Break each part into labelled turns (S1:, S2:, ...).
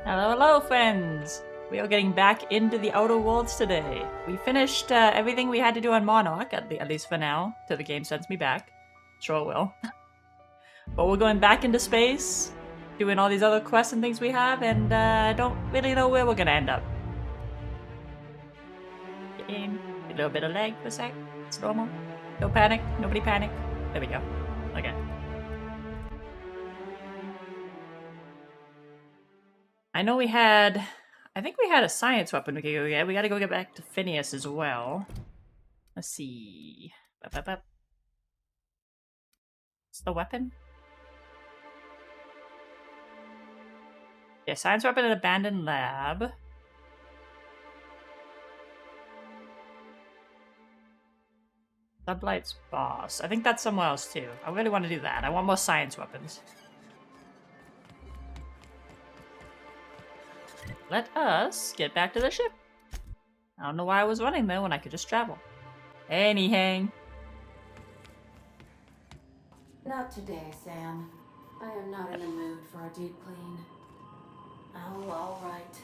S1: Hello, hello, friends! We are getting back into the Outer Worlds today. We finished everything we had to do on Monarch, at least for now, till the game sends me back. Sure it will. But we're going back into space, doing all these other quests and things we have, and I don't really know where we're gonna end up. Game. A little bit of lag for a sec. It's normal. No panic. Nobody panic. There we go. Okay. I know we had... I think we had a science weapon we could go get. We gotta go get back to Phineas as well. Let's see. What's the weapon? Yeah, science weapon in abandoned lab. Sublight's boss. I think that's somewhere else too. I really want to do that. I want more science weapons. Let us get back to the ship. I don't know why I was running there when I could just travel. Hey, Nihang.
S2: Not today, Sam. I am not in the mood for a deep clean. Oh, all right.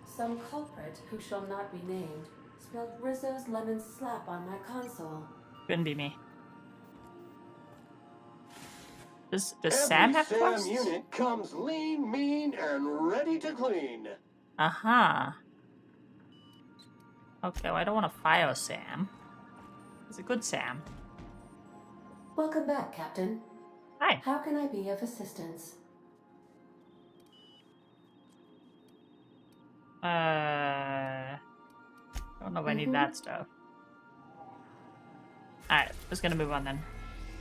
S2: Some culprit who shall not be named spilled Rizzo's lemon slap on my console.
S1: Couldn't be me. Does Sam have quests?
S3: Sam unit comes lean, mean, and ready to clean.
S1: Uh-huh. Okay, well, I don't want to fire Sam. He's a good Sam.
S2: Welcome back, Captain.
S1: Hi.
S2: How can I be of assistance?
S1: I don't know if I need that stuff. Alright, just gonna move on then.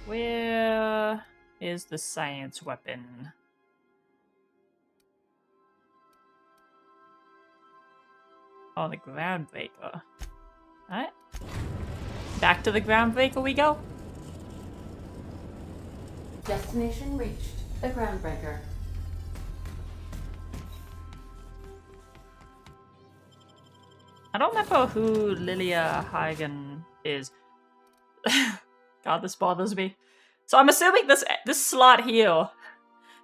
S1: Where is the science weapon? Oh, the ground breaker. Alright. Back to the ground breaker we go.
S2: Destination reached. The groundbreaker.
S1: I don't remember who Lilia Hagen is. God, this bothers me. So I'm assuming this slot here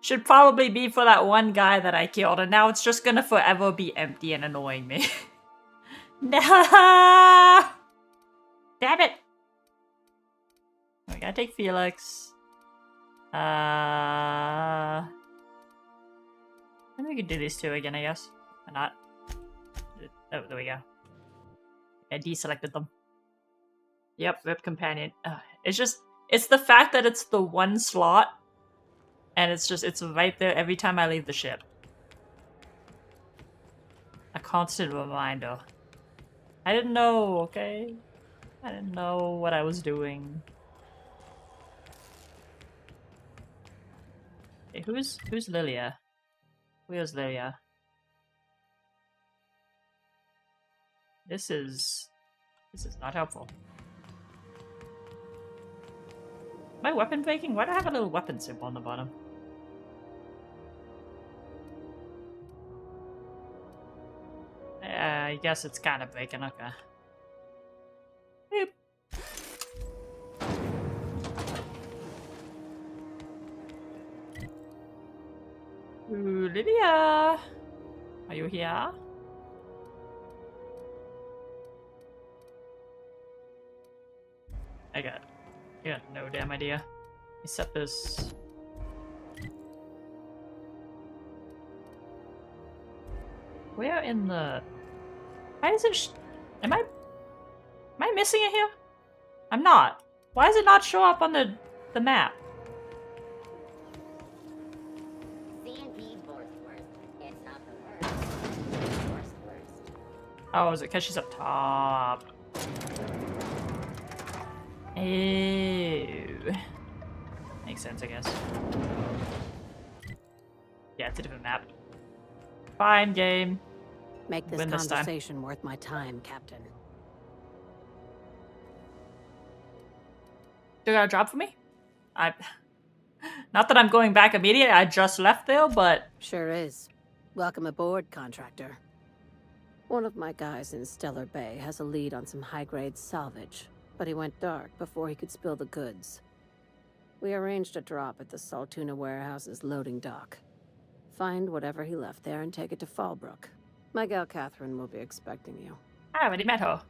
S1: should probably be for that one guy that I killed, and now it's just gonna forever be empty and annoying me. No! Damn it! We gotta take Felix. I think we could do these two again, I guess. Why not? Oh, there we go. I deselected them. Yep, Rip Companion. It's the fact that it's the one slot, and it's right there every time I leave the ship. A constant reminder. I didn't know, okay? I didn't know what I was doing. Okay, who's Lilia? Where's Lilia? This is not helpful. Am I weapon breaking? Why do I have a little weapon symbol on the bottom? I guess it's kind of breaking, okay. Boop. Ooh, Lydia! Are you here? I got no damn idea. Let me set this. Where in the... Why is it... Am I missing it here? I'm not. Why does it not show up on the map? Oh, is it because she's up top? Ew. Makes sense, I guess. Yeah, it's a different map. Fine, game.
S4: Make this conversation worth my time, Captain.
S1: You got a job for me? Not that I'm going back immediately, I just left there, but...
S4: Sure is. Welcome aboard, contractor. One of my guys in Stellar Bay has a lead on some high-grade salvage, but he went dark before he could spill the goods. We arranged a drop at the Saltuna warehouse's loading dock. Find whatever he left there and take it to Fallbrook. My gal Catherine will be expecting you.
S1: I already met her.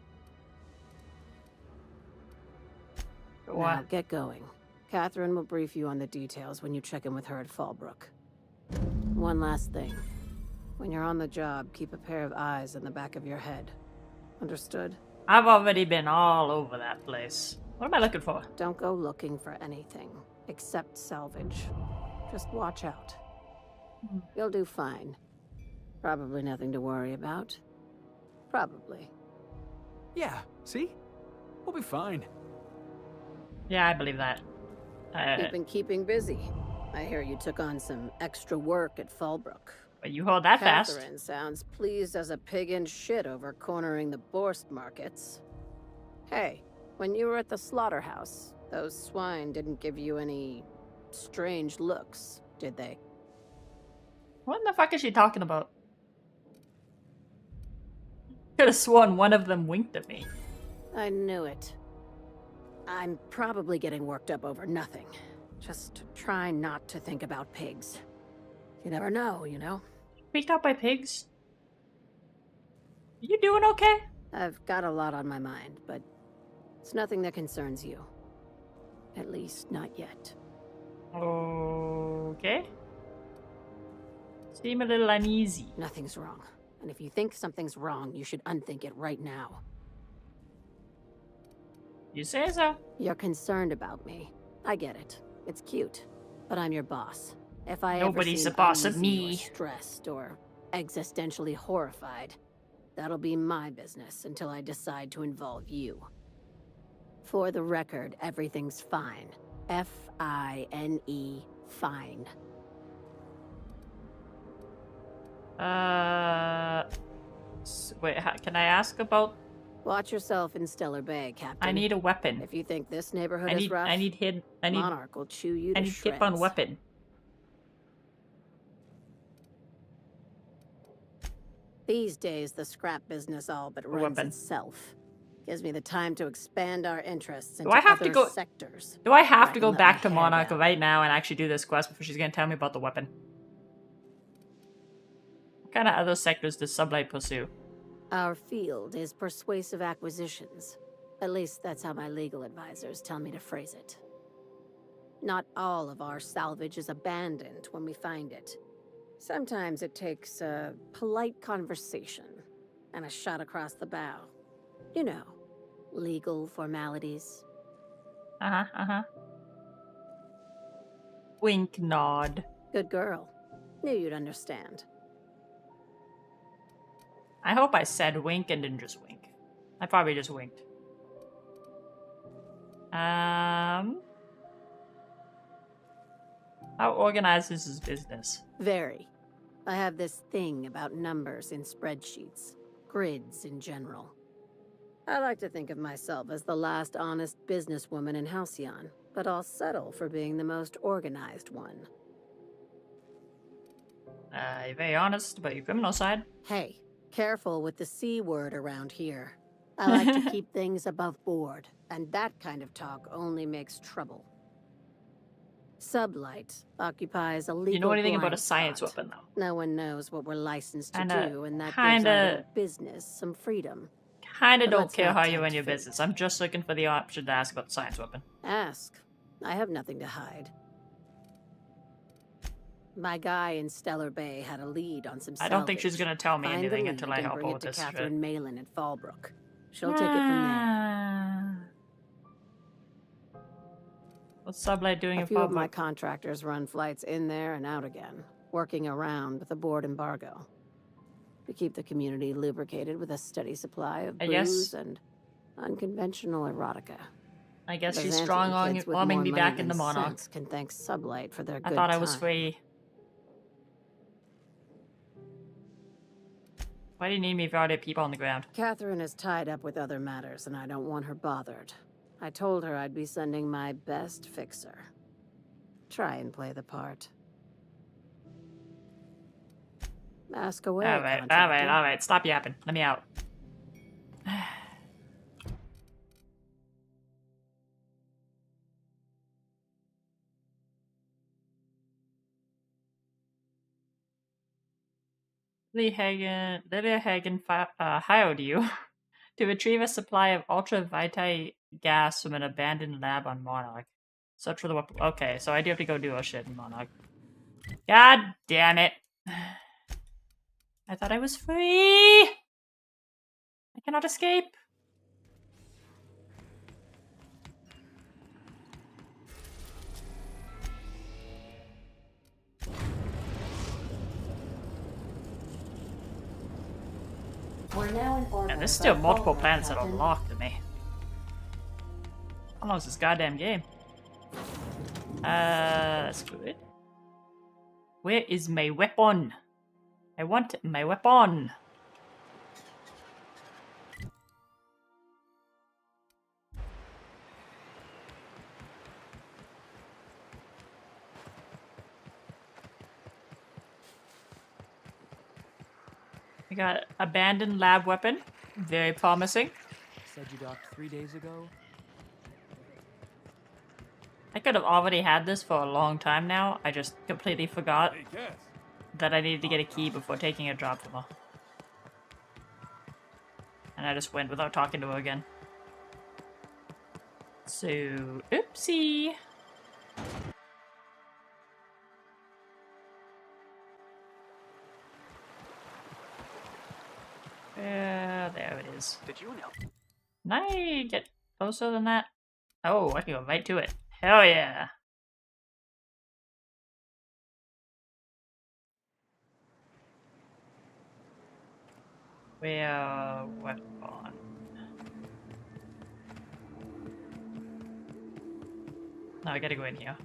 S4: Now, get going. Catherine will brief you on the details when you check in with her at Fallbrook. One last thing. When you're on the job, keep a pair of eyes in the back of your head. Understood?
S1: I've already been all over that place. What am I looking for?
S4: Don't go looking for anything, except salvage. Just watch out. You'll do fine. Probably nothing to worry about. Probably.
S5: Yeah, see? We'll be fine.
S1: Yeah, I believe that.
S4: You've been keeping busy. I hear you took on some extra work at Fallbrook.
S1: But you hold that fast.
S4: Catherine sounds pleased as a pig in shit over cornering the Borst markets. Hey, when you were at the slaughterhouse, those swine didn't give you any strange looks, did they?
S1: What in the fuck is she talking about? Could have sworn one of them winked at me.
S4: I knew it. I'm probably getting worked up over nothing. Just try not to think about pigs. You never know, you know?
S1: Freaked out by pigs? You doing okay?
S4: I've got a lot on my mind, but it's nothing that concerns you. At least, not yet.
S1: Okay. Seem a little uneasy.
S4: Nothing's wrong. And if you think something's wrong, you should unthink it right now.
S1: You say so.
S4: You're concerned about me. I get it. It's cute. But I'm your boss. If I
S1: Nobody's
S4: ever
S1: the boss of
S4: seem
S1: me.
S4: uneasy or stressed or existentially horrified, that'll be my business until I decide to involve you. For the record, everything's fine. F-I-N-E, fine.
S1: Wait, can I ask about?
S4: Watch yourself in Stellar Bay, Captain.
S1: I need a weapon.
S4: If you think this neighborhood is rough,
S1: I need
S4: Monarch will chew you to shreds.
S1: hip on weapon.
S4: These days, the scrap business all but runs
S1: weapon.
S4: itself. Gives me the time to expand our interests into
S1: I have to
S4: other
S1: go-
S4: sectors.
S1: Do I have
S4: I
S1: to
S4: can
S1: go
S4: let
S1: back
S4: my
S1: to
S4: hair
S1: Monarch
S4: down.
S1: right now and actually do this quest before she's gonna tell me about the weapon? What kind of other sectors does Sublight pursue?
S4: Our field is persuasive acquisitions. At least that's how my legal advisors tell me to phrase it. Not all of our salvage is abandoned when we find it. Sometimes it takes a polite conversation and a shot across the bow. You know, legal formalities.
S1: Wink, nod.
S4: Good girl. Knew you'd understand.
S1: I hope I said wink and didn't just wink. I probably just winked. How organized is his business?
S4: Very. I have this thing about numbers in spreadsheets. Grids in general. I like to think of myself as the last honest businesswoman in Halcyon, but I'll settle for being the most organized one.
S1: You're very honest about your criminal side.
S4: Hey, careful with the C word around here. I like to keep things above board, and that kind of talk only makes trouble. Sublight occupies a legal
S1: You know anything about a
S4: blind
S1: science
S4: spot.
S1: weapon, though?
S4: No one knows what we're licensed to
S1: Kinda-
S4: do, and that gives
S1: kinda-
S4: our little business some freedom.
S1: Kinda
S4: But
S1: don't
S4: let's
S1: care
S4: not
S1: how you
S4: tempt
S1: run your
S4: fate.
S1: business. I'm just looking for the option to ask about the science weapon.
S4: Ask. I have nothing to hide. My guy in Stellar Bay had a lead on some
S1: I don't think she's
S4: salvage.
S1: gonna tell me
S4: Find the
S1: anything
S4: lead
S1: until I
S4: and
S1: help
S4: bring
S1: her
S4: it
S1: with
S4: to
S1: this
S4: Catherine
S1: shit.
S4: Malin at Fallbrook. She'll take it from there.
S1: What's Sublight doing
S4: A
S1: in
S4: few of my
S1: Fallbrook?
S4: contractors run flights in there and out again, working around with the board embargo. We keep the community lubricated with a steady supply of
S1: I
S4: booze
S1: guess-
S4: and unconventional erotica.
S1: I guess she's
S4: Byzantium
S1: strong on
S4: kids with
S1: arming
S4: more
S1: me
S4: money
S1: back in the
S4: than
S1: Monarch.
S4: sense can thank Sublight for their
S1: I
S4: good
S1: thought I was
S4: time.
S1: free. Why do you need me if you already have people on the ground?
S4: Catherine is tied up with other matters, and I don't want her bothered. I told her I'd be sending my best fixer. Try and play the part. Ask away,
S1: Alright,
S4: contractor.
S1: alright. Stop yapping. Let me out. Lilia Hagen hired you to retrieve a supply of ultraviolet gas from an abandoned lab on Monarch. Search for the weapon. Okay, so I do have to go do a shit in Monarch. God damn it. I thought I was free! I cannot escape.
S2: We're now in orbit.
S1: And there's still
S2: by
S1: multiple
S2: Keiparo,
S1: planets that are
S2: Captain.
S1: locked to me. How long is this goddamn game? That's good. Where is my weapon? I want my weapon. I got abandoned lab weapon. Very promising.
S5: Said you docked 3 days ago?
S1: I could have already had this for a long time now. I just completely forgot that I needed to get a key before taking a drop from her. And I just went without talking to her again. So, oopsie. There it is.
S5: Did you know?
S1: Can I get closer than that? Oh, I can go right to it. Hell yeah. Where weapon? No, I gotta go in here.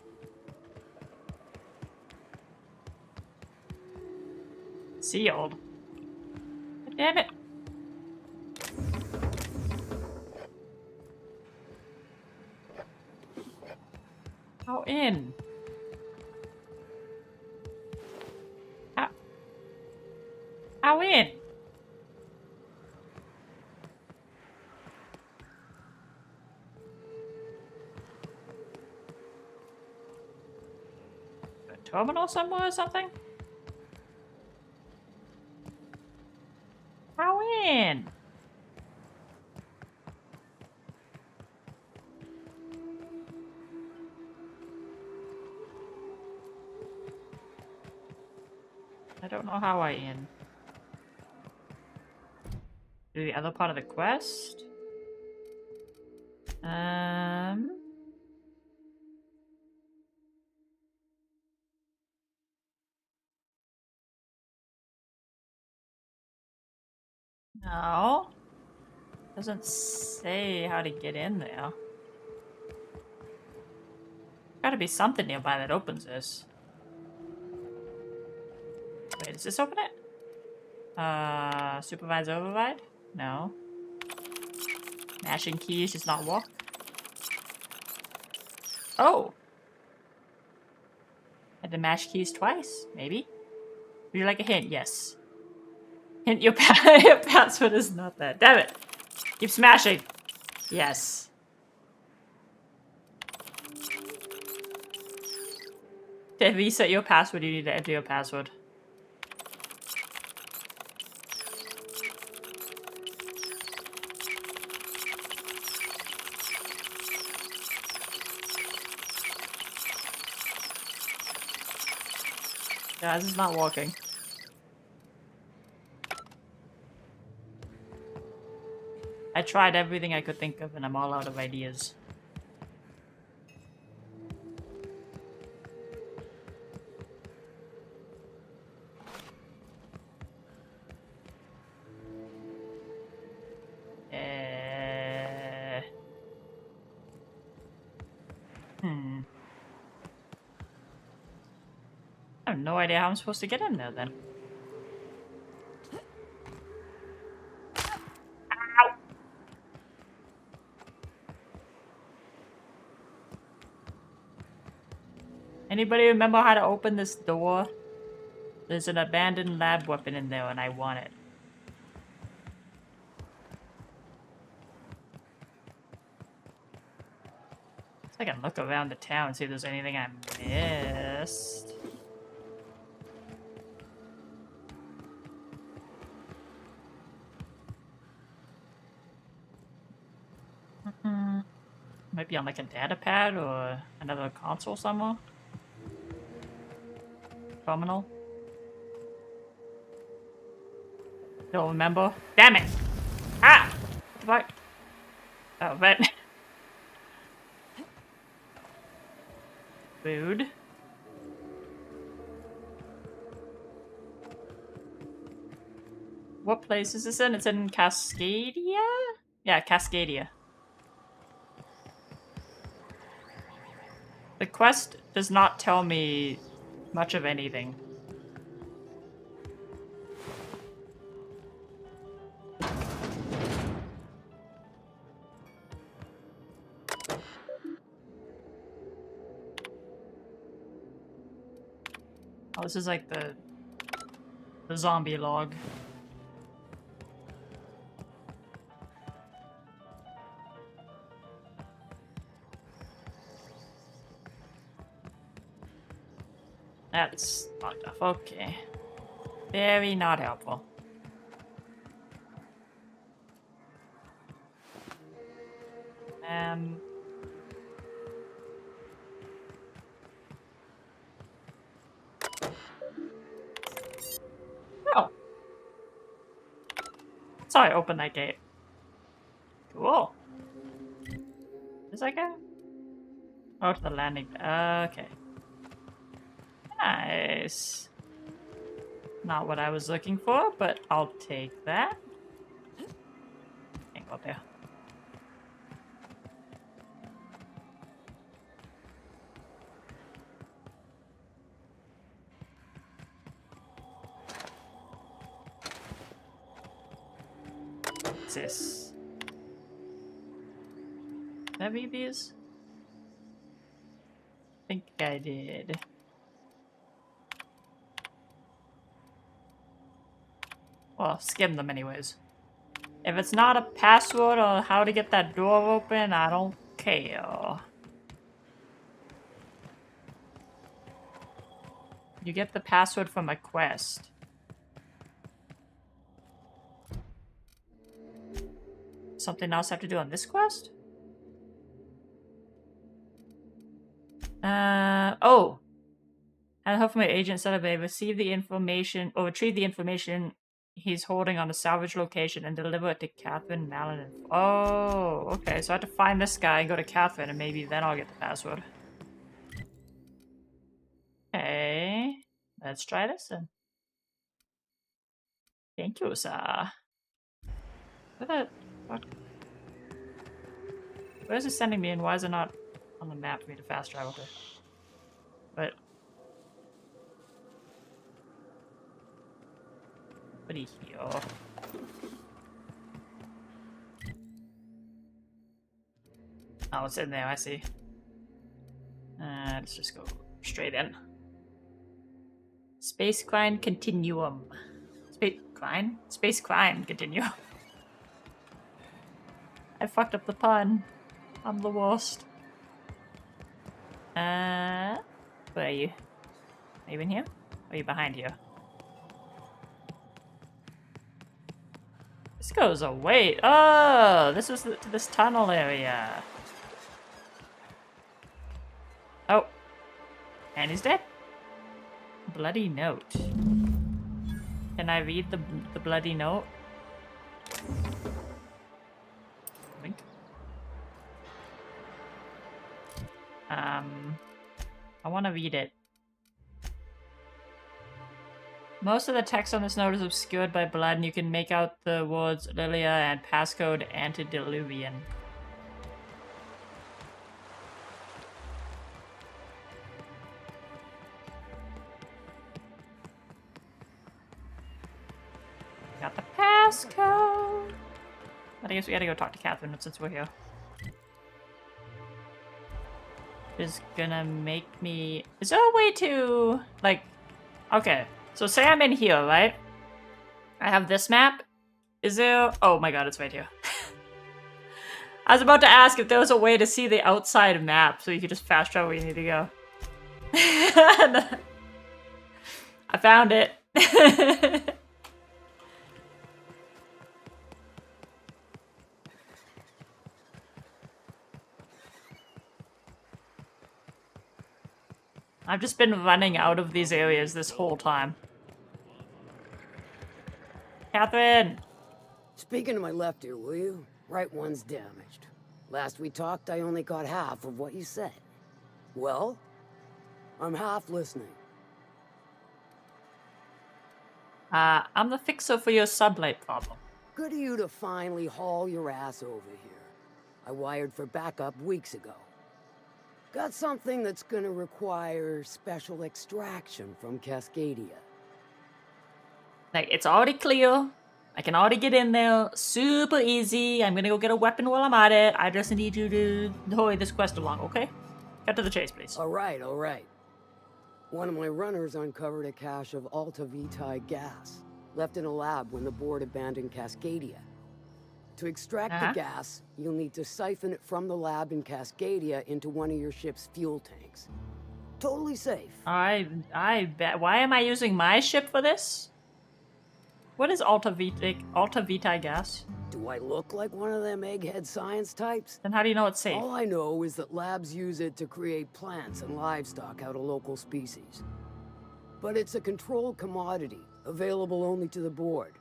S1: Sealed. God damn it. How in? How in? A terminal somewhere or something? How in? I don't know how I in. Do the other part of the quest? No. Doesn't say how to get in there. Gotta be something nearby that opens this. Wait, does this open it? Supervise override? No. Mashing keys does not work. Oh! Had to mash keys twice, maybe? Would you like a hint? Yes. Hint your, your password is not that. Damn it! Keep smashing! Yes. To reset your password, you need to enter your password. Yeah, this is not working. I tried everything I could think of and I'm all out of ideas. I have no idea how I'm supposed to get in there then. Ow! Anybody remember how to open this door? There's an abandoned lab weapon in there and I want it. So I can look around the town and see if there's anything I missed. Might be on like a data pad or another console somewhere. Terminal. Don't remember. Damn it! Ah! What the fuck? Oh, but food. What place is this in? It's in Cascadia? Yeah, Cascadia. The quest does not tell me much of anything. Oh, this is like the zombie log. That's not enough. Okay. Very not helpful. Oh. Sorry, open that gate. Cool. Is that guy? Oh, to the landing. Okay. Nice. Not what I was looking for, but I'll take that. Can't go up there. What's this? Did I read these? I think I did. Well, skim them anyways. If it's not a password or how to get that door open, I don't care. You get the password from a quest. Something else I have to do on this quest? Oh! I hope my agent said I receive the information, or retrieve the information he's holding on the salvage location and deliver it to Catherine, Malin, and... Oh, okay, so I have to find this guy and go to Catherine, and maybe then I'll get the password. Okay, let's try this then. Thank you, sir. Where the fuck? Where is it sending me, and why is it not on the map for me to fast travel to? But... What do you hear? Oh, it's in there, I see. Let's just go straight in. Space Crime Continuum. Space Crime Continuum. I fucked up the pun. I'm the worst. Where are you? Are you in here? Or are you behind here? This goes away. Oh, this was to this tunnel area. Oh. And he's dead. Bloody note. Can I read the bloody note? Wink. I want to read it. Most of the text on this note is obscured by blood, and you can make out the words Lilia and passcode Antediluvian. Got the passcode. But I guess we gotta go talk to Catherine since we're here. Is gonna make me... Is there a way to... Like... Okay. So say I'm in here, right? I have this map. Is there... Oh my god, it's right here. I was about to ask if there was a way to see the outside map so you could just fast travel where you need to go. I found it. I've just been running out of these areas this whole time. Catherine!
S6: Speaking to my left ear, will you? Right one's damaged. Last we talked, I only caught half of what you said. Well, I'm half listening.
S1: I'm the fixer for your sublight problem.
S6: Good of you to finally haul your ass over here. I wired for backup weeks ago. Got something that's gonna require special extraction from Cascadia.
S1: Like, it's already clear. I can already get in there. Super easy. I'm gonna go get a weapon while I'm at it. I just need you to hurry this quest along, okay? Cut to the chase, please.
S6: All right. One of my runners uncovered a cache of Alta Vitae gas, left in a lab when the board abandoned Cascadia. To extract the gas, you'll need to siphon it from the lab in Cascadia into one of your ship's fuel tanks. Totally safe.
S1: I bet. Why am I using my ship for this? What is Alta Vitae gas?
S6: Do I look like one of them egghead science types?
S1: Then how do you know it's safe?
S6: All I know is that labs use it to create plants and livestock out of local species. But it's a controlled commodity, available only to the board,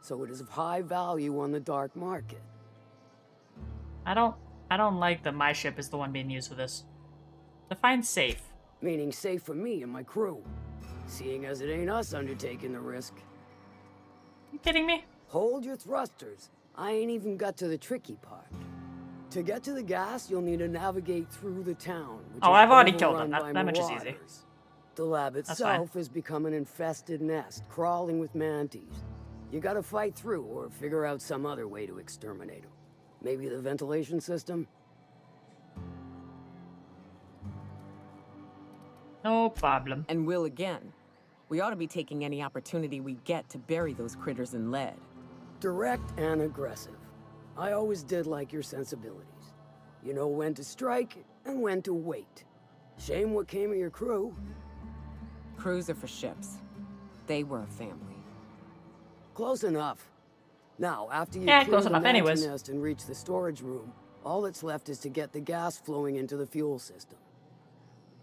S6: so it is of high value on the dark market.
S1: I don't like that my ship is the one being used for this. Define safe.
S6: Meaning safe for me and my crew, seeing as it ain't us undertaking the risk.
S1: You kidding me?
S6: Hold your thrusters. I ain't even got to the tricky part. To get to the gas, you'll need to navigate through the town. Which
S1: Oh,
S6: is
S1: I've already killed them.
S6: overrun by
S1: That much is easy.
S6: marauders. The lab
S1: fine.
S6: itself has become an infested nest, crawling with mantis. You gotta fight through or figure out some other way to exterminate them. Maybe the ventilation system?
S1: No problem.
S7: And will again. We ought to be taking any opportunity we get to bury those critters in lead.
S6: Direct and aggressive. I always did like your sensibilities. You know when to strike and when to wait. Shame what came of your crew.
S7: Crews are for ships. They were a family.
S6: Close enough. Now, after you
S1: Yeah,
S6: clear
S1: close
S6: the
S1: enough
S6: mantis
S1: anyways.
S6: nest and reach the storage room, all that's left is to get the gas flowing into the fuel system.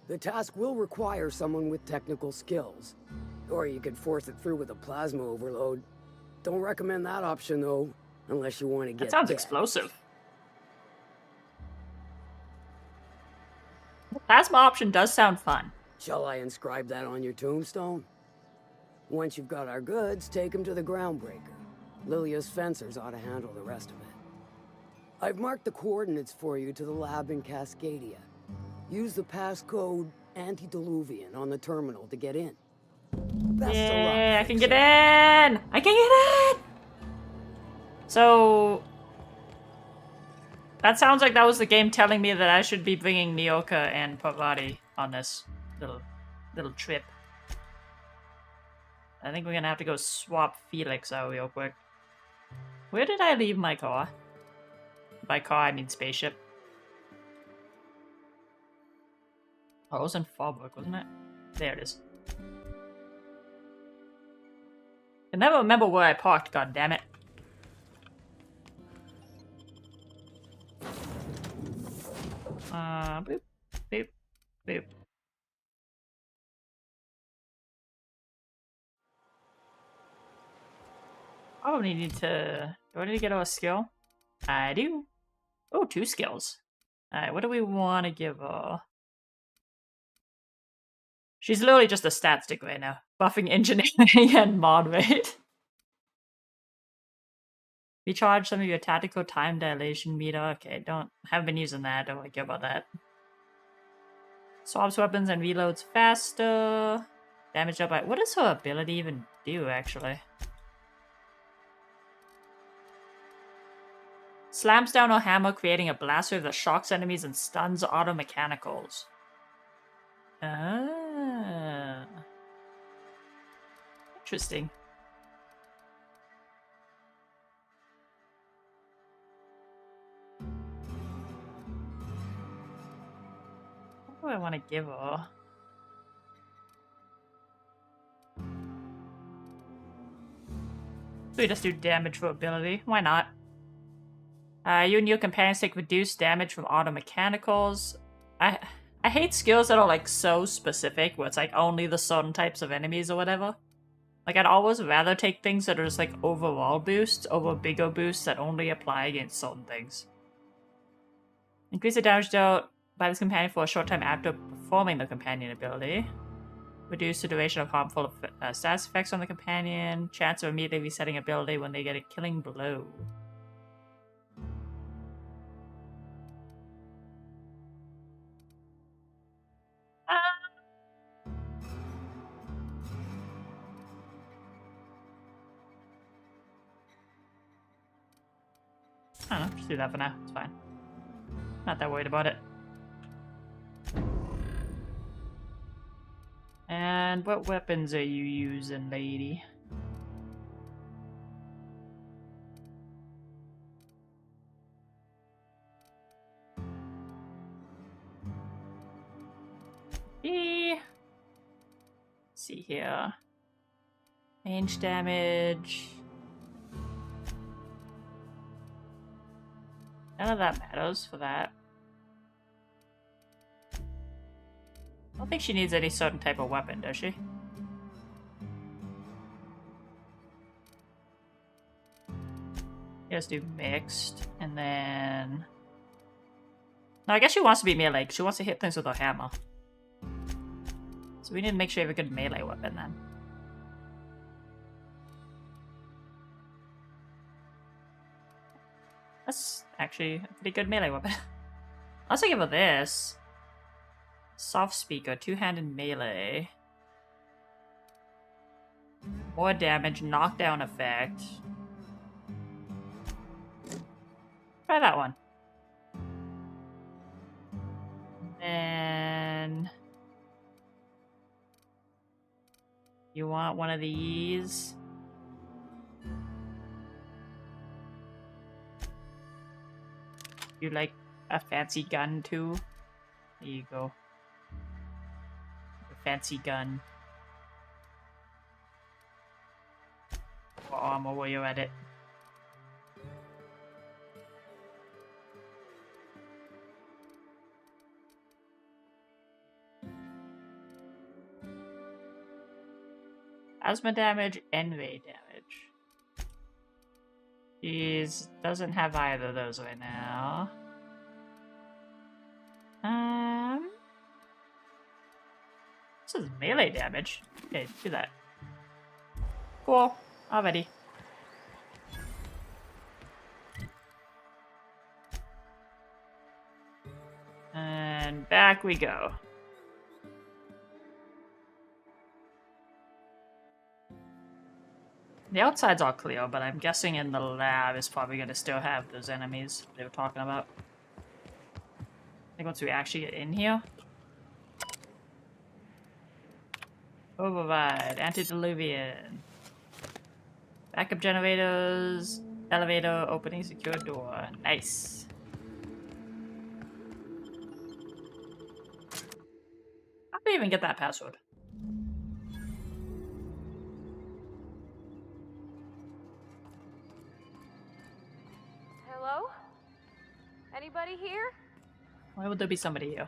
S6: The task will require someone with technical skills. Or you could force it through with a plasma overload. Don't recommend that option, though, unless you want to get
S1: That sounds
S6: dead.
S1: explosive. The plasma option does sound fun.
S6: Shall I inscribe that on your tombstone? Once you've got our goods, take them to the groundbreaker. Lilia's fencers ought to handle the rest of it. I've marked the coordinates for you to the lab in Cascadia. Use the passcode Antediluvian on the terminal to get in. Best of luck,
S1: Yeah, I can
S6: Fixer.
S1: get in! I can get in! So... That sounds like that was the game telling me that I should be bringing Nyoka and Parvati on this little trip. I think we're gonna have to go swap Felix out real quick. Where did I leave my car? By car, I mean spaceship. Oh, it was in Fallbrook, wasn't it? There it is. I never remember where I parked, god damn it. Boop, boop, boop. Probably need to... Do I need to get a skill? I do. Oh, 2 skills. Alright, what do we want to give her? She's literally just a stat stick right now. Buffing engineering and mod rate. Recharge some of your tactical time dilation meter. Okay, haven't been using that. Don't really care about that. Swaps weapons and reloads faster. Damage up by... What does her ability even do, actually? Slams down her hammer, creating a blaster that shocks enemies and stuns auto mechanicals. Ah. Interesting. What do I want to give her? So we just do damage for ability. Why not? You and your companions take reduced damage from auto mechanicals. I I hate skills that are like so specific, where it's like only the certain types of enemies or whatever. Like, I'd always rather take things that are just like overall boosts over bigger boosts that only apply against certain things. Increase the damage dealt by this companion for a short time after performing the companion ability. Reduce the duration of harmful status effects on the companion. Chance of immediately resetting ability when they get a killing blow. I don't know, just do that for now. It's fine. Not that worried about it. And what weapons are you using, lady? Let's see here. Range damage. None of that matters for that. I don't think she needs any certain type of weapon, does she? Let's do mixed, and then... No, I guess she wants to be melee. She wants to hit things with her hammer. So we need to make sure we have a good melee weapon then. That's actually a pretty good melee weapon. Let's give her this. Soft speaker, two-handed melee. More damage, knockdown effect. Try that one. Then you want one of these? You like a fancy gun too? There you go. A fancy gun. What armor were you at it? Asthma damage, envy damage. She doesn't have either of those right now. This is melee damage. Okay, do that. Cool. Already. And back we go. The outside's all clear, but I'm guessing in the lab is probably going to still have those enemies they were talking about. I think once we actually get in here. Override, antediluvian. Backup generators, elevator, opening secure door. Nice. How do you even get that password?
S8: Hello? Anybody here?
S1: Why would there be somebody here?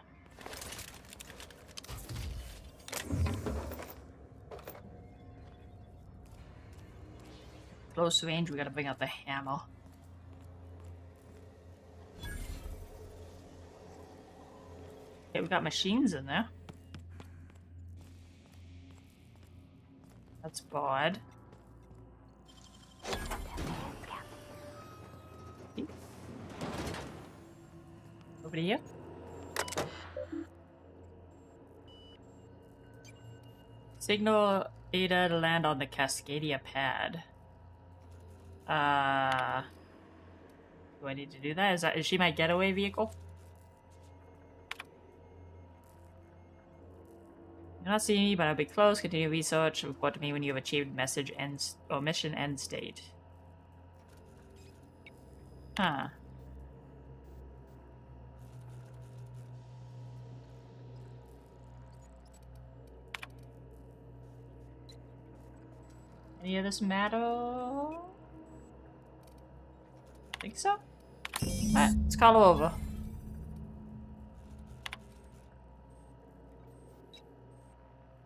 S1: Close range, we gotta bring out the hammer. Okay, we got machines in there. That's bad. Nobody here? Signal Ada to land on the Cascadia pad. Do I need to do that? Is she my getaway vehicle? You're not seeing me, but I'll be close. Continue research. Report to me when you have achieved message end or mission end state. Huh. Any of this matter? Think so? Alright, let's call her over.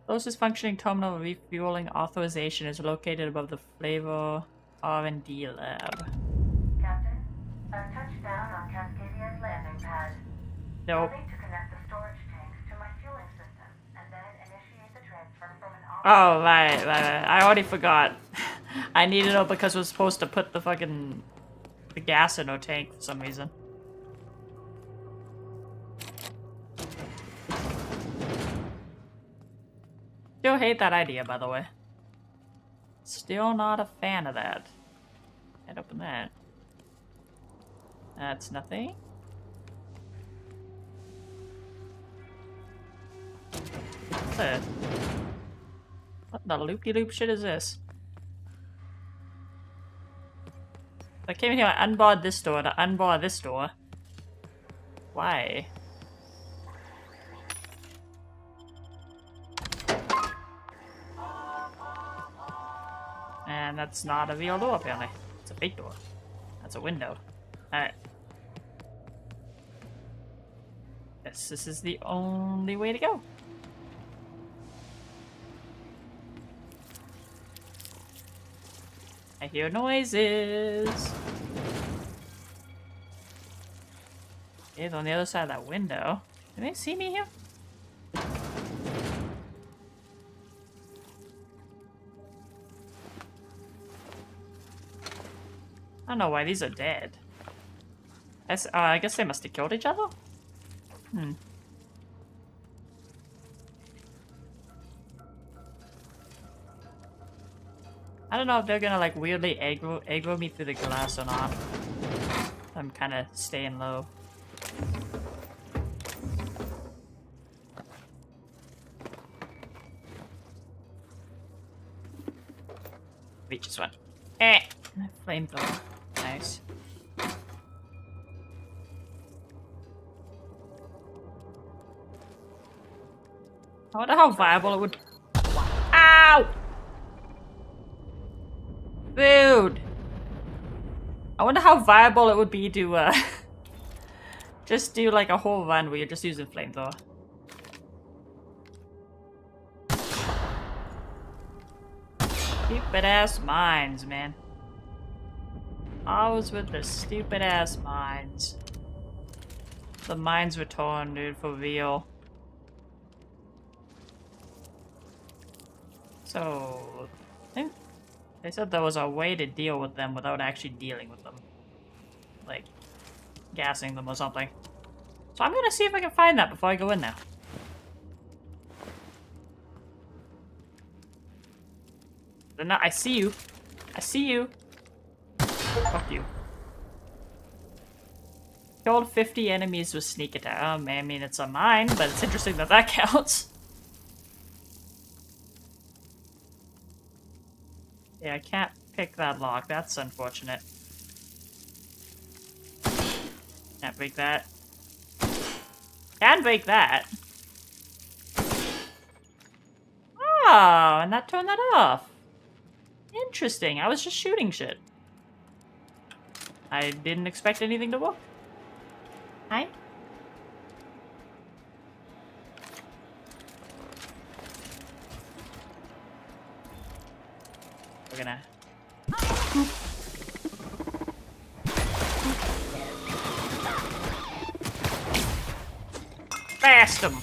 S1: Closest functioning terminal refueling authorization is located above the Flavor R&D lab.
S9: Captain, I've touched down on Cascadia's landing pad.
S1: Nope.
S9: I'll need to connect the storage tanks to my fueling system and then initiate the transfer from an
S1: Oh, right. I already forgot. I needed it because we're supposed to put the fucking the gas in our tank for some reason. Still hate that idea, by the way. Still not a fan of that. Can't open that. That's nothing. What the loopy-loop shit is this? I came in here, I unbarred this door to unbar this door. Why? And that's not a real door, apparently. It's a fake door. That's a window. Alright. Guess this is the only way to go. I hear noises. It's on the other side of that window. Can they see me here? I don't know why these are dead. I guess they must have killed each other? Hmm. I don't know if they're gonna like weirdly aggro me through the glass or not. I'm kinda staying low. Reach this one. Eh! Flamethrower. Nice. I wonder how viable it would. Ow! Dude! I wonder how viable it would be to, just do like a whole run where you're just using flamethrower. Stupid ass mines, man. Always with the stupid ass mines. The mines were torn, dude, for real. So, I think they said there was a way to deal with them without actually dealing with them. Like, gassing them or something. So I'm gonna see if I can find that before I go in there. They're not- I see you. I see you. Fuck you. Killed 50 enemies with sneak attack. I mean, it's a mine, but it's interesting that that counts. Yeah, I can't pick that lock. That's unfortunate. Can't break that. Can break that. Oh, and that turned that off. Interesting. I was just shooting shit. I didn't expect anything to work. Hi. We're gonna... Blast him!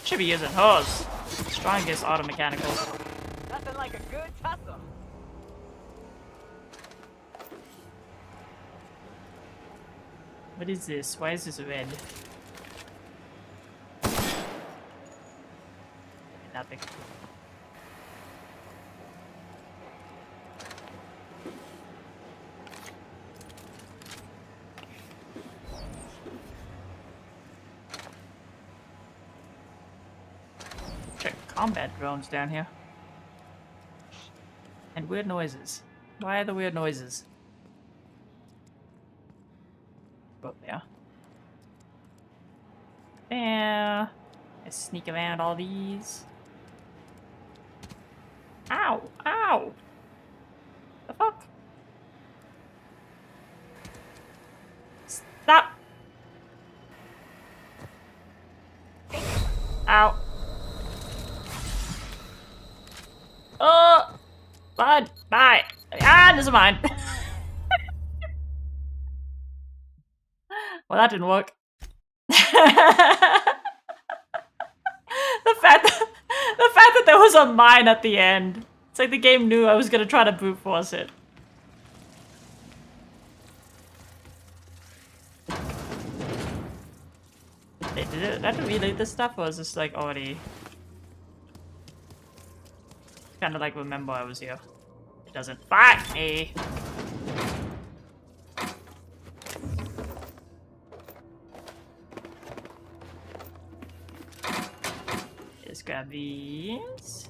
S1: Should be using hose. Strongest auto mechanicals.
S7: Nothing like a good tussle.
S1: What is this? Why is this red? Nothing. Check combat drones down here. And weird noises. Why are the weird noises? Oh, there. There. I sneak around all these. Ow! Ow! The fuck? Ow. Oh! Bud! Bye! Ah, this is mine! Well, that didn't work. the fact that there was a mine at the end. It's like the game knew I was gonna try to brute force it. Wait, did it have to relate this stuff, or is this like already... Kinda like remember I was here. It doesn't. Fuck me! Just grab these.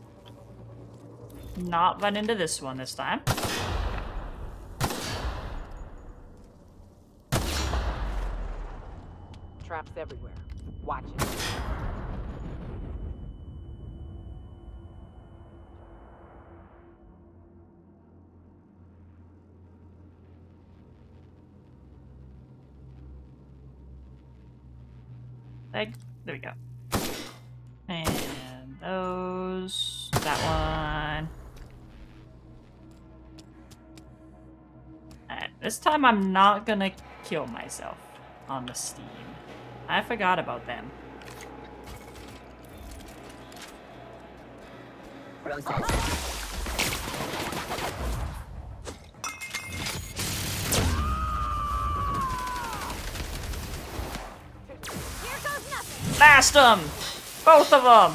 S1: Not run into this one this time.
S7: Traps everywhere. Watch it.
S1: Like, there we go. And those. That one. Alright, this time I'm not gonna kill myself on the Steam. I forgot about them. Blast them! Both of them!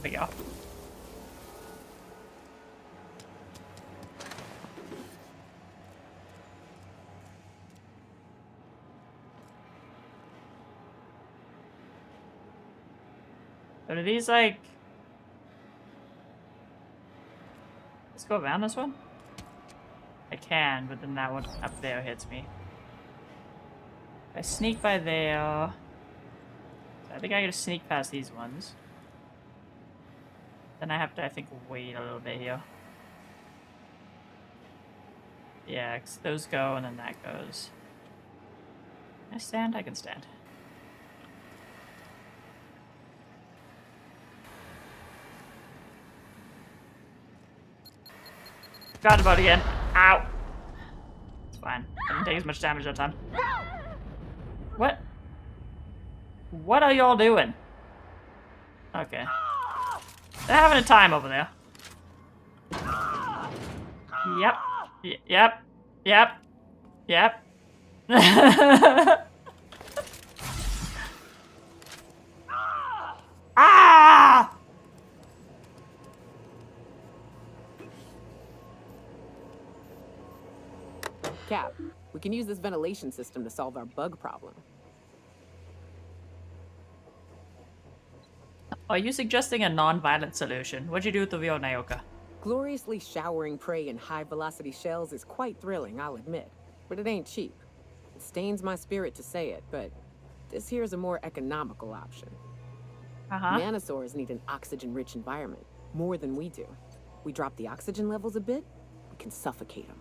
S1: There we go. But are these like... Let's go around this one? I can, but then that one up there hits me. If I sneak by there... I think I gotta sneak past these ones. Then I have to, I think, wait a little bit here. Yeah, 'cause those go and then that goes. Can I stand? I can stand. Got about again. Ow! It's fine. I didn't take as much damage that time. What? What are y'all doing? Okay. They're having a time over there. Yep. Yep. Yep. Yep. Ah!
S7: Cap, we can use this ventilation system to solve our bug problem.
S1: Are you suggesting a non-violent solution? What'd you do with the real Naoka?
S7: Gloriously showering prey in high-velocity shells is quite thrilling, I'll admit. But it ain't cheap. It stains my spirit to say it, but this here's a more economical option. Manosaurs need an oxygen-rich environment, more than we do. We drop the oxygen levels a bit, we can suffocate them.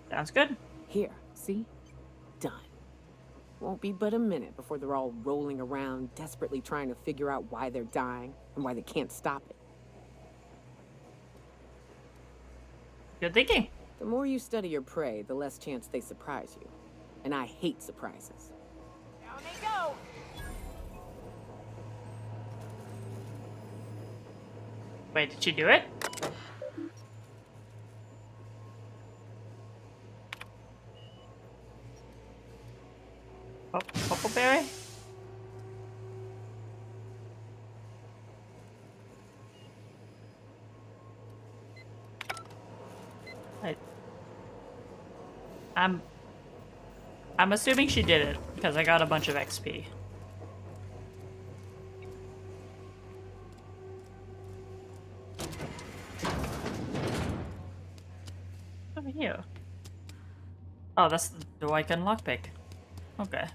S1: Sounds good.
S7: Here, see? Done. Won't be but a minute before they're all rolling around, desperately trying to figure out why they're dying and why they can't stop it.
S1: Good thinking.
S7: The more you study your prey, the less chance they surprise you. And I hate surprises.
S8: Down they go!
S1: Wait, did she do it? Oh, Huckleberry? I'm assuming she did it because I got a bunch of XP. Over here. Oh, that's the door I can lockpick. Okay.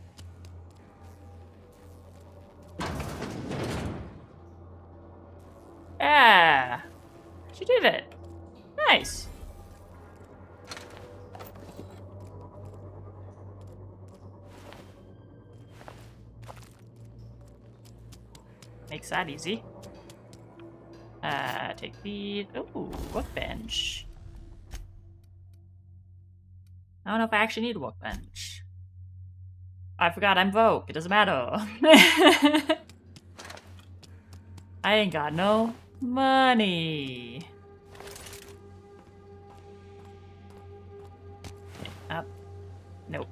S1: Yeah! She did it! Nice! Makes that easy. Take the... Ooh, workbench. I don't know if I actually need a workbench. I forgot I'm Vogue. It doesn't matter. I ain't got no money. Up. Nope.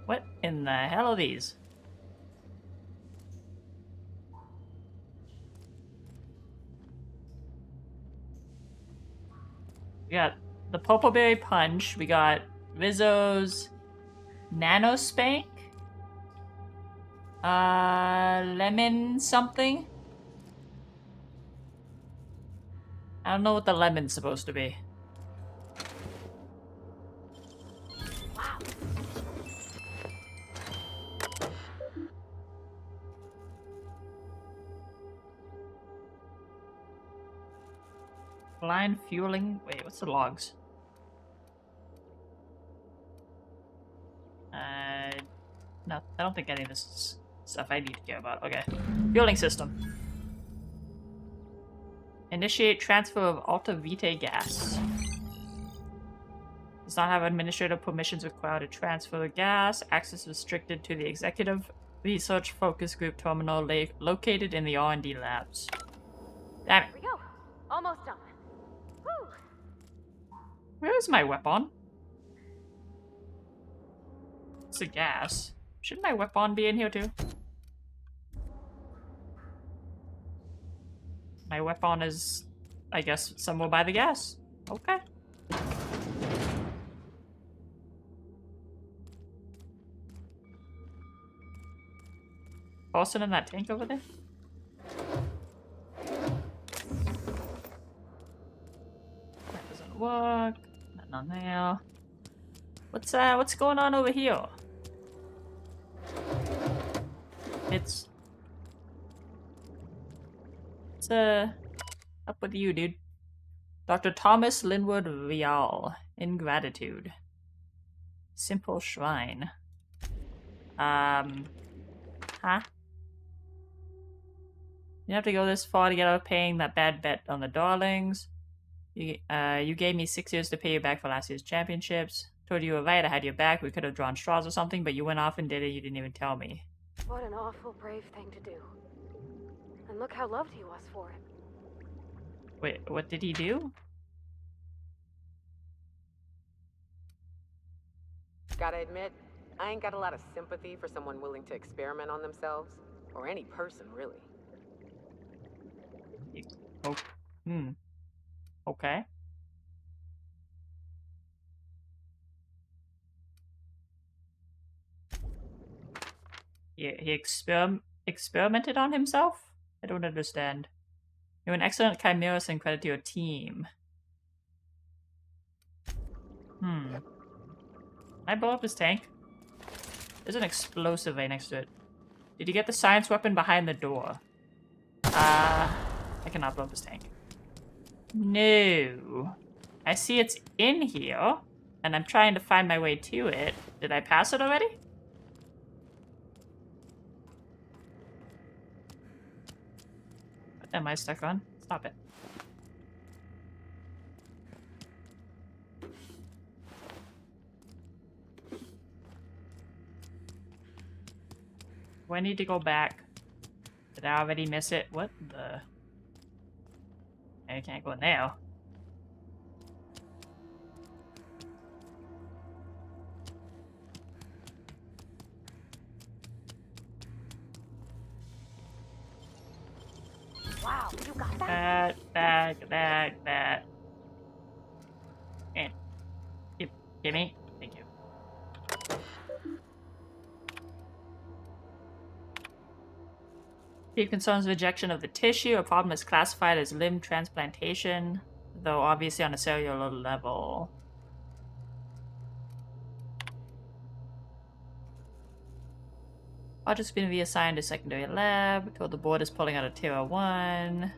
S1: What in the hell are these? We got the Popoberry Punch. We got Rizzo's Nano Spank. Lemon something. I don't know what the lemon's supposed to be.
S4: Wow.
S1: Blind fueling. Wait, what's the logs? No, I don't think any of this is stuff I need to care about. Okay. Fueling system. Initiate transfer of Alta Vitae gas. Does not have administrative permissions required to transfer the gas. Access restricted to the Executive Research Focus Group terminal located in the R&D labs. Damn it.
S8: Here we go. Almost done. Woo!
S1: Where is my weapon? It's a gas. Shouldn't my weapon be in here too? My weapon is, I guess, somewhere by the gas. Okay. Person in that tank over there? That doesn't work. Nothing on there. What's going on over here? It's up with you, dude. Dr. Thomas Linwood Rial. Ingratitude. Simple shrine. Huh? You have to go this far to get out of paying that bad bet on the darlings. You gave me 6 years to pay you back for last year's championships. Told you were right, I had your back, we could have drawn straws or something, but you went off and did it, you didn't even tell me.
S8: What an awful brave thing to do. And look how loved he was for it.
S1: Wait, what did he do?
S7: Gotta admit, I ain't got a lot of sympathy for someone willing to experiment on themselves. Or any person, really.
S1: Oh, okay. He experimented on himself? I don't understand. You're an excellent chimerist and credit to your team. Can I blow up his tank? There's an explosive right next to it. Did you get the science weapon behind the door? I cannot blow up his tank. No. I see it's in here, and I'm trying to find my way to it. Did I pass it already? What am I stuck on? Stop it. Do I need to go back? Did I already miss it? What the? I can't go in there.
S8: Wow, you got that?
S1: That. And give me. Thank you. Chief concerns rejection of the tissue. A problem is classified as limb transplantation, though obviously on a cellular level. Project's been reassigned to secondary lab. Told the board is pulling out of Tier 1.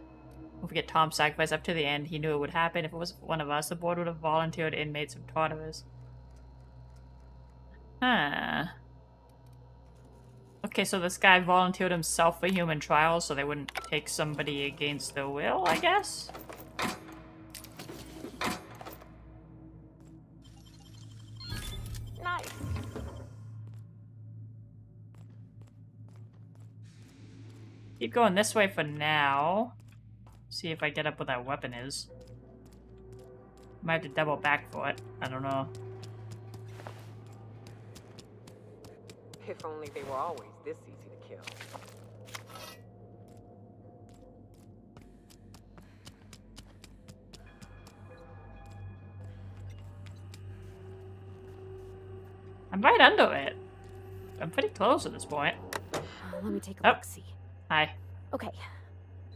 S1: Don't forget Tom sacrificed up to the end. He knew it would happen. If it was one of us, the board would have volunteered inmates of Tartarus. Huh. Okay, so this guy volunteered himself for human trials so they wouldn't take somebody against their will, I guess?
S8: Nice.
S1: Keep going this way for now. See if I get up what that weapon is. Might have to double back for it. I don't know.
S7: If only they were always this easy to kill.
S1: I'm right under it. I'm pretty close at this point.
S8: Let me take a
S1: Oh.
S8: look-see.
S1: Hi.
S8: Okay,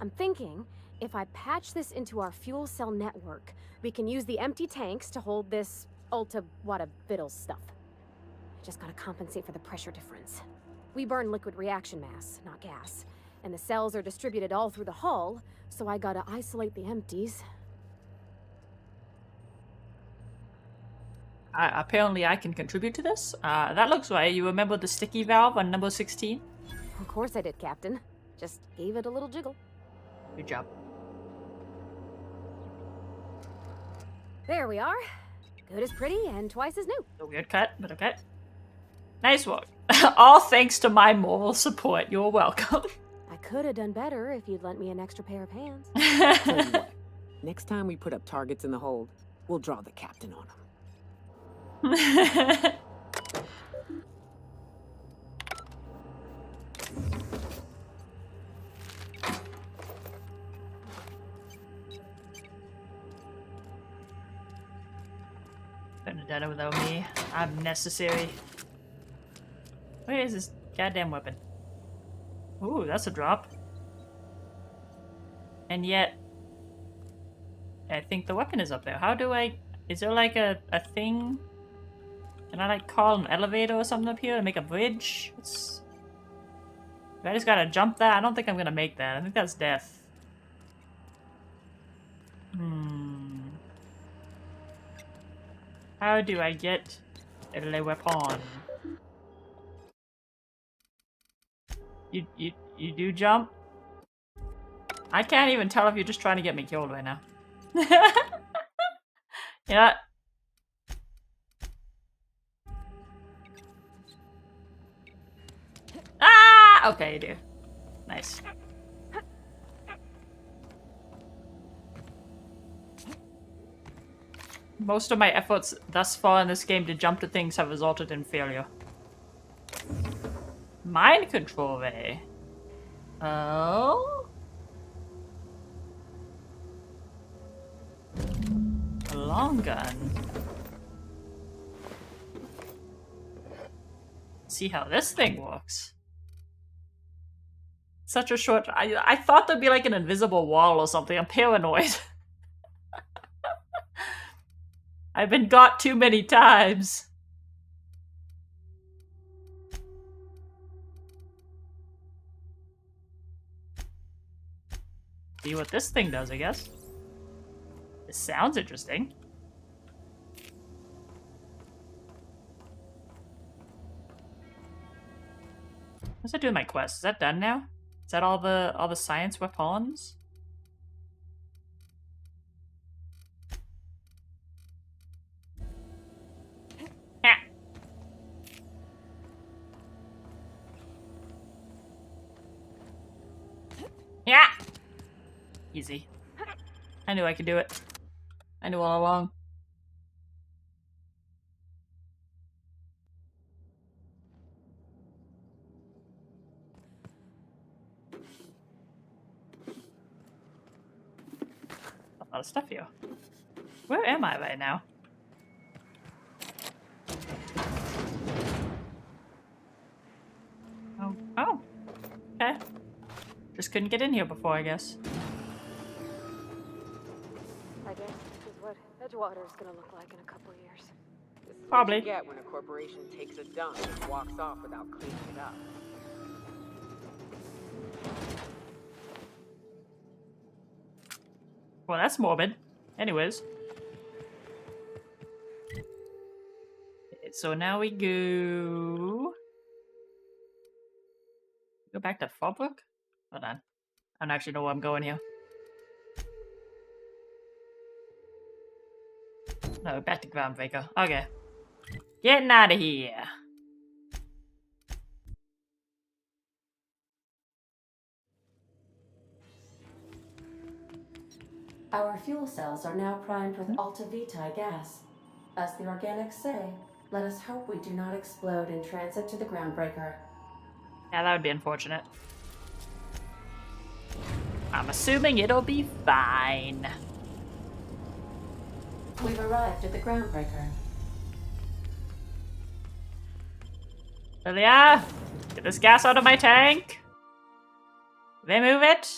S8: I'm thinking if I patch this into our fuel cell network, we can use the empty tanks to hold this Ulta Wada Biddle stuff. I just gotta compensate for the pressure difference. We burn liquid reaction mass, not gas, and the cells are distributed all through the hull, so I gotta isolate the empties.
S1: Apparently I can contribute to this. That looks right. You remember the sticky valve on number 16?
S8: Of course I did, Captain. Just gave it a little jiggle.
S1: Good job.
S8: There we are. Good as pretty and twice as new.
S1: A weird cut, but okay. Nice work. All thanks to my moral support. You're welcome.
S8: I could have done better if you'd lent me an extra pair of hands.
S7: Tell you what, next time we put up targets in the hold, we'll draw the captain on them.
S1: Couldn't have done it without me. I'm necessary. Where is this goddamn weapon? Ooh, that's a drop. And yet, I think the weapon is up there. How do I... Is there like a thing? Can I like call an elevator or something up here to make a bridge? I just gotta jump that? I don't think I'm gonna make that. I think that's death. How do I get a weapon? You do jump? I can't even tell if you're just trying to get me killed right now. Yeah. Ah! Okay, you do. Nice. Most of my efforts thus far in this game to jump to things have resulted in failure. Mind control ray. Oh? A long gun. See how this thing works. Such a short... I thought there'd be like an invisible wall or something. I'm paranoid. I've been got too many times. See what this thing does, I guess. This sounds interesting. What's that doing my quest? Is that done now? Is that all the science weapons? Yeah. Yeah. Easy. I knew I could do it. I knew all along. A lot of stuff here. Where am I right now? Oh. Okay. Just couldn't get in here before, I guess.
S8: I guess this is what Edgewater's gonna look like in a couple years.
S7: This is
S1: Probably.
S7: what you get when a corporation takes a dump and walks off without cleaning it up.
S1: Well, that's morbid. Anyways. So now we go... Go back to Fallbrook? Hold on. I don't actually know where I'm going here. No, back to Groundbreaker. Okay. Getting out of here.
S2: Our fuel cells are now primed with Alta Vitae gas. As the organics say, let us hope we do not explode in transit to the Groundbreaker.
S1: Yeah, that would be unfortunate. I'm assuming it'll be fine.
S2: We've arrived at the Groundbreaker.
S1: Lilia, get this gas out of my tank. Remove it.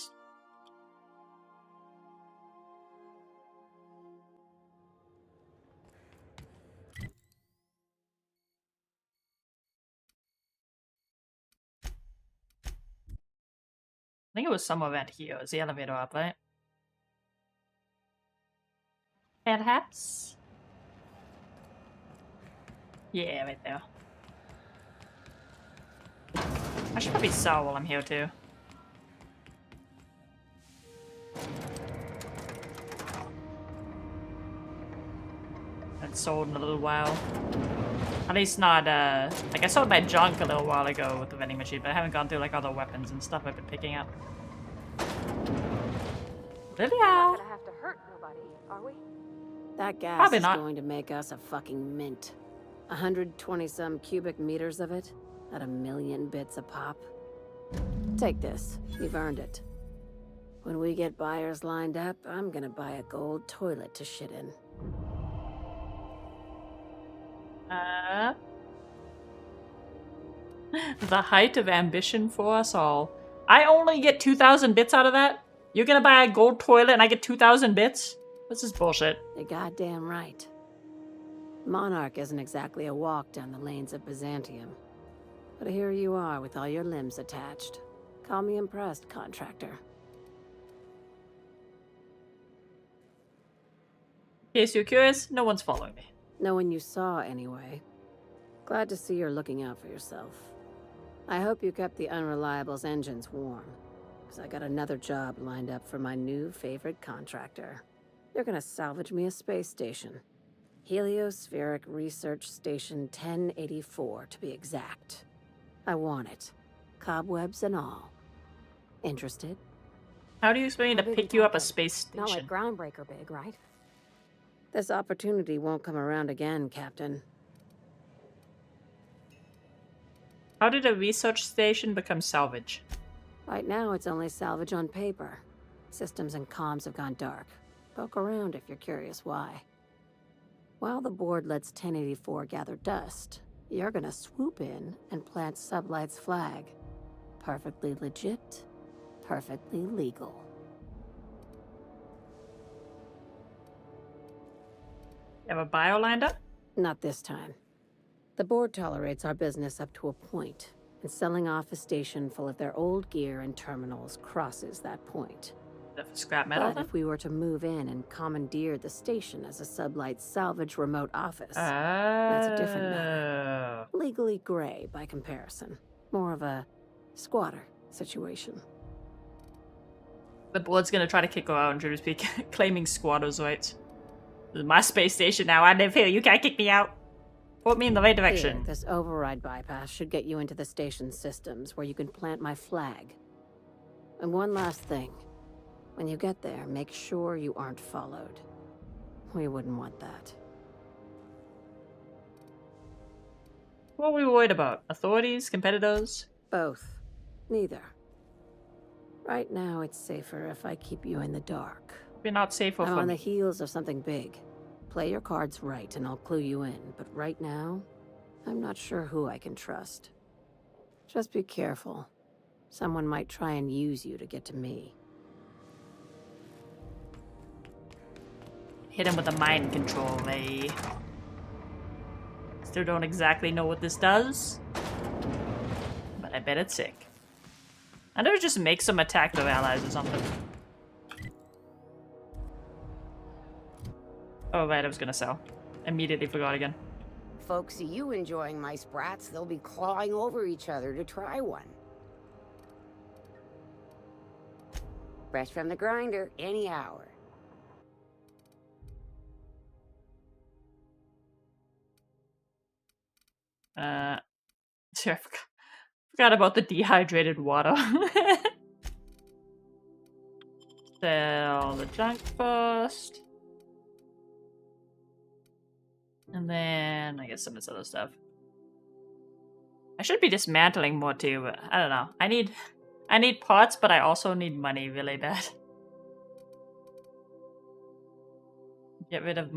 S1: I think it was somewhere around here. Is the elevator up, right? Perhaps? Yeah, right there. I should probably sell while I'm here, too. Haven't sold in a little while. At least not, like I sold my junk a little while ago with the vending machine, but I haven't gone through, like, other weapons and stuff I've been picking up. Lilia!
S8: Not gonna have to hurt nobody, are we?
S4: That gas
S1: Probably
S4: is
S1: not.
S4: going to make us a fucking mint. 120-some cubic meters of it, at 1,000,000 bits a pop. Take this. You've earned it. When we get buyers lined up, I'm gonna buy a gold toilet to shit in.
S1: The height of ambition for us all. I only get 2,000 bits out of that? You're gonna buy a gold toilet and I get 2,000 bits? This is bullshit.
S4: You're goddamn right. Monarch isn't exactly a walk down the lanes of Byzantium. But here you are with all your limbs attached. Call me impressed, contractor.
S1: In case you're curious, no one's following me.
S4: No one you saw, anyway. Glad to see you're looking out for yourself. I hope you kept the Unreliable's engines warm, because I got another job lined up for my new favorite contractor. They're gonna salvage me a space station. Heliospheric Research Station 1084, to be exact. I want it. Cobwebs and all. Interested?
S1: How do you expect me to
S8: How big
S1: pick
S8: we
S1: you up a
S8: talking?
S1: space
S8: Not
S1: station?
S8: like Groundbreaker big, right?
S4: This opportunity won't come around again, Captain.
S1: How did a research station become salvage?
S4: Right now, it's only salvage on paper. Systems and comms have gone dark. Poke around if you're curious why. While the board lets 1084 gather dust, you're gonna swoop in and plant Sublight's flag. Perfectly legit, perfectly legal.
S1: You have a bio lined up?
S4: Not this time. The board tolerates our business up to a point, and selling off a station full of their old gear and terminals crosses that point.
S1: The scrap metal?
S4: But if we were to move in and commandeer the station as a Sublight salvage remote office,
S1: that's
S4: a different matter. Legally gray by comparison. More of a squatter situation.
S1: The board's gonna try to kick her out and just be claiming squatters' rights. This is my space station now. I live here. You can't kick me out. Put me in the right direction.
S4: Here, this override bypass should get you into the station's systems where you can plant my flag. And one last thing. When you get there, make sure you aren't followed. We wouldn't want that.
S1: What are we worried about? Authorities? Competitors?
S4: Both. Neither. Right now, it's safer if I keep you in the dark.
S1: We're not safe
S4: I'm
S1: for
S4: on the
S1: me.
S4: heels of something big. Play your cards right and I'll clue you in, but right now, I'm not sure who I can trust. Just be careful. Someone might try and use you to get to me.
S1: Hit him with a mind control, eh? Still don't exactly know what this does, but I bet it's sick. I never just make some attack their allies or something. Oh right, I was gonna sell. Immediately forgot again.
S10: Folks see you enjoying my sprats, they'll be clawing over each other to try one. Fresh from the grinder, any hour.
S1: I forgot about the dehydrated water. Sell the junk first. And then I guess some of this other stuff. I should be dismantling more too, but I don't know. I need parts, but I also need money really bad. Get rid of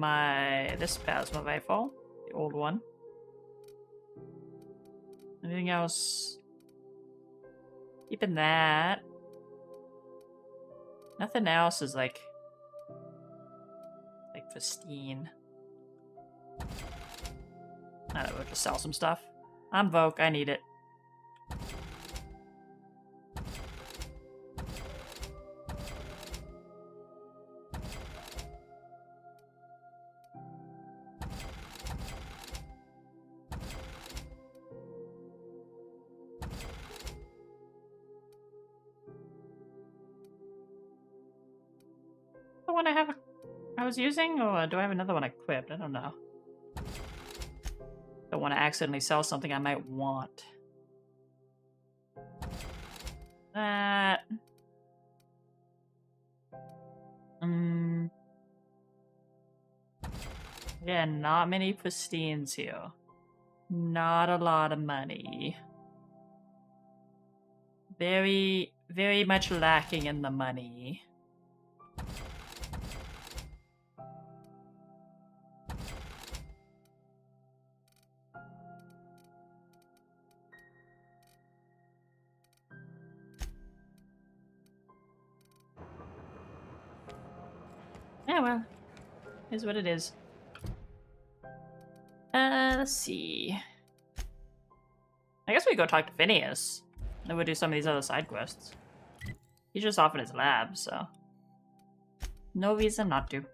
S1: this plasma rifle, the old one. Anything else? Keeping that. Nothing else is like pristine. I don't know, we'll just sell some stuff. I'm Vogue, I need it. The one I was using, or do I have another one equipped? I don't know. Don't want to accidentally sell something I might want. That. Yeah, not many pristines here. Not a lot of money. Very, very much lacking in the money. Yeah, well, is what it is. Let's see. I guess we go talk to Phineas. Then we'll do some of these other side quests. He's just off in his lab, so no reason not to.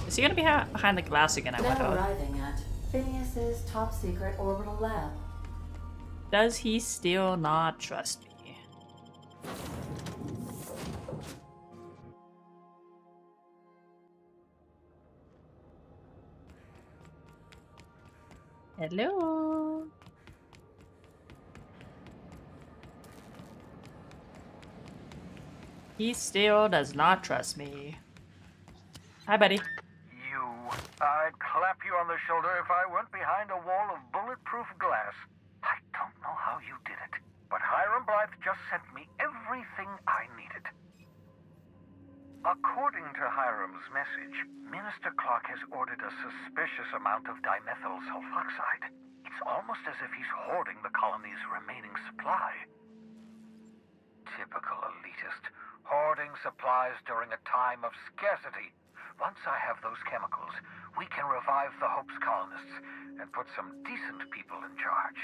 S1: Is he gonna be behind the glass again? I wonder.
S2: Now arriving at Phineas's top secret orbital lab.
S1: Does he still not trust me? Hello. He still does not trust me. Hi, buddy.
S11: I'd clap you on the shoulder if I weren't behind a wall of bulletproof glass. I don't know how you did it, but Hiram Blythe just sent me everything I needed. According to Hiram's message, Minister Clark has ordered a suspicious amount of dimethyl sulfoxide. It's almost as if he's hoarding the colony's remaining supply. Typical elitist, hoarding supplies during a time of scarcity. Once I have those chemicals, we can revive the Hope's colonists and put some decent people in charge.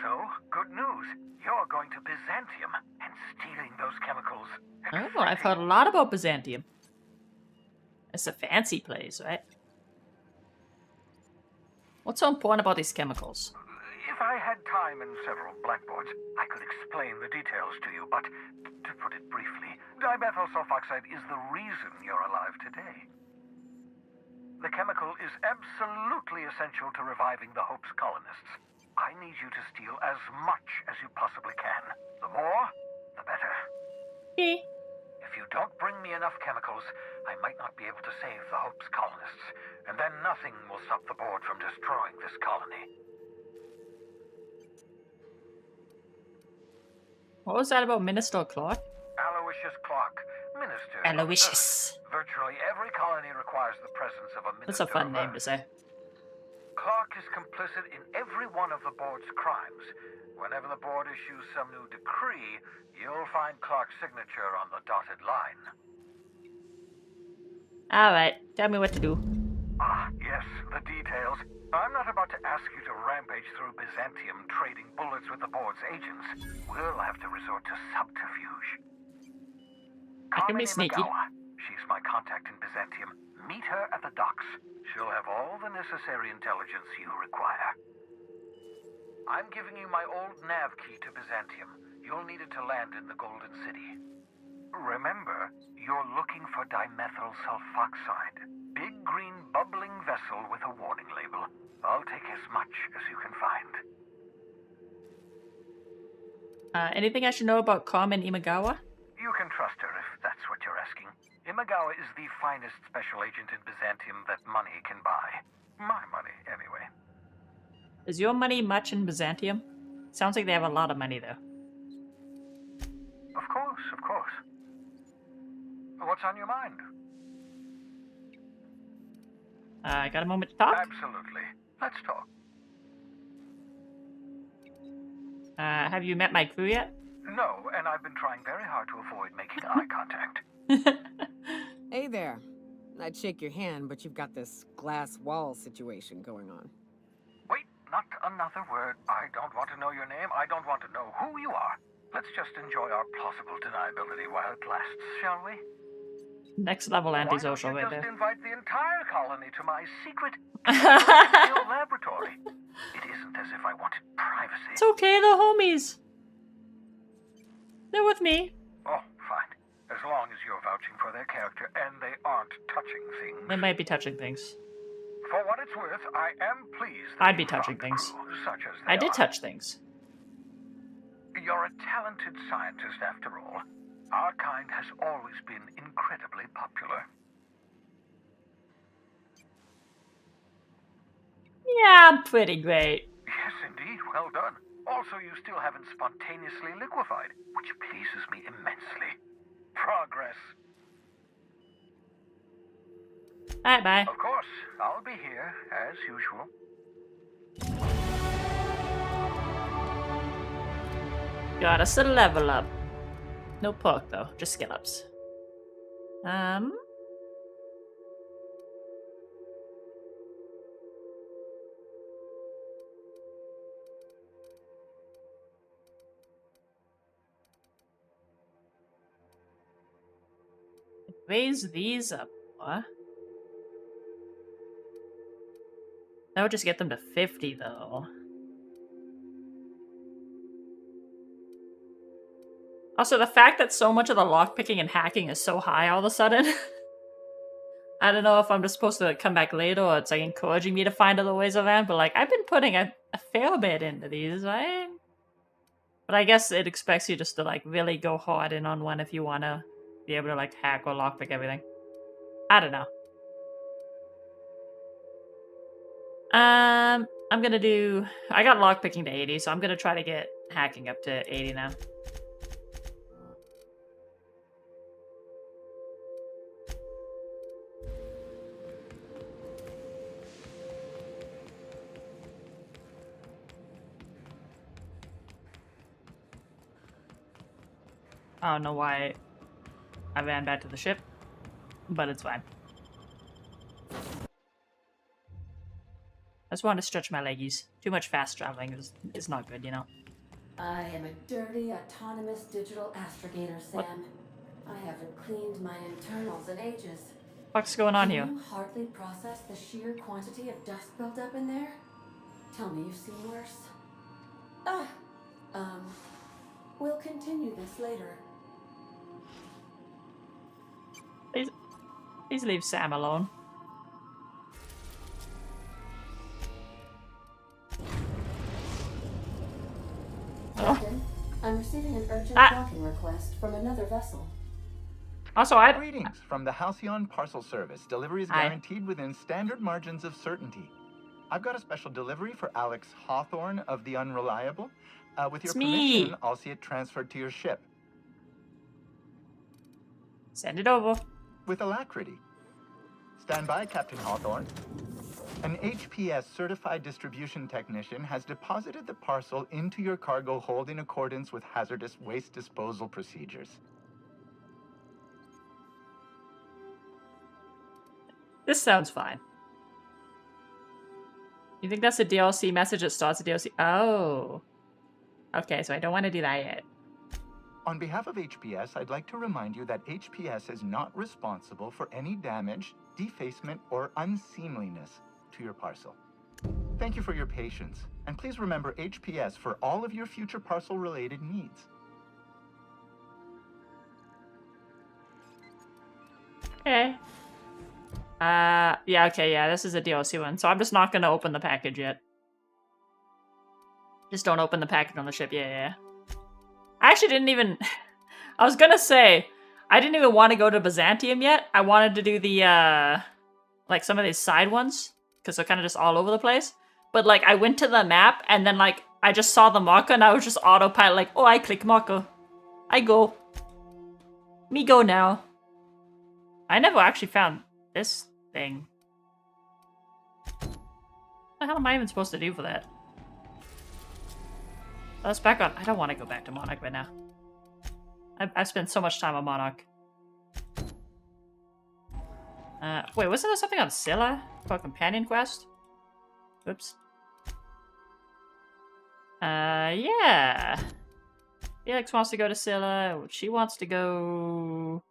S11: So, good news. You're going to Byzantium and stealing those chemicals.
S1: Oh, I've heard a lot about Byzantium. It's a fancy place, right? What's so important about these chemicals?
S11: If I had time and several blackboards, I could explain the details to you, but to put it briefly, dimethyl sulfoxide is the reason you're alive today. The chemical is absolutely essential to reviving the Hope's colonists. I need you to steal as much as you possibly can. The more, the better.
S1: Okay.
S11: If you don't bring me enough chemicals, I might not be able to save the Hope's colonists, and then nothing will stop the board from destroying this colony.
S1: What was that about Minister Clark?
S11: Aloysius Clark, Minister.
S1: Aloysius.
S11: Virtually every colony requires the presence of a minister.
S1: That's a fun name to say.
S11: Clark is complicit in every one of the board's crimes. Whenever the board issues some new decree, you'll find Clark's signature on the dotted line.
S1: Alright, tell me what to do.
S11: Ah, yes, the details. I'm not about to ask you to rampage through Byzantium trading bullets with the board's agents. We'll have to resort to subterfuge.
S1: I can be
S11: Carmine
S1: sneaky.
S11: Imagawa, She's my contact in Byzantium. Meet her at the docks. She'll have all the necessary intelligence you require. I'm giving you my old nav key to Byzantium. You'll need it to land in the Golden City. Remember, you're looking for dimethyl sulfoxide. Big green bubbling vessel with a warning label. I'll take as much as you can find.
S1: Anything I should know about Carmen Imagawa?
S11: You can trust her if that's what you're asking. Imagawa is the finest special agent in Byzantium that money can buy. My money, anyway.
S1: Is your money much in Byzantium? Sounds like they have a lot of money, though.
S11: Of course, of course. What's on your mind?
S1: Got a moment to talk?
S11: Absolutely. Let's talk.
S1: Have you met my crew yet?
S11: No, and I've been trying very hard to avoid making eye contact.
S7: Hey there. I'd shake your hand, but you've got this glass wall situation going on.
S11: Wait, not another word. I don't want to know your name. I don't want to know who you are. Let's just enjoy our plausible deniability while it lasts, shall we?
S1: Next level antisocial
S11: Why
S1: right
S11: don't you
S1: there.
S11: just invite the entire colony to my secret laboratory? It isn't as if I wanted privacy.
S1: It's okay, they're homies. They're with me.
S11: Oh, fine. As long as you're vouching for their character and they aren't touching things.
S1: They might be touching things.
S11: For what it's worth, I am pleased that
S1: I'd be
S11: you
S1: touching
S11: found
S1: things.
S11: crew, such as they
S1: I did
S11: are.
S1: touch things.
S11: You're a talented scientist after all. Our kind has always been incredibly popular.
S1: Yeah, I'm pretty great.
S11: Yes, indeed. Well done. Also, you still haven't spontaneously liquefied, which pleases me immensely. Progress.
S1: Alright, bye.
S11: Of course, I'll be here, as usual.
S1: Got us a level up. No perk though, just skill ups. Raise these up. What? That would just get them to 50 though. Also, the fact that so much of the lockpicking and hacking is so high all of a sudden. I don't know if I'm just supposed to come back later or it's like encouraging me to find other ways around, but like I've been putting a fair bit into these, right? But I guess it expects you just to like really go hard in on one if you want to be able to like hack or lockpick everything. I don't know. I'm gonna do... I got lockpicking to 80, so I'm gonna try to get hacking up to 80 now. I don't know why I ran back to the ship, but it's fine. I just wanted to stretch my leggies. Too much fast traveling is not good, you know?
S2: I am a dirty, autonomous digital astrogator, Sam.
S1: What?
S2: I haven't cleaned my internals in ages.
S1: What's going on here?
S2: Can you hardly process the sheer quantity of dust built up in there? Tell me you've seen worse. We'll continue this later.
S1: Please leave Sam alone.
S2: Captain, I'm receiving an urgent
S1: Ah.
S2: docking request from another vessel.
S1: Also, I...
S12: Greetings from the Halcyon Parcel Service. Delivery is
S1: Hi.
S12: guaranteed within standard margins of certainty. I've got a special delivery for Alex Hawthorne of the Unreliable. With your
S1: It's me.
S12: permission, I'll see it transferred to your ship.
S1: Send it over.
S12: With alacrity. Stand by, Captain Hawthorne. An HPS certified distribution technician has deposited the parcel into your cargo hold in accordance with hazardous waste disposal procedures.
S1: This sounds fine. You think that's a DLC message that starts a DLC? Oh. Okay, so I don't want to do that yet.
S12: On behalf of HPS, I'd like to remind you that HPS is not responsible for any damage, defacement, or unseemliness to your parcel. Thank you for your patience, and please remember HPS for all of your future parcel-related needs.
S1: Okay. Yeah, okay, yeah, this is a DLC one, so I'm just not gonna open the package yet. Just don't open the package on the ship, yeah. I actually didn't even... I was gonna say, I didn't even want to go to Byzantium yet. I wanted to do the, like, some of these side ones, because they're kind of just all over the place. But, like, I went to the map, and then, like, I just saw the marker, and I was just autopilot, like, oh, I click marker. I go. Me go now. I never actually found this thing. What the hell am I even supposed to do for that? Let's back on. I don't want to go back to Monarch right now. I've spent so much time on Monarch. Wait, wasn't there something on Scylla for a companion quest? Oops. Yeah. Felix wants to go to Scylla. She wants to go...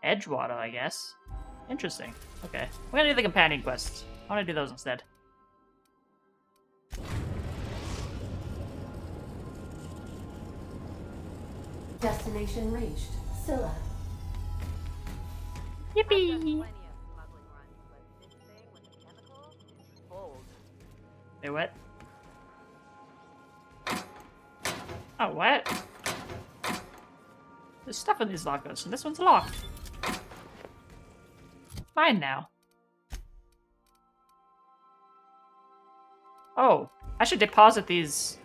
S1: Edgewater, I guess. Interesting. Okay. We're gonna do the companion quests. I want to do those instead.
S2: Destination reached. Scylla.
S1: Yippee! Wait, what? Oh, what? There's stuff in these lockers, and this one's locked. Fine now. Oh, I should deposit these.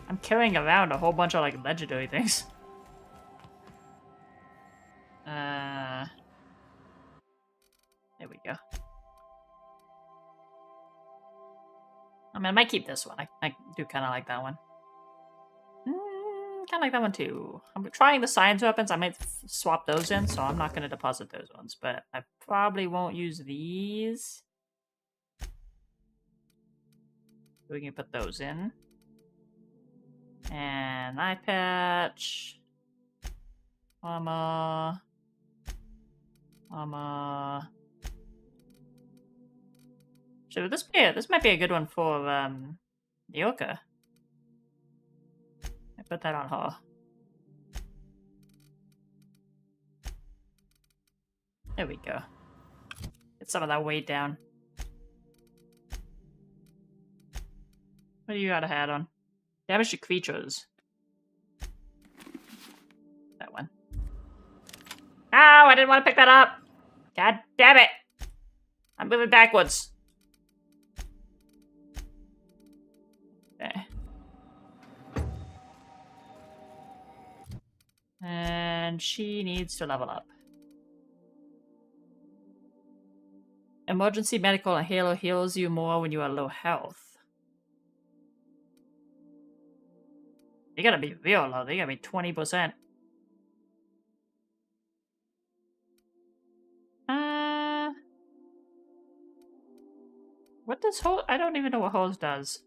S1: I'm carrying around a whole bunch of, like, legendary things. There we go. I mean, I might keep this one. I do kind of like that one. Kind of like that one too. I'm trying the science weapons. I might swap those in, so I'm not going to deposit those ones. But I probably won't use these. We can put those in. And eye patch. Mama. So this might be a good one for the Orca. I put that on her. There we go. Get some of that weight down. What do you got a hat on? Damage to creatures. That one. Oh, I didn't want to pick that up! God damn it! I'm moving backwards. Okay. And she needs to level up. Emergency medical and Halo heals you more when you are low health. You gotta be real low. You gotta be 20%. What does hose? I don't even know what hose does.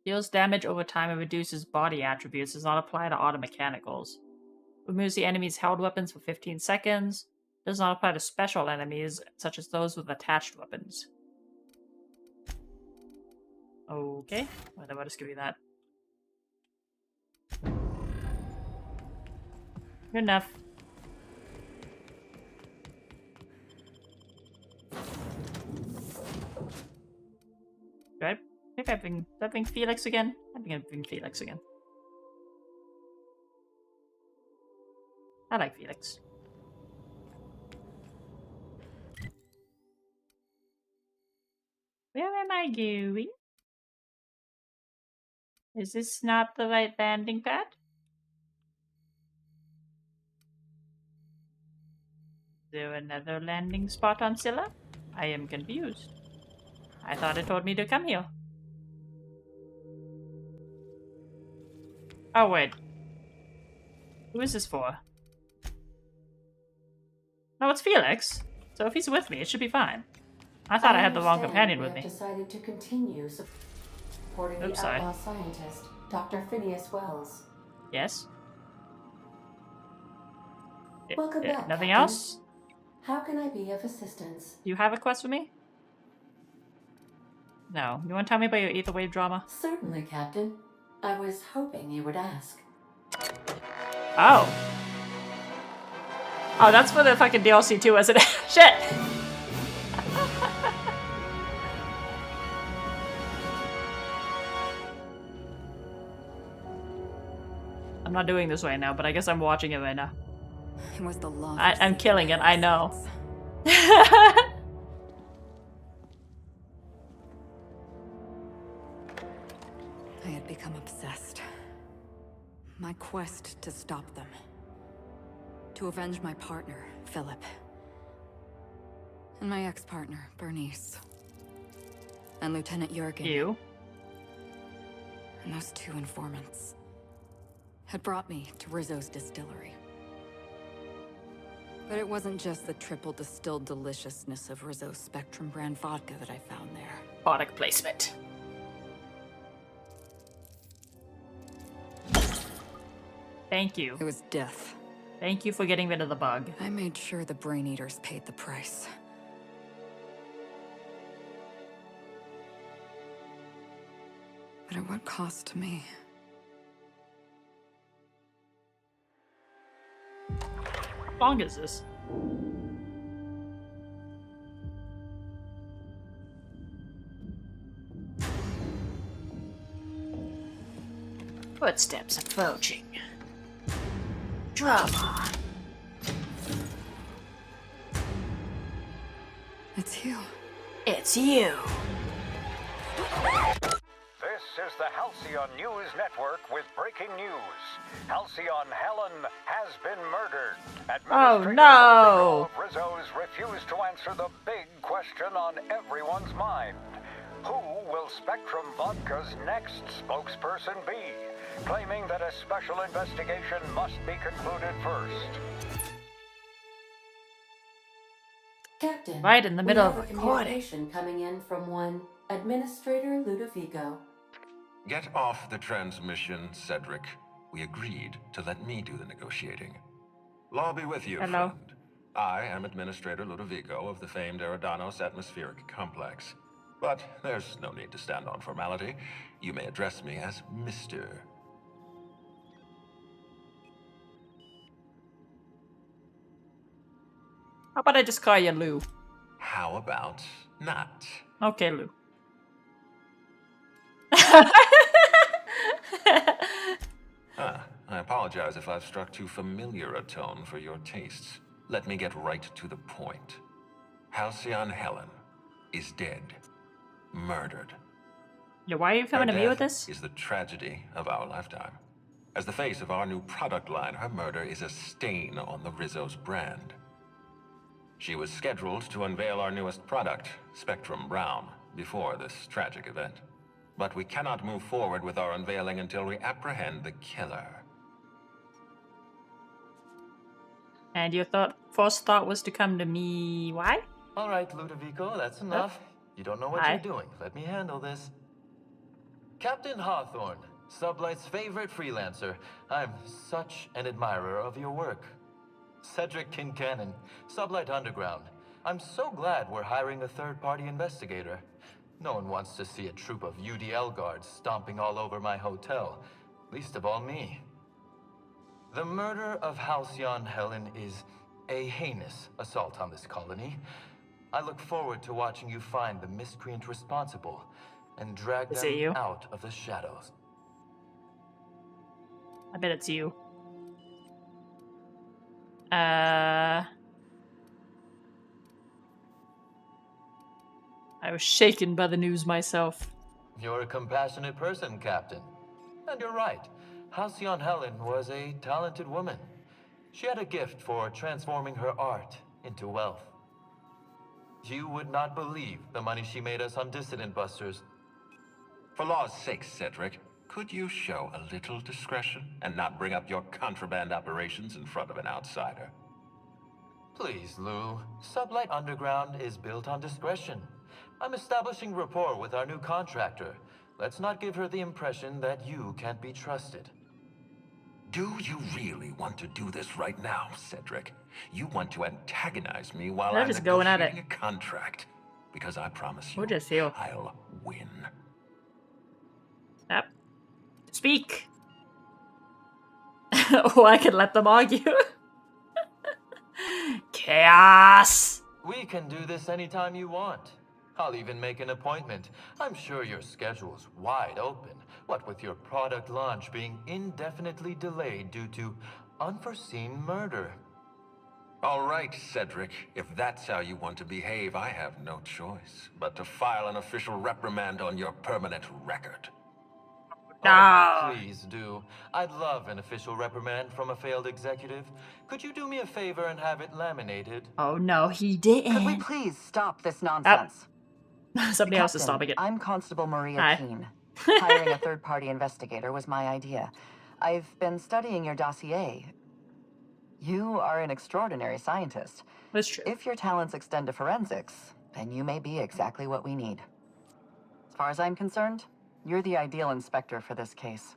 S1: Deals damage over time and reduces body attributes. Does not apply to auto mechanicals. Removes the enemy's held weapons for 15 seconds. Does not apply to special enemies, such as those with attached weapons. Okay. Well, I'll just give you that. Good enough. Do I think I've been Felix again? I think I've been Felix again. I like Felix. Where am I going? Is this not the right landing pad? Is there another landing spot on Scylla? I am confused. I thought it told me to come here. Oh, wait. Who is this for? No, it's Felix. So if he's with me, it should be fine. I thought I had the wrong companion with me.
S2: Decided to continue. reporting
S1: Oops,
S2: the
S1: sorry.
S2: outlaw scientist, Dr. Phineas Wells.
S1: Yes.
S2: Welcome back,
S1: Nothing
S2: Captain.
S1: else?
S2: How can I be of assistance?
S1: Do you have a quest for me? No. You want to tell me about your ether wave drama?
S2: Certainly, Captain. I was hoping you would ask.
S1: Oh. Oh, that's for the fucking DLC too, isn't it? Shit! I'm not doing this right now, but I guess I'm watching it right now.
S13: It was the love.
S1: I'm killing it, I know.
S13: I had become obsessed. My quest to stop them. To avenge my partner, Philip. And my ex-partner, Bernice. And Lieutenant Jurgen.
S1: You?
S13: And those two informants had brought me to Rizzo's distillery. But it wasn't just the triple distilled deliciousness of Rizzo's Spectrum brand vodka that I found there.
S1: Product placement. Thank you.
S13: It was death.
S1: Thank you for getting rid of the bug.
S13: I made sure the Brain Eaters paid the price. But at what cost to me?
S1: How long is this? Footsteps approaching. Drama.
S13: It's you.
S1: It's you.
S11: This is the Halcyon News Network with breaking news. Halcyon Helen has been murdered.
S1: Oh
S11: Administrator
S1: no!
S11: of Rizzo's refused to answer the big question on everyone's mind. Who will Spectrum Vodka's next spokesperson be? Claiming that a special investigation must be concluded first.
S2: Captain,
S1: Right in the middle of
S2: we have a
S1: recording.
S2: communication coming in from one Administrator Ludovico.
S3: Get off the transmission, Cedric. We agreed to let me do the negotiating. Law be with you,
S1: Hello.
S3: friend. I am Administrator Ludovico of the famed Eridanos Atmospheric Complex. But there's no need to stand on formality. You may address me as Mr.
S1: How about I just call you Lou?
S3: How about not?
S1: Okay, Lou.
S3: I apologize if I've struck too familiar a tone for your tastes. Let me get right to the point. Halcyon Helen is dead. Murdered.
S1: Yeah, why are you coming
S3: Her
S1: to me with
S3: death
S1: this?
S3: is the tragedy of our lifetime. As the face of our new product line, her murder is a stain on the Rizzo's brand. She was scheduled to unveil our newest product, Spectrum Brown, before this tragic event. But we cannot move forward with our unveiling until we apprehend the killer.
S1: And your first thought was to come to me. Why?
S14: All right, Ludovico, that's enough. You don't know what
S1: Hi.
S14: you're doing. Let me handle this. Captain Hawthorne, Sublight's favorite freelancer. I'm such an admirer of your work. Cedric Kincannon, Sublight Underground. I'm so glad we're hiring a third-party investigator. No one wants to see a troop of UDL guards stomping all over my hotel. Least of all me. The murder of Halcyon Helen is a heinous assault on this colony. I look forward to watching you find the miscreant responsible and drag
S1: Is it you?
S14: them out of the shadows.
S1: I bet it's you. I was shaken by the news myself.
S14: You're a compassionate person, Captain. And you're right. Halcyon Helen was a talented woman. She had a gift for transforming her art into wealth. You would not believe the money she made us on Dissident Busters.
S3: For law's sake, Cedric, could you show a little discretion and not bring up your contraband operations in front of an outsider?
S14: Please, Lou. Sublight Underground is built on discretion. I'm establishing rapport with our new contractor. Let's not give her the impression that you can't be trusted.
S3: Do you really want to do this right now, Cedric? You want to antagonize me while
S1: They're
S3: I'm
S1: just going at it.
S3: negotiating a contract. Because I promise you,
S1: We'll just see.
S3: I'll win.
S1: Yep. Speak. Oh, I can let them argue. Chaos.
S14: We can do this anytime you want. I'll even make an appointment. I'm sure your schedule's wide open. What with your product launch being indefinitely delayed due to unforeseen murder.
S3: All right, Cedric. If that's how you want to behave, I have no choice but to file an official reprimand on your permanent record.
S14: Oh, please do. I'd love an official reprimand from a failed executive. Could you do me a favor and have it laminated?
S1: Oh no, he didn't.
S15: Could we please stop this nonsense?
S1: Somebody else is stopping it.
S15: I'm Constable Maria
S1: Hi.
S15: Keene. Hiring a third-party investigator was my idea. I've been studying your dossier. You are an extraordinary scientist.
S1: That's true.
S15: If your talents extend to forensics, then you may be exactly what we need. As far as I'm concerned, you're the ideal inspector for this case.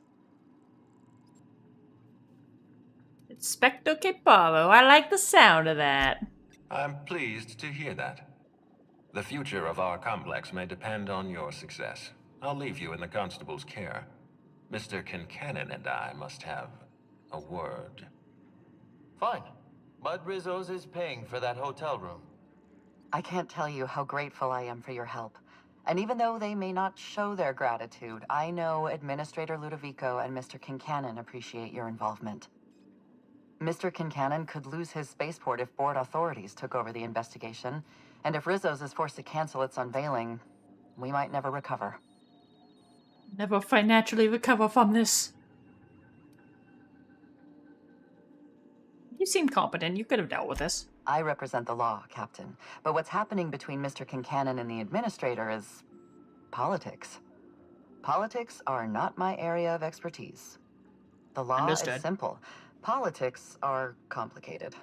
S1: Inspector Keiparo. I like the sound of that.
S3: I'm pleased to hear that. The future of our complex may depend on your success. I'll leave you in the constable's care. Mr. Kincannon and I must have a word.
S14: Fine. But Rizzo's is paying for that hotel room.
S15: I can't tell you how grateful I am for your help. And even though they may not show their gratitude, I know Administrator Ludovico and Mr. Kincannon appreciate your involvement. Mr. Kincannon could lose his spaceport if board authorities took over the investigation, and if Rizzo's is forced to cancel its unveiling, we might never recover.
S1: Never financially recover from this. You seem competent. You could have dealt with this.
S15: I represent the law, Captain, but what's happening between Mr. Kincannon and the Administrator is politics. Politics are not my area of expertise. The law
S1: Understood.
S15: is simple. Politics are complicated.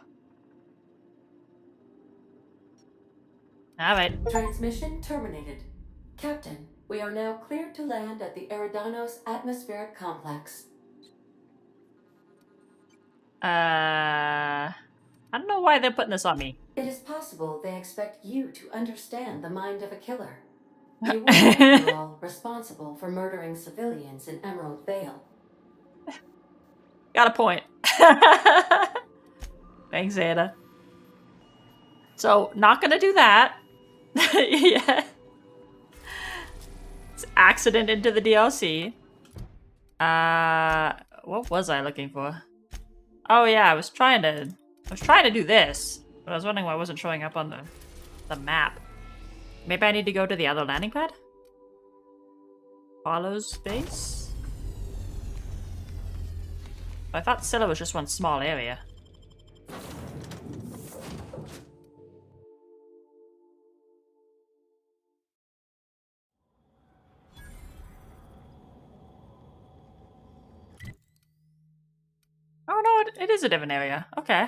S1: All right.
S2: Transmission terminated. Captain, we are now cleared to land at the Eridanos Atmospheric Complex.
S1: I don't know why they're putting this on me.
S2: It is possible they expect you to understand the mind of a killer. You were, after all, responsible for murdering civilians in Emerald Vale.
S1: Got a point. Thanks, Anna. So, not gonna do that. Yeah. It's accident into the DLC. What was I looking for? Oh yeah, I was trying to do this, but I was wondering why it wasn't showing up on the map. Maybe I need to go to the other landing pad? Follows base? I thought Scylla was just one small area. Oh no, it is a different area. Okay.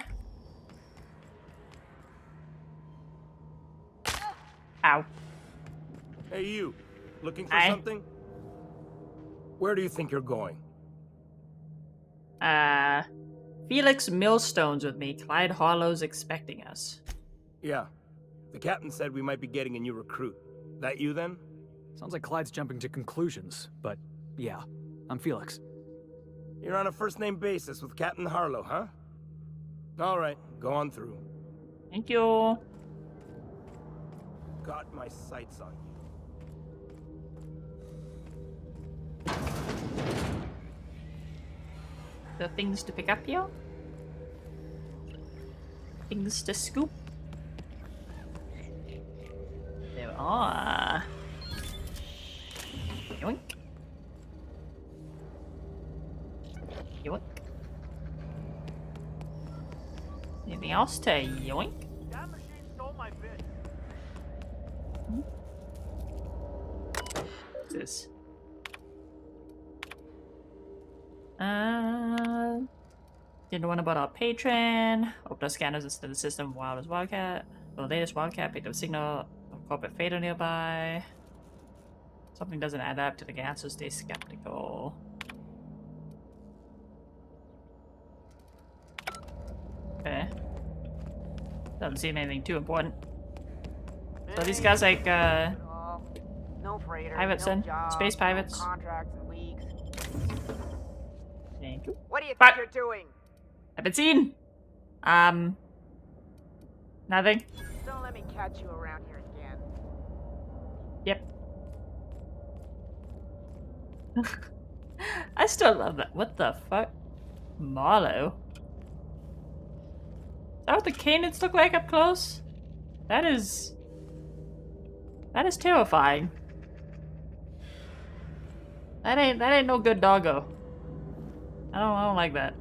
S1: Ow.
S16: Hey you, looking for
S1: Hi.
S16: something? Where do you think you're going?
S1: Felix Millstone's with me. Clyde Harlow's expecting us.
S16: Yeah, the captain said we might be getting a new recruit. That you then?
S5: Sounds like Clyde's jumping to conclusions, but yeah, I'm Felix.
S16: You're on a first-name basis with Captain Harlow, huh? All right, go on through.
S1: Thank you.
S16: Got my sights on you.
S1: The things to pick up here. Things to scoop. There are. Yoink. Yoink. Anything else to yoink?
S17: That machine stole my bit.
S1: What's this? Didn't know about our patron. Opened our scanners into the system. Wild as Wildcat. The latest Wildcat picked up a signal of corporate fader nearby. Something doesn't add up to the gas, so stay skeptical. Okay. Doesn't seem anything too important. So these guys like
S17: No freighter,
S1: pilots
S17: no
S1: in?
S17: jobs,
S1: Space
S17: no
S1: pilots.
S17: contracts in weeks.
S1: Thank you.
S17: What do you
S1: But
S17: think you're doing?
S1: I've been seen. Nothing.
S17: Don't let me catch you around here again.
S1: Yep. I still love that. What the fuck? Marlowe? Is that what the canids look like up close? That is terrifying. That ain't no good doggo. I don't like that.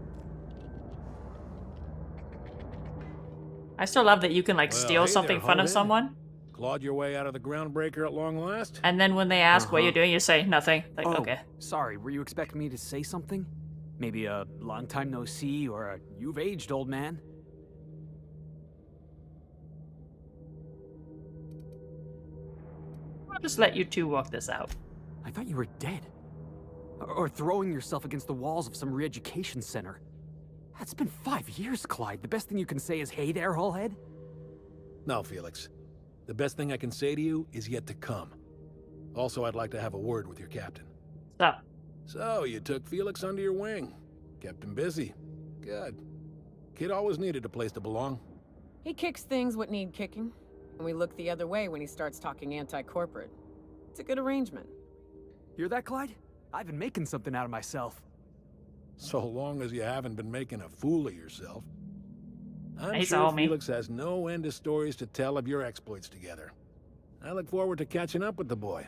S1: I still love that you can like steal something in front of someone.
S18: Clawed your way out of the groundbreaker at long last?
S1: And then when they ask what you're doing, you say nothing. Like,
S5: oh,
S1: okay.
S5: Sorry, were you expecting me to say something? Maybe a long time no see or a you've aged, old man?
S1: I'll just let you two work this out.
S5: I thought you were dead. Or throwing yourself against the walls of some re-education center. It's been 5 years, Clyde. The best thing you can say is, hey there, Hullhead?
S18: No, Felix. The best thing I can say to you is yet to come. Also, I'd like to have a word with your captain.
S1: Stop.
S18: So, you took Felix under your wing. Kept him busy. Good. Kid always needed a place to belong.
S7: He kicks things what need kicking, and we look the other way when he starts talking anti-corporate. It's a good arrangement.
S5: Hear that, Clyde? I've been making something out of myself.
S18: So long as you haven't been making a fool of yourself. I'm
S1: He's
S18: sure
S1: all me.
S18: Felix has no end of stories to tell of your exploits together. I look forward to catching up with the boy.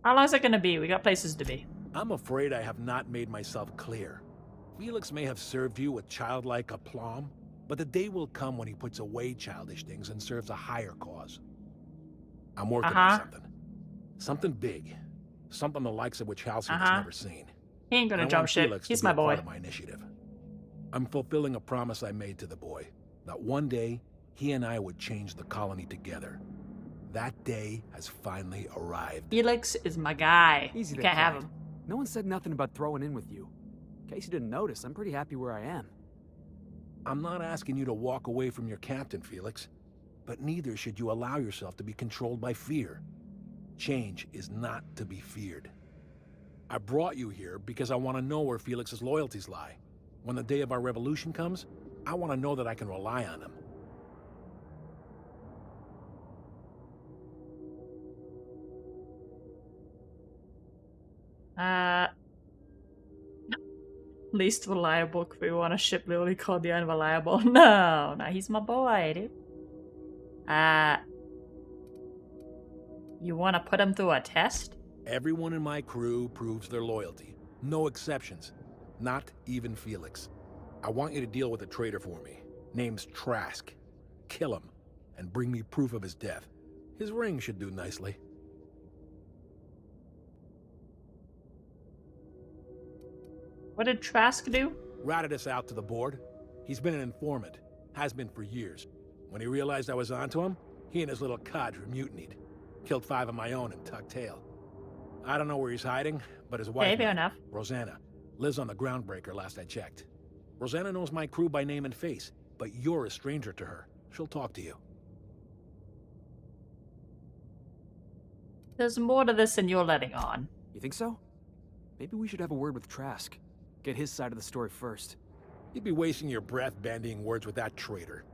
S1: How long is it gonna be? We got places to be.
S18: I'm afraid I have not made myself clear. Felix may have served you with childlike aplomb, but the day will come when he puts away childish things and serves a higher cause. I'm working on something. Something big. Something the likes of which Halcyon has never seen.
S1: He ain't gonna
S18: And I
S1: jump
S18: want
S1: ship.
S18: Felix
S1: He's
S18: to be
S1: my
S18: a part
S1: boy.
S18: of my initiative. I'm fulfilling a promise I made to the boy, that one day he and I would change the colony together. That day has finally arrived.
S1: Felix is my guy.
S5: Easy
S1: You
S5: there,
S1: can't have
S5: Clyde.
S1: him.
S5: No one said nothing about throwing in with you. In case you didn't notice, I'm pretty happy where I am.
S18: I'm not asking you to walk away from your captain, Felix, but neither should you allow yourself to be controlled by fear. Change is not to be feared. I brought you here because I want to know where Felix's loyalties lie. When the day of our revolution comes, I want to know that I can rely on him.
S1: Least reliable crew on a ship literally called the Unreliable. No, he's my boy, dude. You want to put him through a test?
S18: Everyone in my crew proves their loyalty. No exceptions. Not even Felix. I want you to deal with a traitor for me. Name's Trask. Kill him, and bring me proof of his death. His ring should do nicely.
S1: What did Trask do?
S18: Ratted us out to the board. He's been an informant. Has been for years. When he realized I was onto him, he and his little cadre mutinied. Killed 5 of my own and tucked tail. I don't know where he's hiding, but his wife,
S1: fair enough.
S18: Rosanna, lives on the groundbreaker last I checked. Rosanna knows my crew by name and face, but you're a stranger to her. She'll talk to you.
S1: There's more to this than you're letting on.
S5: You think so? Maybe we should have a word with Trask. Get his side of the story first.
S18: You'd be wasting your breath bandying words with that traitor.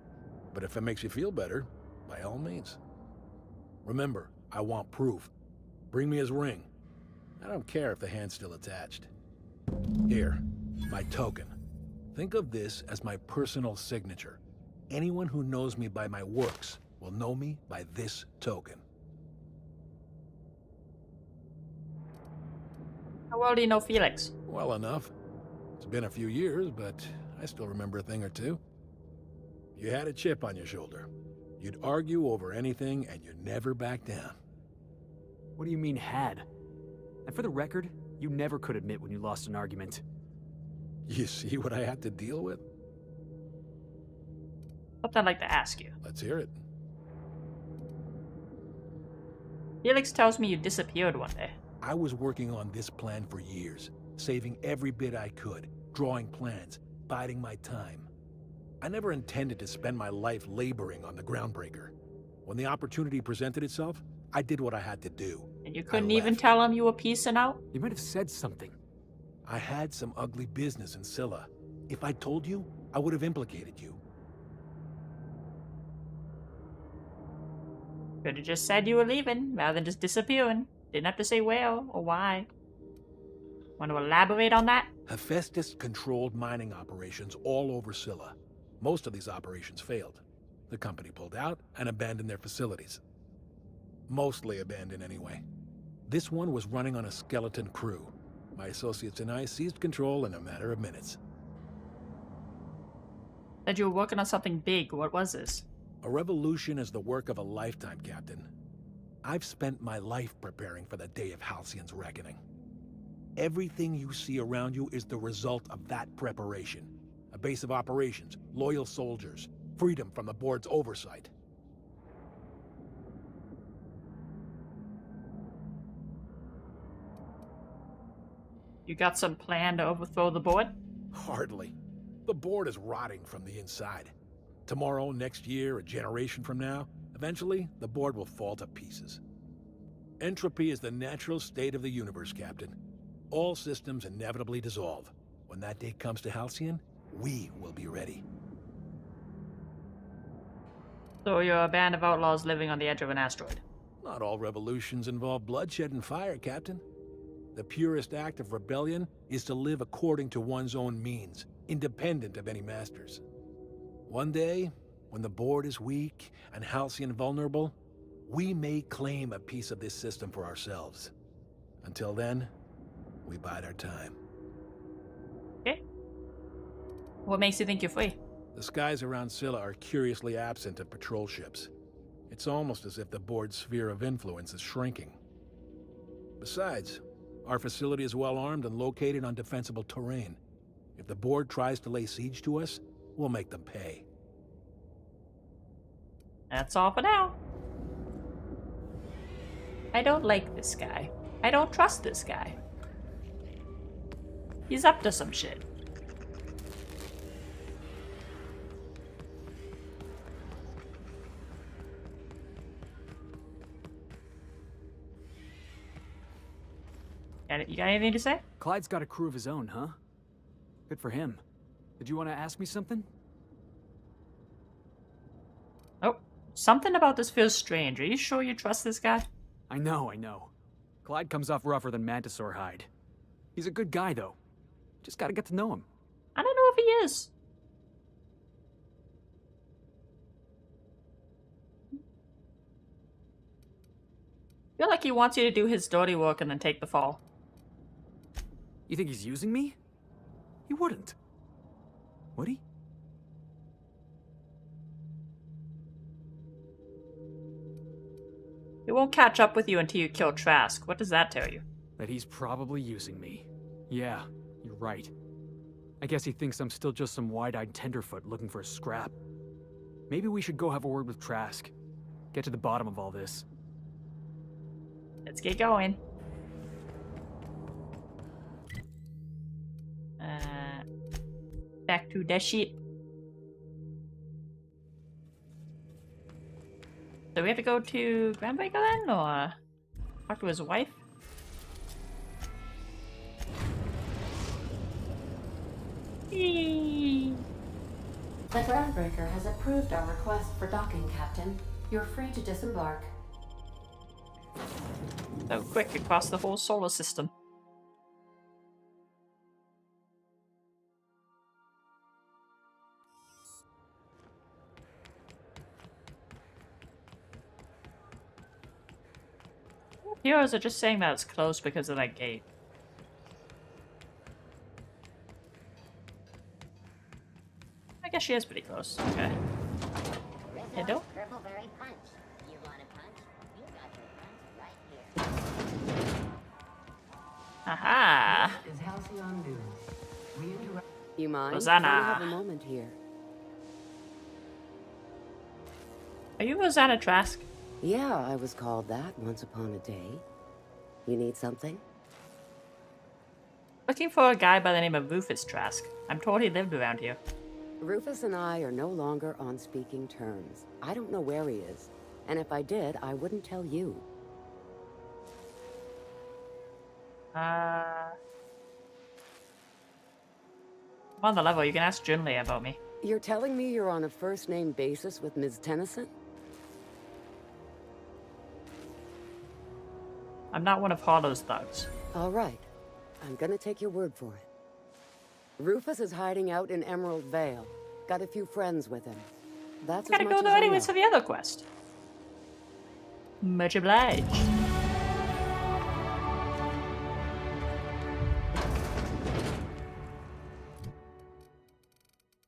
S18: But if it makes you feel better, by all means. Remember, I want proof. Bring me his ring. I don't care if the hand's still attached. Here, my token. Think of this as my personal signature. Anyone who knows me by my works will know me by this token.
S1: How well do you know Felix?
S18: Well enough. It's been a few years, but I still remember a thing or two. You had a chip on your shoulder. You'd argue over anything, and you never back down.
S5: What do you mean, had? And for the record, you never could admit when you lost an argument.
S18: You see what I had to deal with?
S1: Something I'd like to ask you.
S18: Let's hear it.
S1: Felix tells me you disappeared one day.
S18: I was working on this plan for years, saving every bit I could, drawing plans, biding my time. I never intended to spend my life laboring on the groundbreaker. When the opportunity presented itself, I did what I had to do.
S1: And you couldn't even tell him you were peacing out?
S5: You might have said something.
S18: I had some ugly business in Scylla. If I told you, I would have implicated you.
S1: Could have just said you were leaving, rather than just disappearing. Didn't have to say where or why. Want to elaborate on that?
S18: Hephaestus controlled mining operations all over Scylla. Most of these operations failed. The company pulled out and abandoned their facilities. Mostly abandoned anyway. This one was running on a skeleton crew. My associates and I seized control in a matter of minutes.
S1: Said you were working on something big. What was this?
S18: A revolution is the work of a lifetime, Captain. I've spent my life preparing for the day of Halcyon's reckoning. Everything you see around you is the result of that preparation. A base of operations, loyal soldiers, freedom from the board's oversight.
S1: You got some plan to overthrow the board?
S18: Hardly. The board is rotting from the inside. Tomorrow, next year, a generation from now, eventually, the board will fall to pieces. Entropy is the natural state of the universe, Captain. All systems inevitably dissolve. When that day comes to Halcyon, we will be ready.
S1: So you're a band of outlaws living on the edge of an asteroid.
S18: Not all revolutions involve bloodshed and fire, Captain. The purest act of rebellion is to live according to one's own means, independent of any masters. One day, when the board is weak and Halcyon vulnerable, we may claim a piece of this system for ourselves. Until then, we bide our time.
S1: Okay. What makes you think you're free?
S18: The skies around Scylla are curiously absent of patrol ships. It's almost as if the board's sphere of influence is shrinking. Besides, our facility is well armed and located on defensible terrain. If the board tries to lay siege to us, we'll make them pay.
S1: That's all for now. I don't like this guy. I don't trust this guy. He's up to some shit. You got anything to say?
S5: Clyde's got a crew of his own, huh? Good for him. Did you want to ask me something?
S1: Oh, something about this feels strange. Are you sure you trust this guy?
S5: I know. Clyde comes off rougher than Mantisaur hide. He's a good guy, though. Just gotta get to know him.
S1: I don't know if he is. I feel like he wants you to do his dirty work and then take the fall.
S5: You think he's using me? He wouldn't. Would he?
S1: He won't catch up with you until you kill Trask. What does that tell you?
S5: That he's probably using me. Yeah, you're right. I guess he thinks I'm still just some wide-eyed tenderfoot looking for a scrap. Maybe we should go have a word with Trask. Get to the bottom of all this.
S1: Let's get going. Back to the ship. So we have to go to Groundbreaker then, or talk to his wife?
S2: The Groundbreaker has approved our request for docking, Captain. You're free to disembark.
S1: So quick, across the whole solar system. Heroes are just saying that it's close because of that gate. I guess she is pretty close. Okay. Hello? Aha!
S10: You mind?
S1: Rosanna.
S10: Can we have a moment here?
S1: Are you Rosanna Trask?
S6: Yeah, I was called that once upon a day. You need something?
S1: Looking for a guy by the name of Rufus Trask. I'm told he lived around here.
S6: Rufus and I are no longer on speaking terms. I don't know where he is. And if I did, I wouldn't tell you.
S1: I'm on the level. You can ask Junlei about me.
S6: You're telling me you're on a first-name basis with Ms. Tennyson?
S1: I'm not one of Harlow's thugs.
S6: All right. I'm gonna take your word for it. Rufus is hiding out in Emerald Vale. Got a few friends with him. That's
S1: I gotta
S6: as much
S1: go there
S6: as I
S1: anyways
S6: know.
S1: for the other quest. Much obliged.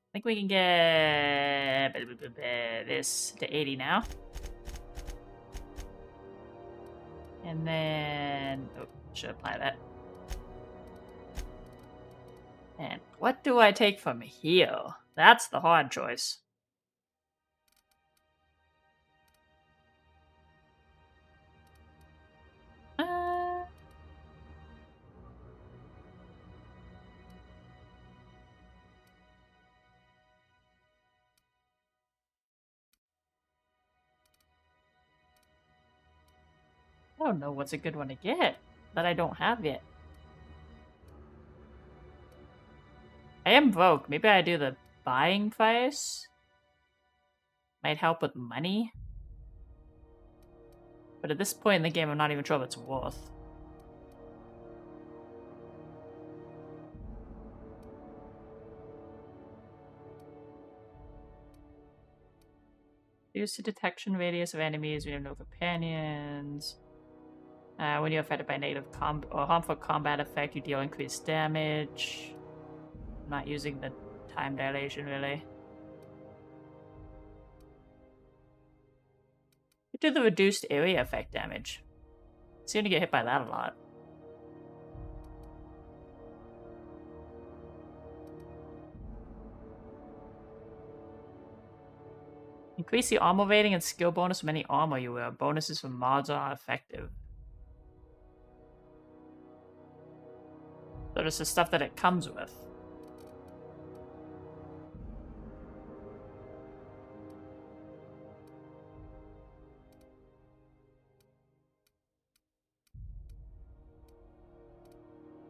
S1: I think we can get this to 80 now. And then... Oh, should apply that. And what do I take from here? That's the hard choice. I don't know what's a good one to get that I don't have yet. I am broke. Maybe I do the buying price. Might help with money. But at this point in the game, I'm not even sure what it's worth. Reduce the detection radius of enemies. We have no companions. When you're affected by negative or harmful combat effect, you deal increased damage. I'm not using the time dilation, really. You do the reduced area effect damage. Seem to get hit by that a lot. Increase the armor rating and skill bonus from any armor you wear. Bonuses from mods are not effective. So this is stuff that it comes with.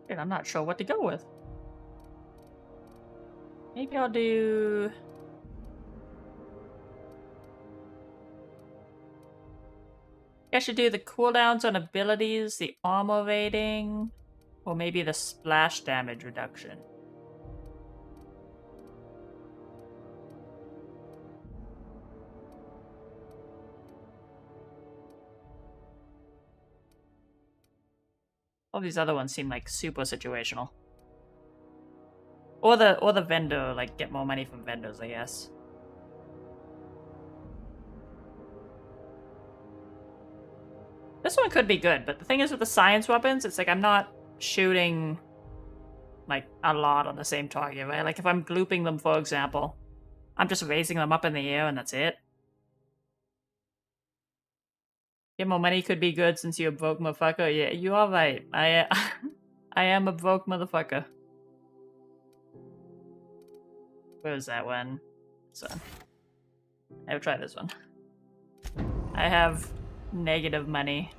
S1: Dude, I'm not sure what to go with. Maybe I'll do... I should do the cooldowns on abilities, the armor rating, or maybe the splash damage reduction. All these other ones seem like super situational. Or the vendor, like get more money from vendors, I guess. This one could be good, but the thing is with the science weapons, it's like I'm not shooting like a lot on the same target, right? Like if I'm glooping them, for example, I'm just raising them up in the air and that's it. Get more money could be good since you're a broke motherfucker. Yeah, you are right. I am a broke motherfucker. Where is that one? So, I will try this one. I have negative money.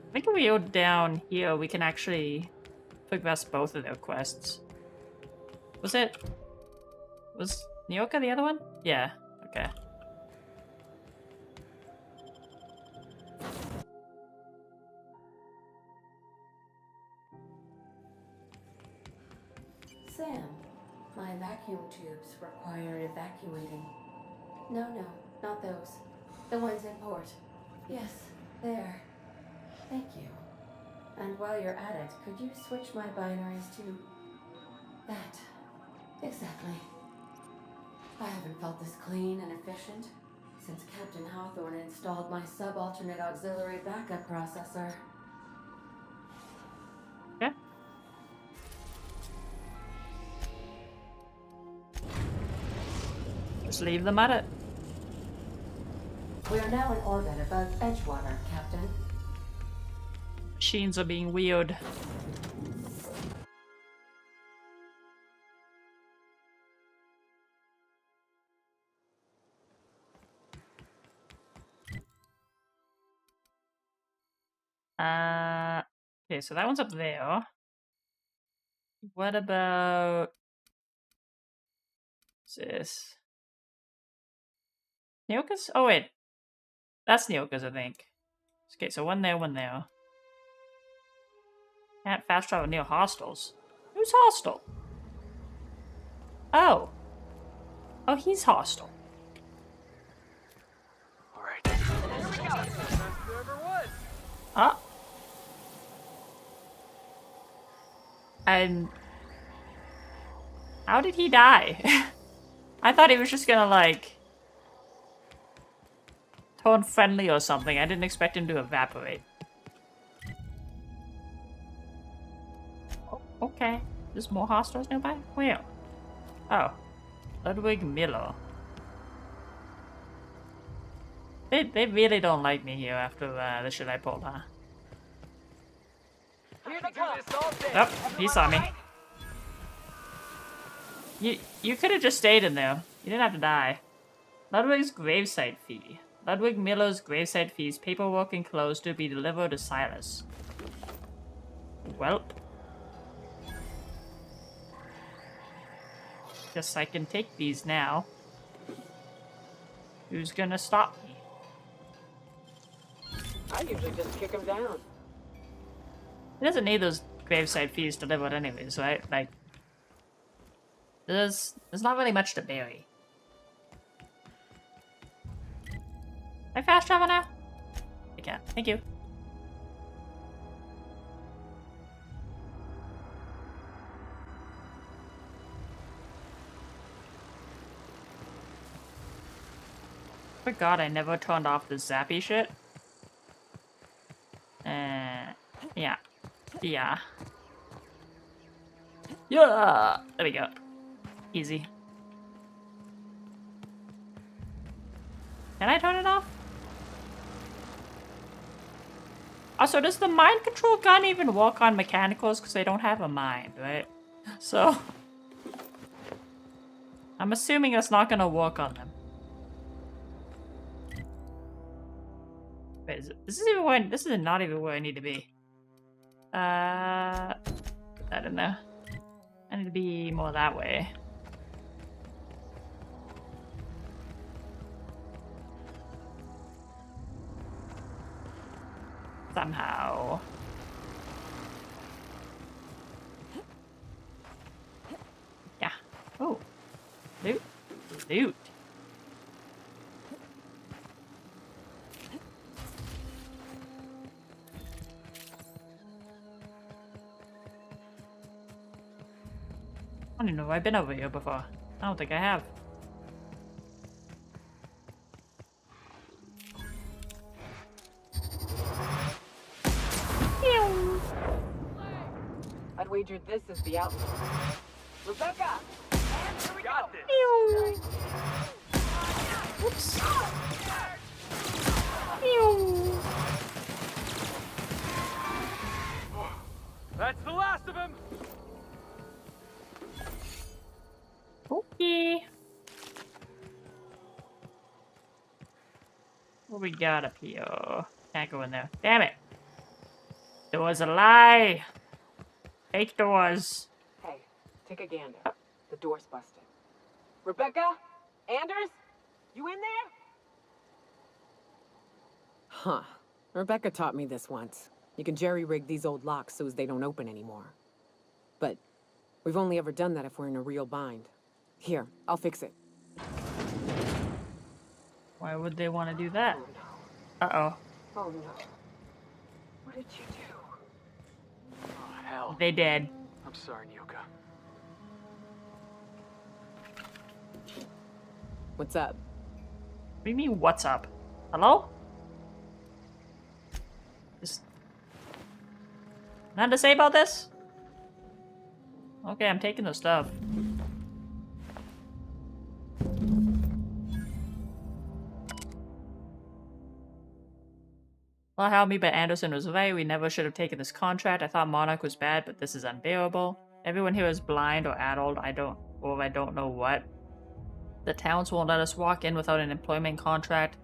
S1: I think if we go down here, we can actually progress both of their quests. Was Nyoka the other one? Yeah, okay.
S2: Sam, my vacuum tubes require evacuating. No, not those. The ones in port. Yes, there. Thank you. And while you're at it, could you switch my binaries to... that. Exactly. I haven't felt this clean and efficient since Captain Hawthorne installed my subalternate auxiliary backup processor.
S1: Just leave them at it.
S2: We are now in orbit above Edgewater, Captain.
S1: Machines are being weird. Okay, so that one's up there. What about this? Nyokas? Oh wait, that's Nyokas, I think. Okay, so one there, one there. Can't fast travel near hostels. Who's hostile? Oh. Oh, he's hostile. Ah. And how did he die? I thought he was just gonna like turn friendly or something. I didn't expect him to evaporate. Oh, okay. There's more hostiles nearby? Where? Oh. Ludwig Miller. They really don't like me here after the shit I pulled, huh? Yep, he saw me. You could have just stayed in there. You didn't have to die. Ludwig's gravesite fee. Ludwig Miller's gravesite fees, paperwork enclosed to be delivered to Silas. Welp. Guess I can take these now. Who's gonna stop me?
S7: I usually just kick him down.
S1: He doesn't need those gravesite fees delivered anyways, right? Like, there's not really much to bury. Can I fast travel now? I can. Thank you. Forgot I never turned off the zappy shit. Yeah. Yeah. Yeah! There we go. Easy. Can I turn it off? Also, does the mind control gun even work on mechanicals? Because they don't have a mind, right? So... I'm assuming that's not gonna work on them. Wait, this is not even where I need to be. I don't know. I need to be more that way. Somehow. Yeah. Oh. Loot. Loot. I don't know if I've been over here before. I don't think I have.
S7: I'd wager this is the outlet. Rebecca! Here we got
S1: this. Whoops.
S5: That's the last of him!
S1: Okay. What we got up here? Can't go in there. Damn it! There was a lie! Fake doors.
S7: Hey, take a gander. The door's busted. Rebecca? Anders? You in there? Huh. Rebecca taught me this once. You can jerry-rig these old locks so as they don't open anymore. But we've only ever done that if we're in a real bind. Here, I'll fix it.
S1: Why would they want to do that? Uh-oh.
S7: Oh no. What did you do?
S5: Oh, hell.
S1: They did.
S5: I'm sorry, Nyoka.
S7: What's up?
S1: What do you mean, what's up? Hello? Just... Nothing to say about this? Okay, I'm taking the stuff. Well, how me but Anderson was right. We never should have taken this contract. I thought Monarch was bad, but this is unbearable. Everyone here is blind or addled. I don't know what. The towns won't let us walk in without an employment contract.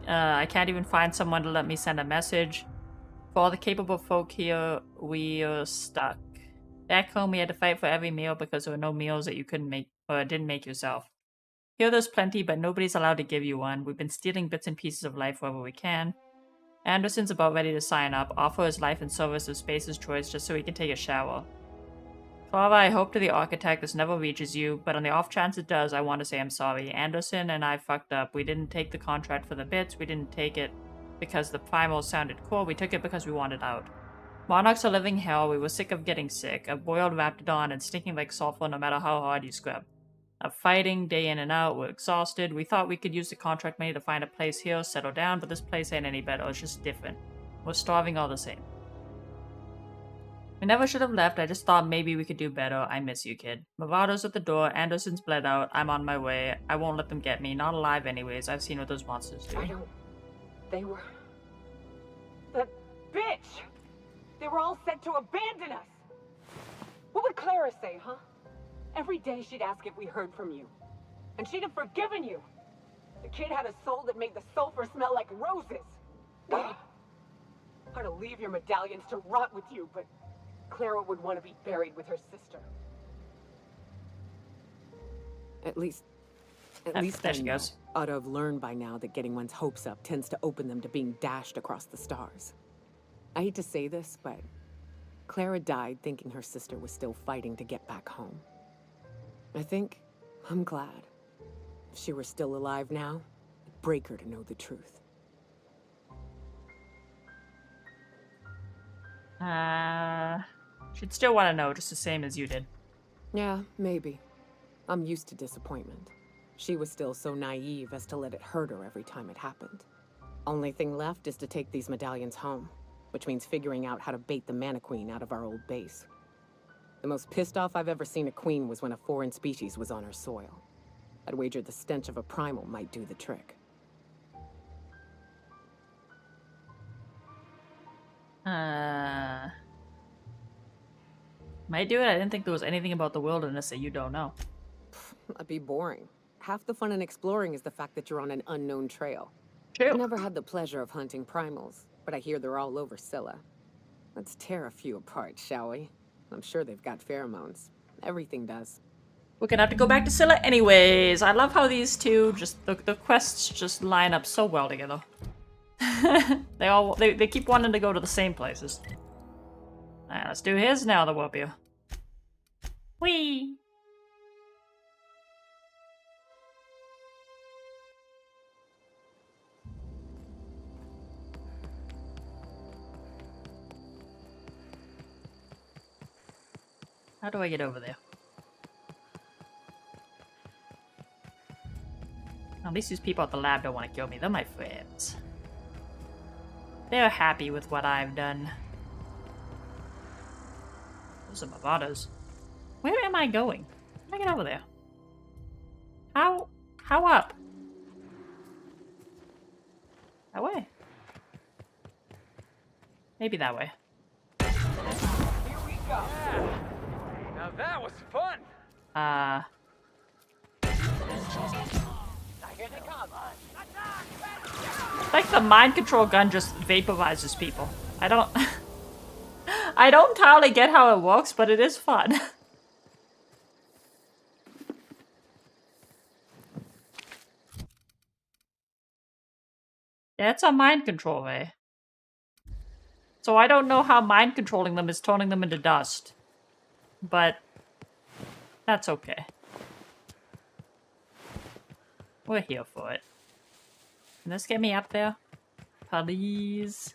S1: I can't even find someone to let me send a message. For all the capable folk here, we are stuck. Back home, we had to fight for every meal because there were no meals that you couldn't make or didn't make yourself. Here, there's plenty, but nobody's allowed to give you one. We've been stealing bits and pieces of life wherever we can. Anderson's about ready to sign up, offer his life in service of Space's choice just so he can take a shower. Clara, I hope to the architect this never reaches you, but on the off chance it does, I want to say I'm sorry. Anderson and I fucked up. We didn't take the contract for the bits. We didn't take it because the primal sounded cool. We took it because we wanted out. Monarch's a living hell. We were sick of getting sick. A boiled raptidon and stinking like sulfur no matter how hard you scrub. Of fighting day in and out. We're exhausted. We thought we could use the contract money to find a place here, settle down, but this place ain't any better. It's just different. We're starving all the same. We never should have left. I just thought maybe we could do better. I miss you, kid. Mavado's at the door. Anderson's bled out. I'm on my way. I won't let them get me. Not alive anyways. I've seen what those monsters do.
S7: I don't... They were... That bitch! They were all set to abandon us! What would Clara say, huh? Every day she'd ask if we heard from you. And she'd have forgiven you. The kid had a soul that made the sulfur smell like roses. Hard to leave your medallions to rot with you, but Clara would want to be buried with her sister. At least
S1: there she goes.
S7: Ought to have learned by now that getting one's hopes up tends to open them to being dashed across the stars. I hate to say this, but Clara died thinking her sister was still fighting to get back home. I'm glad. If she were still alive now, it'd break her to know the truth.
S1: She'd still want to know just the same as you did.
S7: Yeah, maybe. I'm used to disappointment. She was still so naive as to let it hurt her every time it happened. Only thing left is to take these medallions home, which means figuring out how to bait the Mana-Queen out of our old base. The most pissed off I've ever seen a queen was when a foreign species was on her soil. I'd wager the stench of a primal might do the trick.
S1: Might do it. I didn't think there was anything about the wilderness that you don't know.
S7: That'd be boring. Half the fun in exploring is the fact that you're on an unknown trail.
S1: True.
S7: I never had the pleasure of hunting primals, but I hear they're all over Scylla. Let's tear a few apart, shall we? I'm sure they've got pheromones. Everything does.
S1: We're gonna have to go back to Scylla anyways. I love how these two the quests just line up so well together. they keep wanting to go to the same places. Alright, let's do his now, the Warpia. Whee! How do I get over there? At least these people at the lab don't want to kill me. They're my friends. They're happy with what I've done. Those are Mavados. Where am I going? How do I get over there? How up? That way? Maybe that way.
S17: Here we go. Now that was fun. Here they come.
S1: Like the mind control gun just vaporizes people. I don't entirely get how it works, but it is fun. Yeah, it's a mind control, eh? So I don't know how mind controlling them is turning them into dust. But that's okay. We're here for it. Can this get me up there? Please.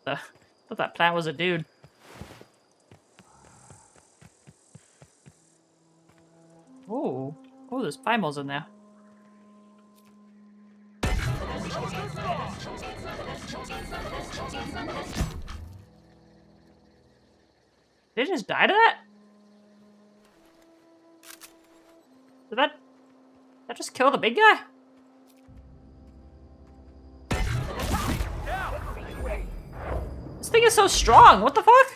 S1: I thought that plant was a dude. Oh, there's primals in there. Did it just die to that? Did that just kill the big guy? This thing is so strong. What the fuck?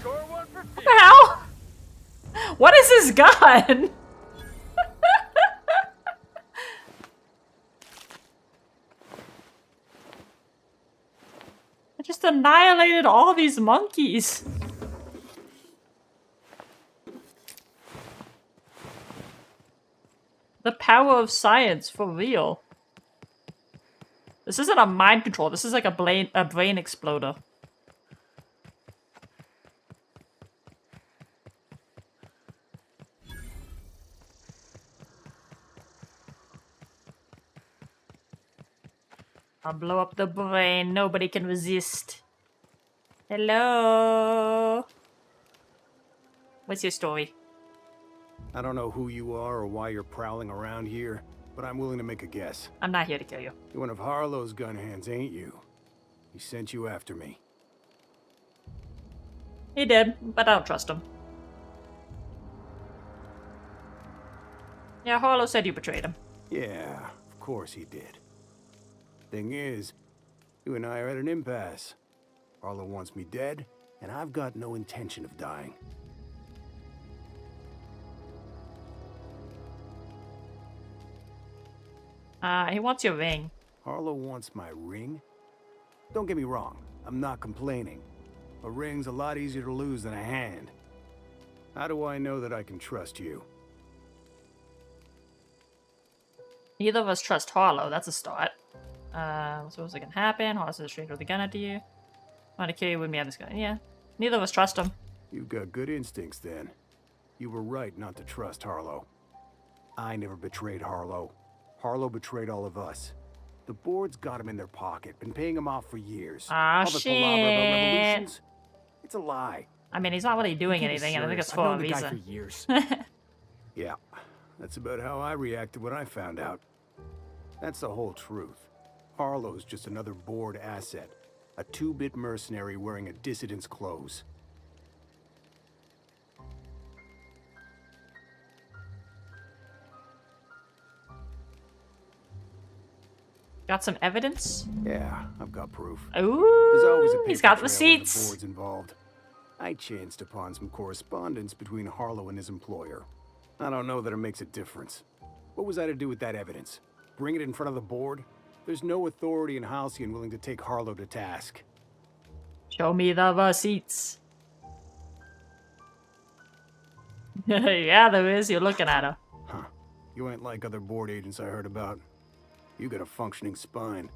S1: What the hell? What is this gun? I just annihilated all these monkeys. The power of science, for real. This isn't a mind control, this is like a brain exploder. I'll blow up the brain, nobody can resist. Hello? What's your story?
S19: I don't know who you are or why you're prowling around here, but I'm willing to make a guess.
S1: I'm not here to kill you.
S19: You're one of Harlow's gun hands, ain't you? He sent you after me.
S1: He did, but I don't trust him. Yeah, Harlow said you betrayed him.
S19: Yeah, of course he did. Thing is, you and I are at an impasse. Harlow wants me dead, and I've got no intention of dying.
S1: He wants your ring.
S19: Harlow wants my ring? Don't get me wrong, I'm not complaining. A ring's a lot easier to lose than a hand. How do I know that I can trust you?
S1: Neither of us trust Harlow, that's a start. So what's gonna happen? Harlow says straight with the gun at you. Want to kill you with me on this gun? Yeah. Neither of us trust him.
S19: You've got good instincts then. You were right not to trust Harlow. I never betrayed Harlow. Harlow betrayed all of us. The board's got him in their pocket, been paying him off for years.
S1: Ah,
S19: all the palaver about
S1: shit.
S19: revolutions, it's a lie.
S1: I mean, he's not really doing anything, and I think it's for a reason.
S5: I've known the guy for years.
S19: Yeah, that's about how I reacted when I found out. That's the whole truth. Harlow's just another board asset. A two-bit mercenary wearing a dissident's clothes.
S1: Got some evidence?
S19: Yeah, I've got proof.
S1: Ooh,
S19: There's always a
S1: he's
S19: paper
S1: got
S19: trail when
S1: receipts.
S19: the board's involved. I chanced upon some correspondence between Harlow and his employer. I don't know that it makes a difference. What was I to do with that evidence? Bring it in front of the board? There's no authority in Halcyon willing to take Harlow to task.
S1: Show me the receipts. Yeah, there is. You're looking at her.
S19: Huh. You ain't like other board agents I heard about. You got a functioning spine.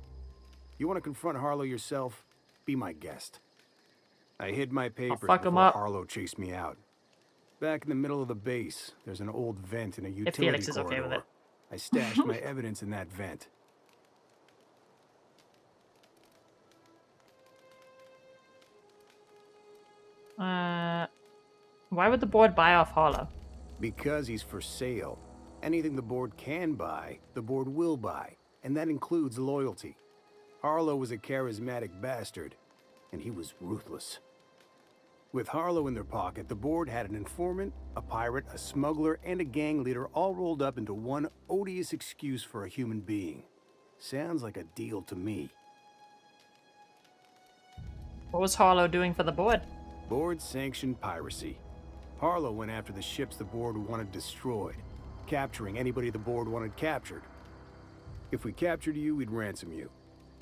S19: You want to confront Harlow yourself? Be my guest. I hid my papers
S1: fuck him
S19: before
S1: up.
S19: Harlow chased me out. Back in the middle of the base, there's an old vent in a utility
S1: If Felix is
S19: corridor.
S1: okay with it.
S19: I stashed my evidence in that vent.
S1: Why would the board buy off Harlow?
S19: Because he's for sale. Anything the board can buy, the board will buy. And that includes loyalty. Harlow was a charismatic bastard, and he was ruthless. With Harlow in their pocket, the board had an informant, a pirate, a smuggler, and a gang leader all rolled up into one odious excuse for a human being. Sounds like a deal to me.
S1: What was Harlow doing for the board?
S19: Board-sanctioned piracy. Harlow went after the ships the board wanted destroyed, capturing anybody the board wanted captured. If we captured you, we'd ransom you.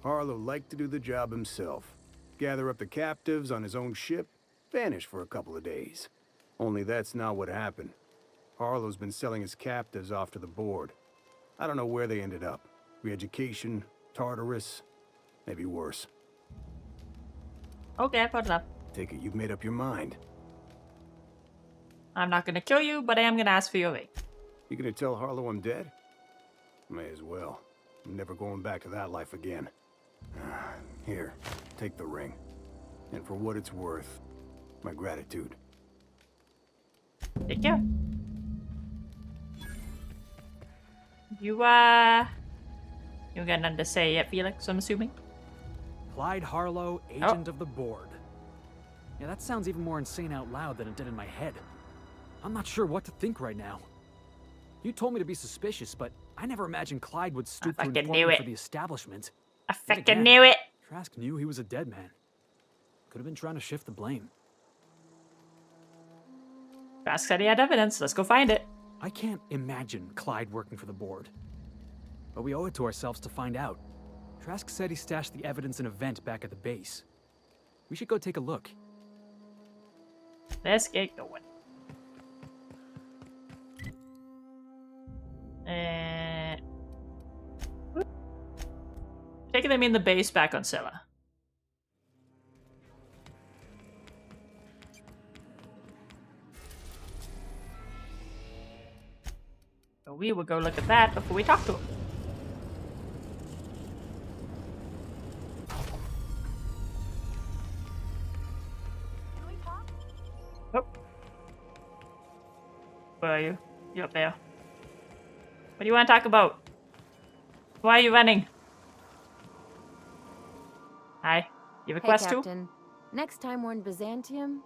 S19: Harlow liked to do the job himself. Gather up the captives on his own ship, vanish for a couple of days. Only that's not what happened. Harlow's been selling his captives off to the board. I don't know where they ended up. Re-education, Tartarus, maybe worse.
S1: Okay, I put it up.
S19: Take it you've made up your mind.
S1: I'm not gonna kill you, but I am gonna ask for your ring.
S19: You gonna tell Harlow I'm dead? May as well. I'm never going back to that life again. Here, take the ring. And for what it's worth, my gratitude.
S1: Take care. You got nothing to say yet, Felix, I'm assuming?
S5: Clyde Harlow, agent of the board. Yeah, that sounds even more insane out loud than it did in my head. I'm not sure what to think right now. You told me to be suspicious, but I never imagined Clyde would stoop to
S1: fucking
S5: inform
S1: knew
S5: me
S1: it.
S5: for the establishment.
S1: I
S5: Then
S1: fucking
S5: again,
S1: knew it.
S5: Trask knew he was a dead man. Could have been trying to shift the blame.
S1: Trask said he had evidence. Let's go find it.
S5: I can't imagine Clyde working for the board. But we owe it to ourselves to find out. Trask said he stashed the evidence in a vent back at the base. We should go take a look.
S1: Let's get going. Taking them in the base back on Scylla. So we will go look at that before we talk to him. Oh. Where are you? You up there? What do you want to talk about? Why are you running? Hi. You have a quest too?
S20: Captain. Next time we're in Byzantium,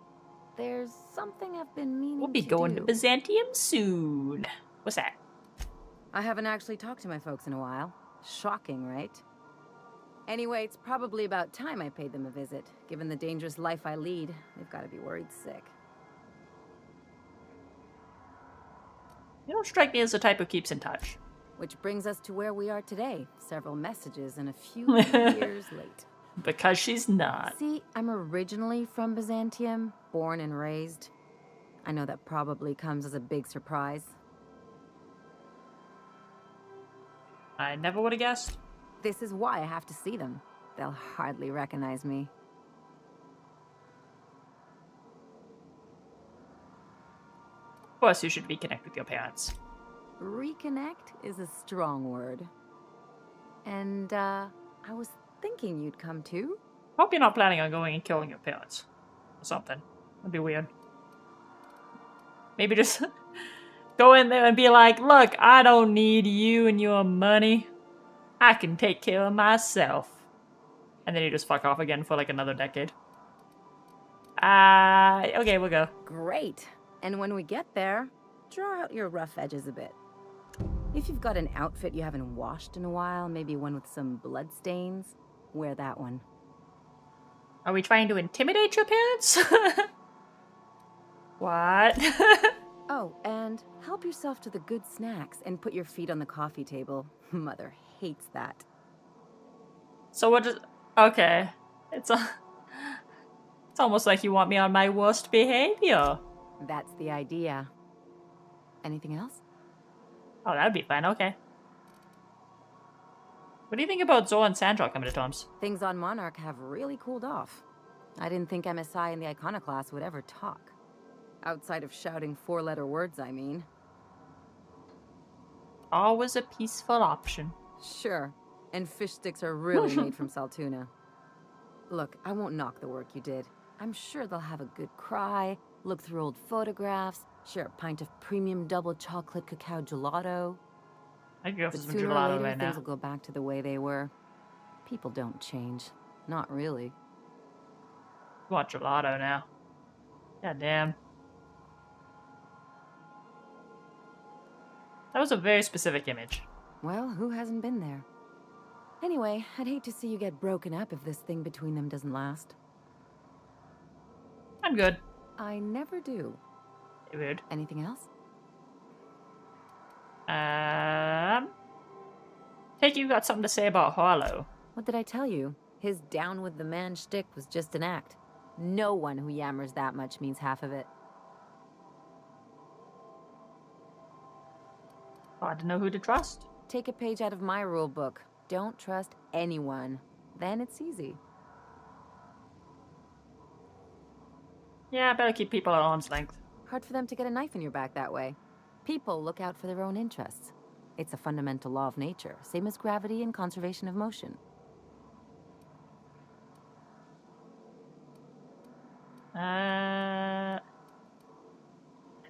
S20: there's something I've been meaning
S1: We'll be going to Byzantium soon. What's that?
S20: I haven't actually talked to my folks in a while. Shocking, right? Anyway, it's probably about time I paid them a visit. Given the dangerous life I lead, they've got to be worried sick.
S1: You don't strike me as the type who keeps in touch.
S20: Which brings us to where we are today. Several messages and a few years late.
S1: Because she's not.
S20: See, I'm originally from Byzantium, born and raised. I know that probably comes as a big surprise.
S1: I never would have guessed.
S20: This is why I have to see them. They'll hardly recognize me.
S1: Of course, you should reconnect with your parents.
S20: Reconnect is a strong word. And, I was thinking you'd come too.
S1: Hope you're not planning on going and killing your parents. Or something. That'd be weird. Maybe just go in there and be like, look, I don't need you and your money. I can take care of myself. And then you just fuck off again for like another decade. Okay, we'll go.
S20: Great. And when we get there, draw out your rough edges a bit. If you've got an outfit you haven't washed in a while, maybe one with some blood stains, wear that one.
S1: Are we trying to intimidate your parents? What?
S20: Oh, and help yourself to the good snacks and put your feet on the coffee table. Mother hates that.
S1: So what is... Okay. It's almost like you want me on my worst behavior.
S20: That's the idea. Anything else?
S1: Oh, that'd be fine. Okay. What do you think about Zoe and Sandra coming to terms?
S20: Things on Monarch have really cooled off. I didn't think MSI and the Iconoclast would ever talk. Outside of shouting four-letter words, I mean.
S1: Always a peaceful option.
S20: Sure. And fish sticks are really made from Saltuna. Look, I won't knock the work you did. I'm sure they'll have a good cry, look through old photographs, share a pint of premium double chocolate cacao gelato.
S1: I'd go for
S20: But
S1: some
S20: sooner or
S1: gelato
S20: later,
S1: right now.
S20: things will go back to the way they were. People don't change. Not really.
S1: I want gelato now. God damn. That was a very specific image.
S20: Well, who hasn't been there? Anyway, I'd hate to see you get broken up if this thing between them doesn't last.
S1: I'm good.
S20: I never do.
S1: Weird.
S20: Anything else?
S1: Take you got something to say about Harlow.
S20: What did I tell you? His down with the man shtick was just an act. No one who yammers that much means half of it.
S1: Hard to know who to trust.
S20: Take a page out of my rule book. Don't trust anyone. Then it's easy.
S1: Yeah, I better keep people at arm's length.
S20: Hard for them to get a knife in your back that way. People look out for their own interests. It's a fundamental law of nature, same as gravity and conservation of motion.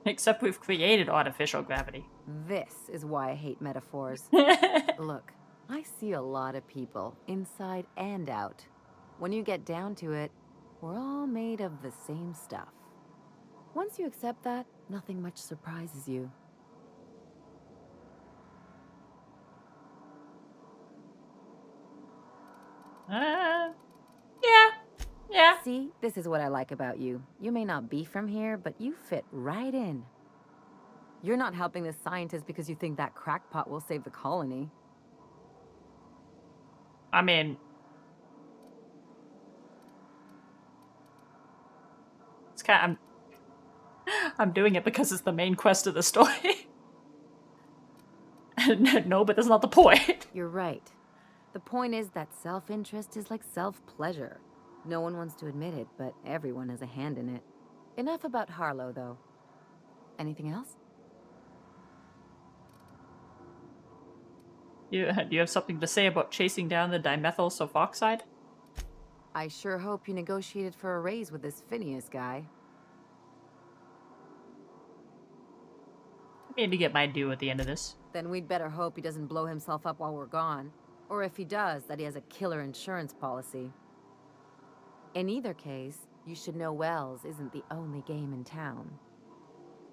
S1: Except we've created artificial gravity.
S20: This is why I hate metaphors. Look, I see a lot of people, inside and out. When you get down to it, We're all made of the same stuff. Once you accept that, nothing much surprises you.
S1: Yeah.
S20: See, this is what I like about you. You may not be from here, but you fit right in. You're not helping this scientist because you think that crackpot will save the colony.
S1: I mean, it's kind of, I'm doing it because it's the main quest of the story. No, but that's not the point.
S20: You're right. The point is that self-interest is like self-pleasure. No one wants to admit it, but everyone has a hand in it. Enough about Harlow, though. Anything else?
S1: Do you have something to say about chasing down the dimethyl sulfoxide?
S20: I sure hope you negotiated for a raise with this Phineas guy.
S1: I need to get my due at the end of this.
S20: Then we'd better hope he doesn't blow himself up while we're gone. Or if he does, that he has a killer insurance policy. In either case, you should know Wells isn't the only game in town.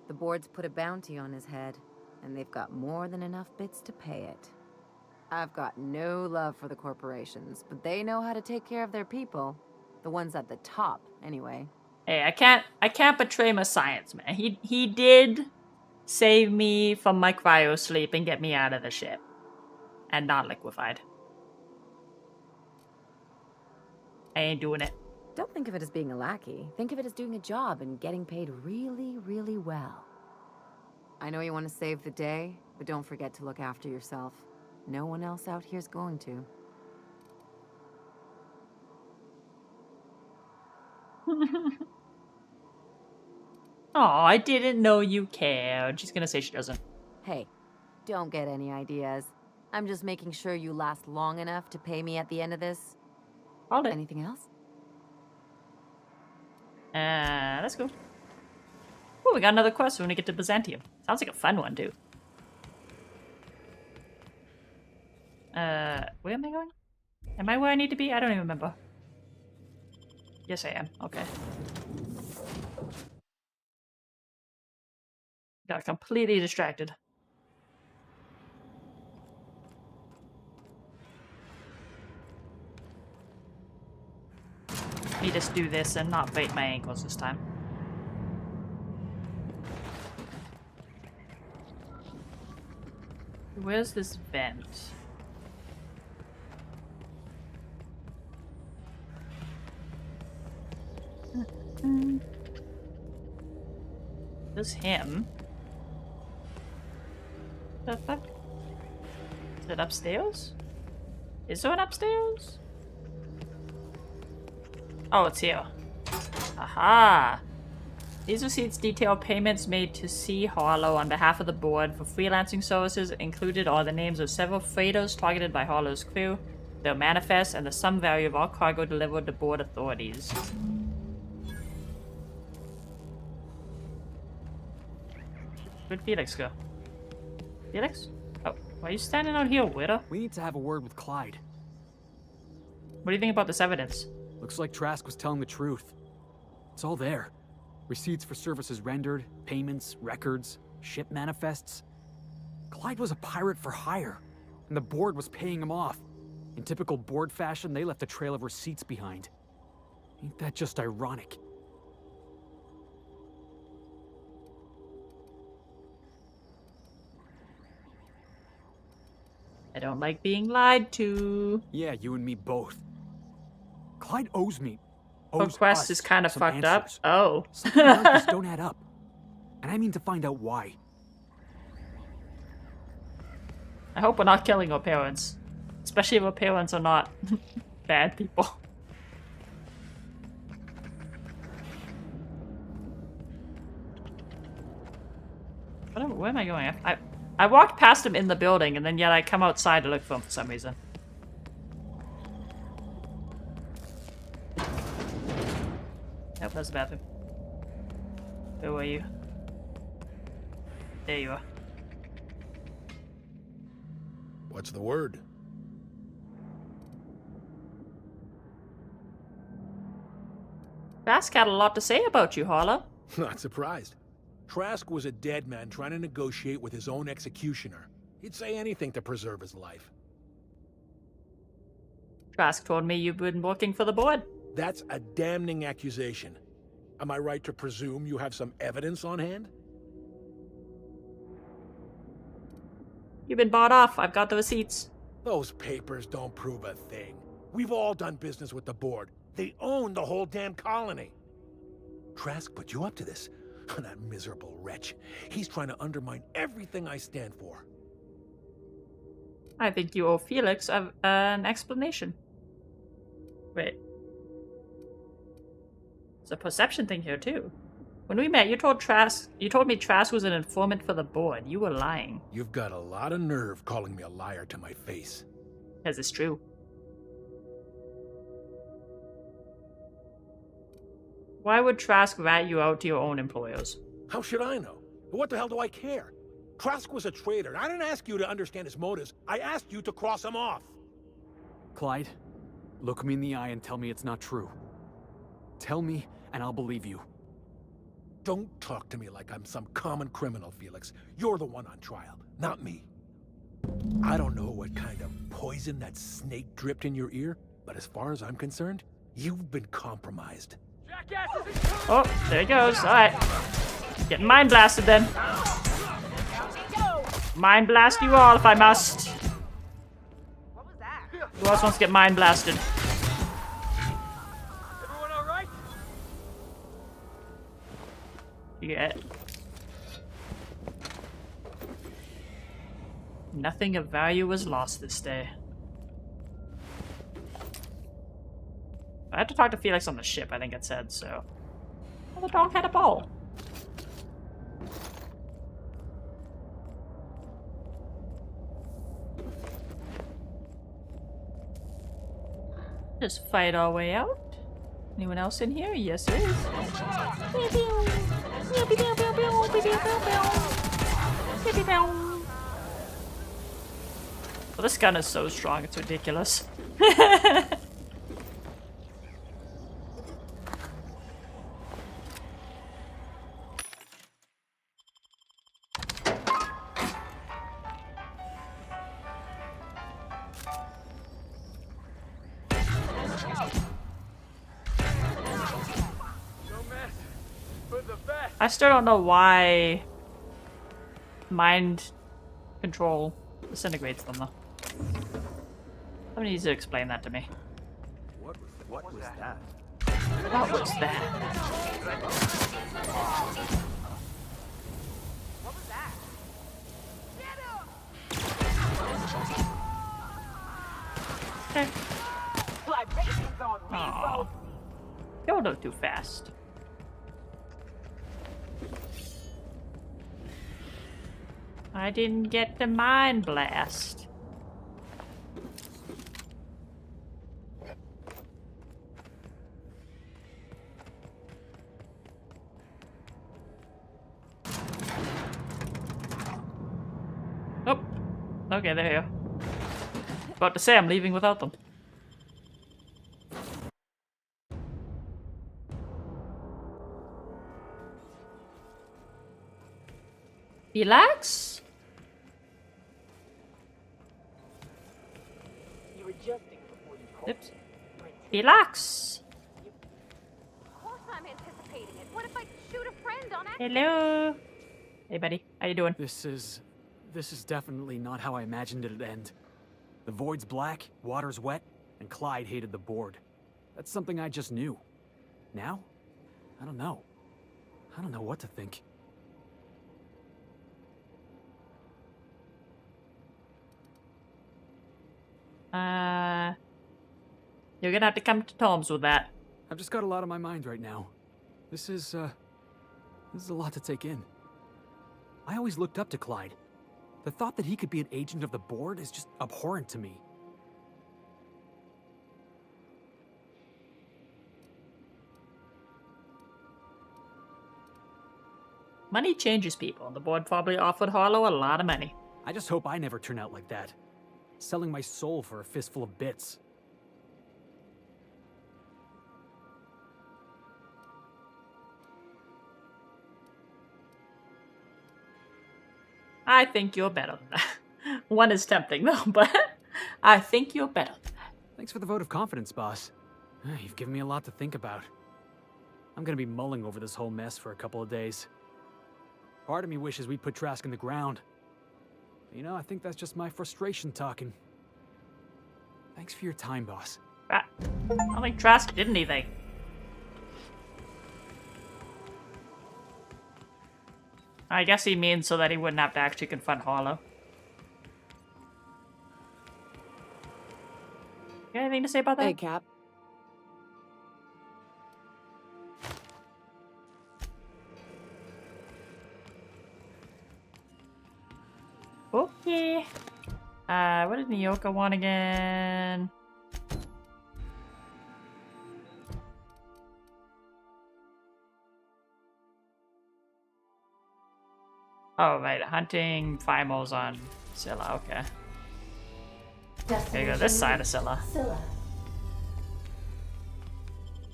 S20: The board's put a bounty on his head, and they've got more than enough bits to pay it. I've got no love for the corporations, but they know how to take care of their people. The ones at the top, anyway.
S1: Hey, I can't betray my science man. He did save me from my cryo sleep and get me out of the ship. And not liquefied. I ain't doing it.
S20: Don't think of it as being a lackey. Think of it as doing a job and getting paid really, really well. I know you want to save the day, but don't forget to look after yourself. No one else out here's going to.
S1: Oh, I didn't know you cared. She's gonna say she doesn't.
S20: Hey, don't get any ideas. I'm just making sure you last long enough to pay me at the end of this.
S1: Hold it.
S20: Anything else?
S1: Let's go. Oh, we got another quest when we get to Byzantium. Sounds like a fun one, too. Where am I going? Am I where I need to be? I don't even remember. Yes, I am. Okay. Got completely distracted. Me just do this and not bite my ankles this time. Where's this vent? There's him. The fuck? Is it upstairs? Is there an upstairs? Oh, it's here. Aha! These receipts detail payments made to C. Harlow on behalf of the board for freelancing services. Included are the names of several freighters targeted by Harlow's crew, their manifests, and the sum value of all cargo delivered to board authorities. Where'd Felix go? Felix? Oh, why are you standing out here, widow?
S5: We need to have a word with Clyde.
S1: What do you think about this evidence?
S5: Looks like Trask was telling the truth. It's all there. Receipts for services rendered, payments, records, ship manifests. Clyde was a pirate for hire, and the board was paying him off. In typical board fashion, they left a trail of receipts behind. Ain't that just ironic?
S1: I don't like being lied to.
S5: Yeah, you and me both. Clyde owes me.
S1: Her quest is kind of fucked up. Oh.
S5: Something like this don't add up. And I mean to find out why.
S1: I hope we're not killing our parents. Especially if our parents are not bad people. Where am I going? I walked past him in the building, and then yet I come outside to look for him for some reason. Nope, that's the bathroom. Where were you? There you are.
S18: What's the word?
S1: Trask had a lot to say about you, Harlow.
S18: Not surprised. Trask was a dead man trying to negotiate with his own executioner. He'd say anything to preserve his life.
S1: Trask told me you've been working for the board.
S18: That's a damning accusation. Am I right to presume you have some evidence on hand?
S1: You've been bought off. I've got the receipts.
S18: Those papers don't prove a thing. We've all done business with the board. They own the whole damn colony. Trask put you up to this. That miserable wretch. He's trying to undermine everything I stand for.
S1: I think you owe Felix an explanation. Wait. It's a perception thing here too. When we met, you told me Trask was an informant for the board. You were lying.
S18: You've got a lot of nerve calling me a liar to my face.
S1: Because it's true. Why would Trask rat you out to your own employers?
S18: How should I know? What the hell do I care? Trask was a traitor. I didn't ask you to understand his motives. I asked you to cross him off.
S5: Clyde, look me in the eye and tell me it's not true. Tell me, and I'll believe you.
S18: Don't talk to me like I'm some common criminal, Felix. You're the one on trial, not me. I don't know what kind of poison that snake dripped in your ear, but as far as I'm concerned, you've been compromised.
S1: Oh, there he goes. Alright. Getting mind blasted then. Mind blast you all if I must. Who else wants to get mind blasted?
S17: Everyone all right?
S1: Yeah. Nothing of value was lost this day. I had to talk to Felix on the ship, I think it said, so. Well, the dog had a ball. Just fight our way out. Anyone else in here? Yes, there is. Well, this gun is so strong, it's ridiculous. I still don't know why mind control disintegrates them, though. Somebody needs to explain that to me.
S16: What was that?
S1: What was that?
S17: What was that?
S1: Okay. Aww. Don't go too fast. I didn't get the mind blast. Oh, okay, there you go. About to say I'm leaving without them. Relax.
S17: You were adjusting before you called.
S1: Oops. Relax.
S8: Of course I'm anticipating it. What if I shoot a friend on accident?
S1: Hello. Hey, buddy. How you doing?
S5: This is definitely not how I imagined it'd end. The void's black, water's wet, and Clyde hated the board. That's something I just knew. Now? I don't know. I don't know what to think.
S1: You're gonna have to come to terms with that.
S5: I've just got a lot on my mind right now. This is a lot to take in. I always looked up to Clyde. The thought that he could be an agent of the board is just abhorrent to me.
S1: Money changes people, and the board probably offered Harlow a lot of money.
S5: I just hope I never turn out like that. Selling my soul for a fistful of bits.
S1: I think you're better than that. One is tempting though, but I think you're better than that.
S5: Thanks for the vote of confidence, boss. You've given me a lot to think about. I'm gonna be mulling over this whole mess for a couple of days. Part of me wishes we'd put Trask in the ground. You know, I think that's just my frustration talking. Thanks for your time, boss.
S1: I don't think Trask did anything. I guess he means so that he wouldn't have to actually confront Harlow. You got anything to say about that?
S7: Hey, Cap.
S1: Okay. What did Nyoka want again? Oh, right. Hunting Phimos on Scylla. Okay. Gotta go this side of Scylla.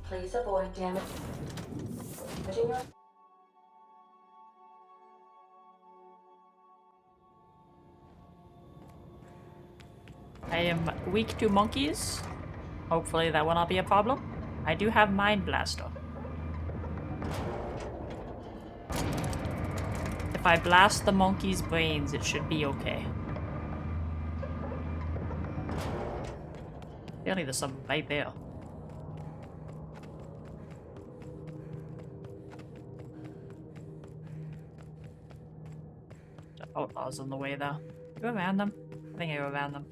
S2: Please avoid damage.
S1: I am weak to monkeys. Hopefully that will not be a problem. I do have Mind Blaster. If I blast the monkey's brains, it should be okay. Apparently there's some right there. The outlaws in the way though. Go around them. I think I go around them.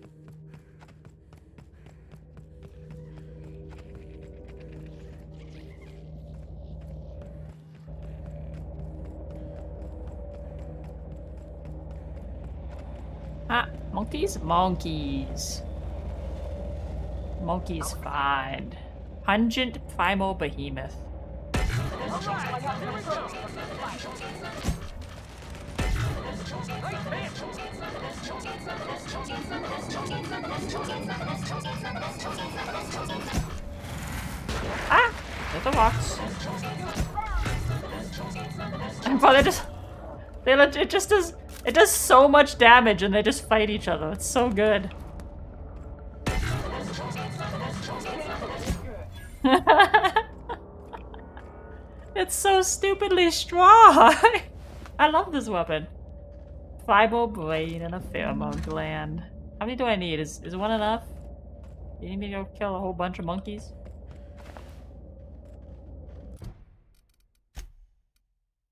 S1: Ah, monkeys? Monkeys. Monkeys fine. Pungent Primal Behemoth. Ah! There's the rocks. But it just does. It does so much damage and they just fight each other. It's so good. It's so stupidly strong. I love this weapon. Fiber brain and a pheromone gland. How many do I need? Is one enough? You need me to go kill a whole bunch of monkeys?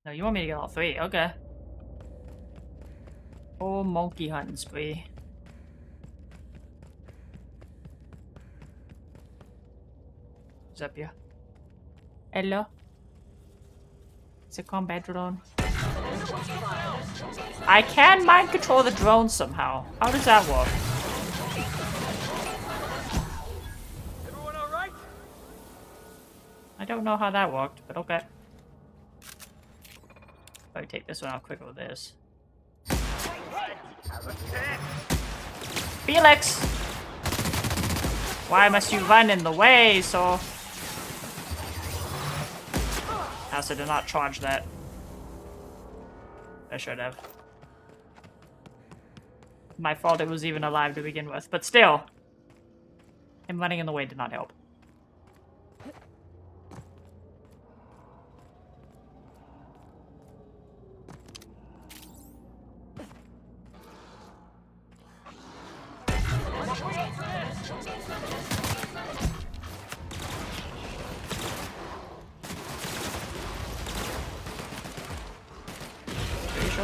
S1: No, you want me to get all three? Okay. Oh, monkey hunting spree. What's up here? Hello? It's a combat drone. I can mind control the drone somehow. How does that work?
S17: Everyone all right?
S1: I don't know how that worked, but okay. Let me take this one out quick with this. Felix! Why must you run in the way, so? I also did not charge that. I should have. My fault it was even alive to begin with, but still. Him running in the way did not help.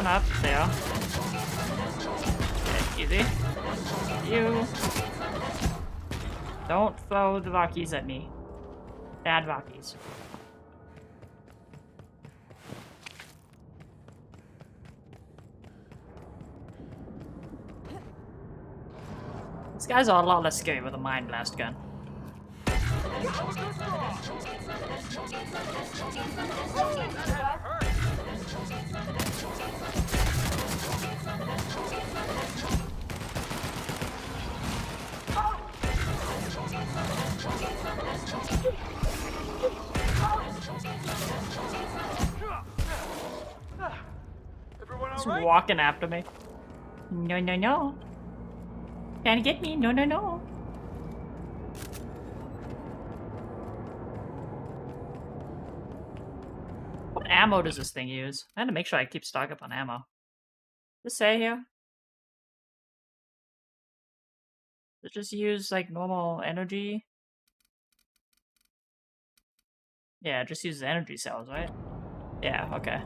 S1: Up there. Okay, easy. You. Don't throw the Rockies at me. Bad Rockies. These guys are a lot less scary with a Mind Blast gun.
S17: Everyone
S1: He's walking after me. No, no, no. Can't get me. No, no, no. What ammo does this thing use? I had to make sure I keep stock up on ammo. Does it say here? Does it just use like normal energy? Yeah, it just uses energy cells, right? Yeah, okay.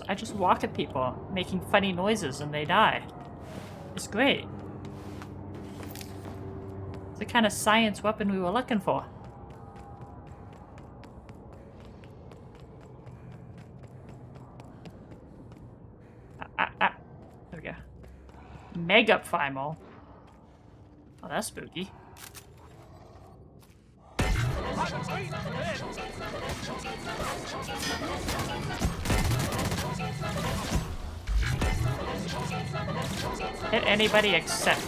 S1: I just walk at people, making funny noises, and they die. It's great. It's the kind of science weapon we were looking for. There we go. Mega Primal. Oh, that's spooky. Hit anybody except me.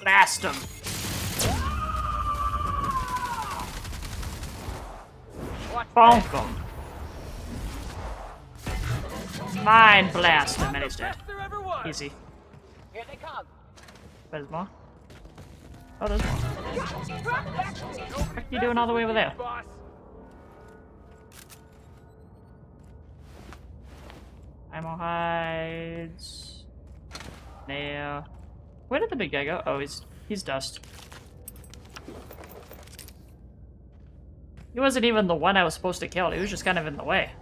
S1: Blast him. Bonk him. Mind blast him and he's dead. Easy.
S17: Here they come.
S1: There's more. Oh, there's more. What are you doing all the way over there? Ammo hides. There. Where did the big guy go? Oh, he's dust. He wasn't even the one I was supposed to kill. He was just kind of in the way.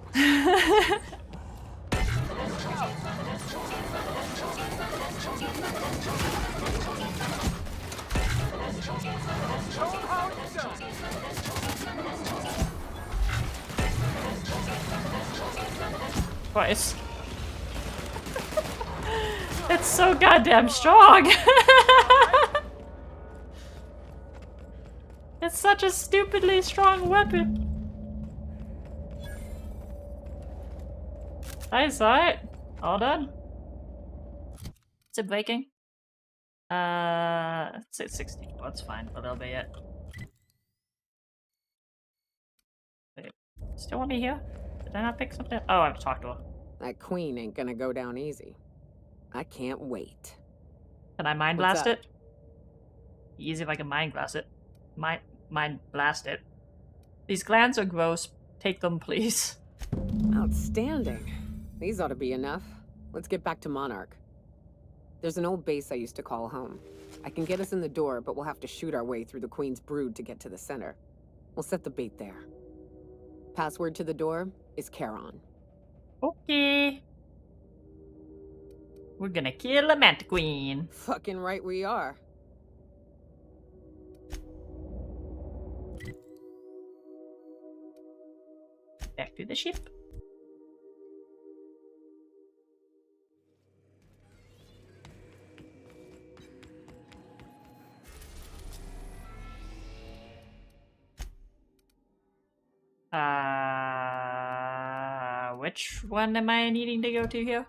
S1: What is... It's so goddamn strong! It's such a stupidly strong weapon. I saw it. All done. Is it breaking? Let's say 60. Oh, that's fine, but that'll be it. Wait, still want me here? Did I not pick something? Oh, I have to talk to her.
S7: That queen ain't gonna go down easy. I can't wait.
S1: Can I mind blast it? Easy if I can mind blast it. Mind blast it. These glands are gross. Take them, please.
S7: Outstanding. These ought to be enough. Let's get back to Monarch. There's an old base I used to call home. I can get us in the door, but we'll have to shoot our way through the Queen's brood to get to the center. We'll set the bait there. Password to the door is Charon.
S1: Okay. We're gonna kill a Manta Queen.
S7: Fucking right we are.
S1: Back to the ship. Which one am I needing to go to here?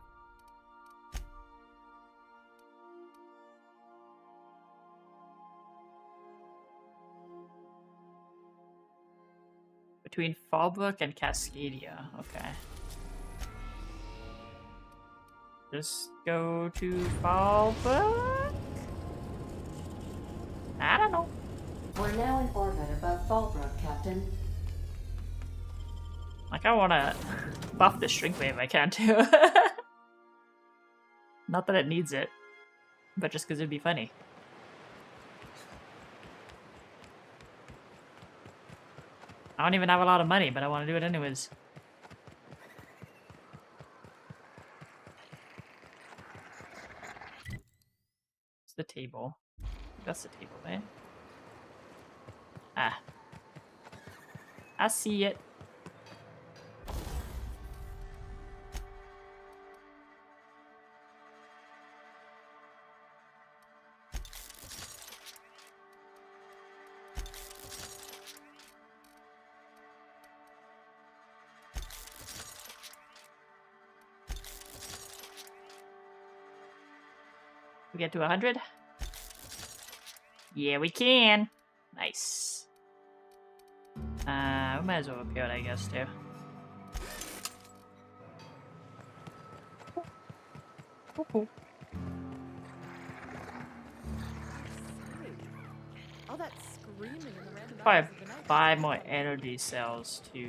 S1: Between Fallbrook and Cascadia. Okay. Just go to Fallbrook? I don't know.
S2: We're now in orbit above Fallbrook, Captain.
S1: Like, I wanna buff the shrink wave if I can too. Not that it needs it, but just because it'd be funny. I don't even have a lot of money, but I want to do it anyways. It's the table. That's the table, right? Ah. I see it. We get to 100? Yeah, we can. Nice. We might as well repair it, I guess, too. Cool.
S20: All that screaming in the random
S1: Probably
S20: hours
S1: have
S20: of the night.
S1: 5 more energy cells to...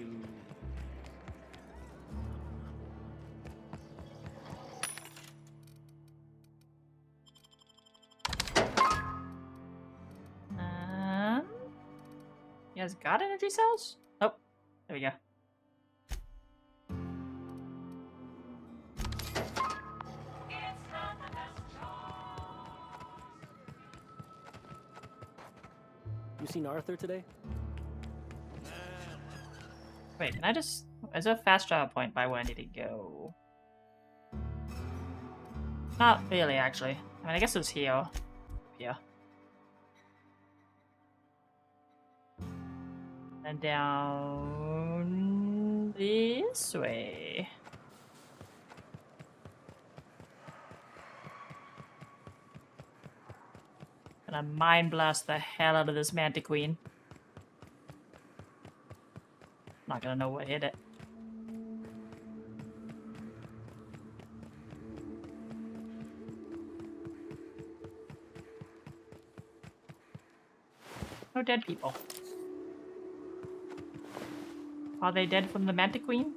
S1: You guys got energy cells? Oh, there we go.
S21: You seen Arthur today?
S1: Wait, can I just... Is there a fast travel point by where I need to go? Not really, actually. I mean, I guess it was here. Here. And down... this way. Gonna mind blast the hell out of this Manta Queen. Not gonna know what hit it. No dead people. Are they dead from the Manta Queen?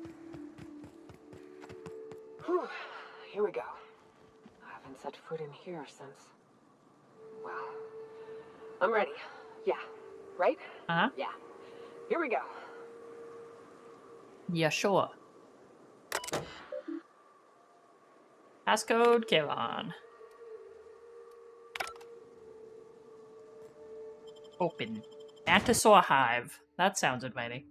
S7: Whew. Here we go. I haven't set foot in here since... Well... I'm ready. Yeah. Right?
S1: Uh-huh.
S7: Yeah. Here we go.
S1: Yeah, sure. Passcode Kevon. Open. Mantisaur Hive. That sounds inviting.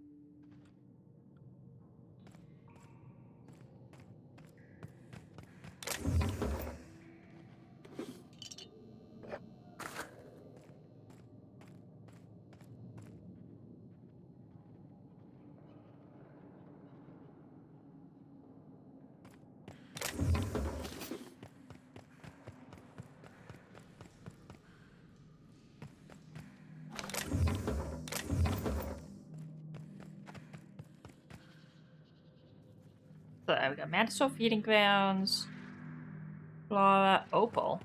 S1: So we got Mantisaur feeding grounds. Flora Opal.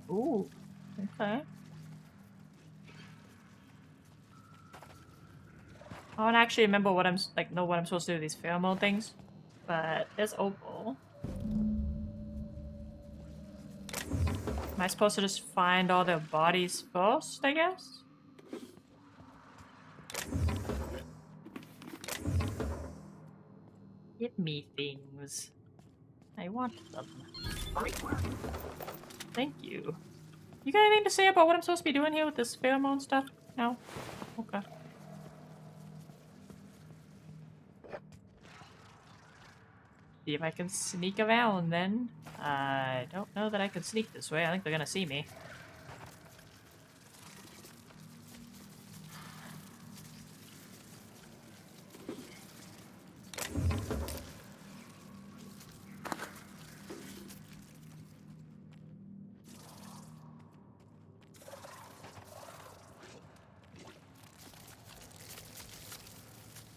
S1: Ooh, okay. I don't actually remember what I'm know what I'm supposed to do with these pheromone things, but there's Opal. Am I supposed to just find all their bodies first, I guess? Give me things. I want them. Thank you. You got anything to say about what I'm supposed to be doing here with this pheromone stuff? No? Okay. See if I can sneak around then. I don't know that I can sneak this way. I think they're gonna see me.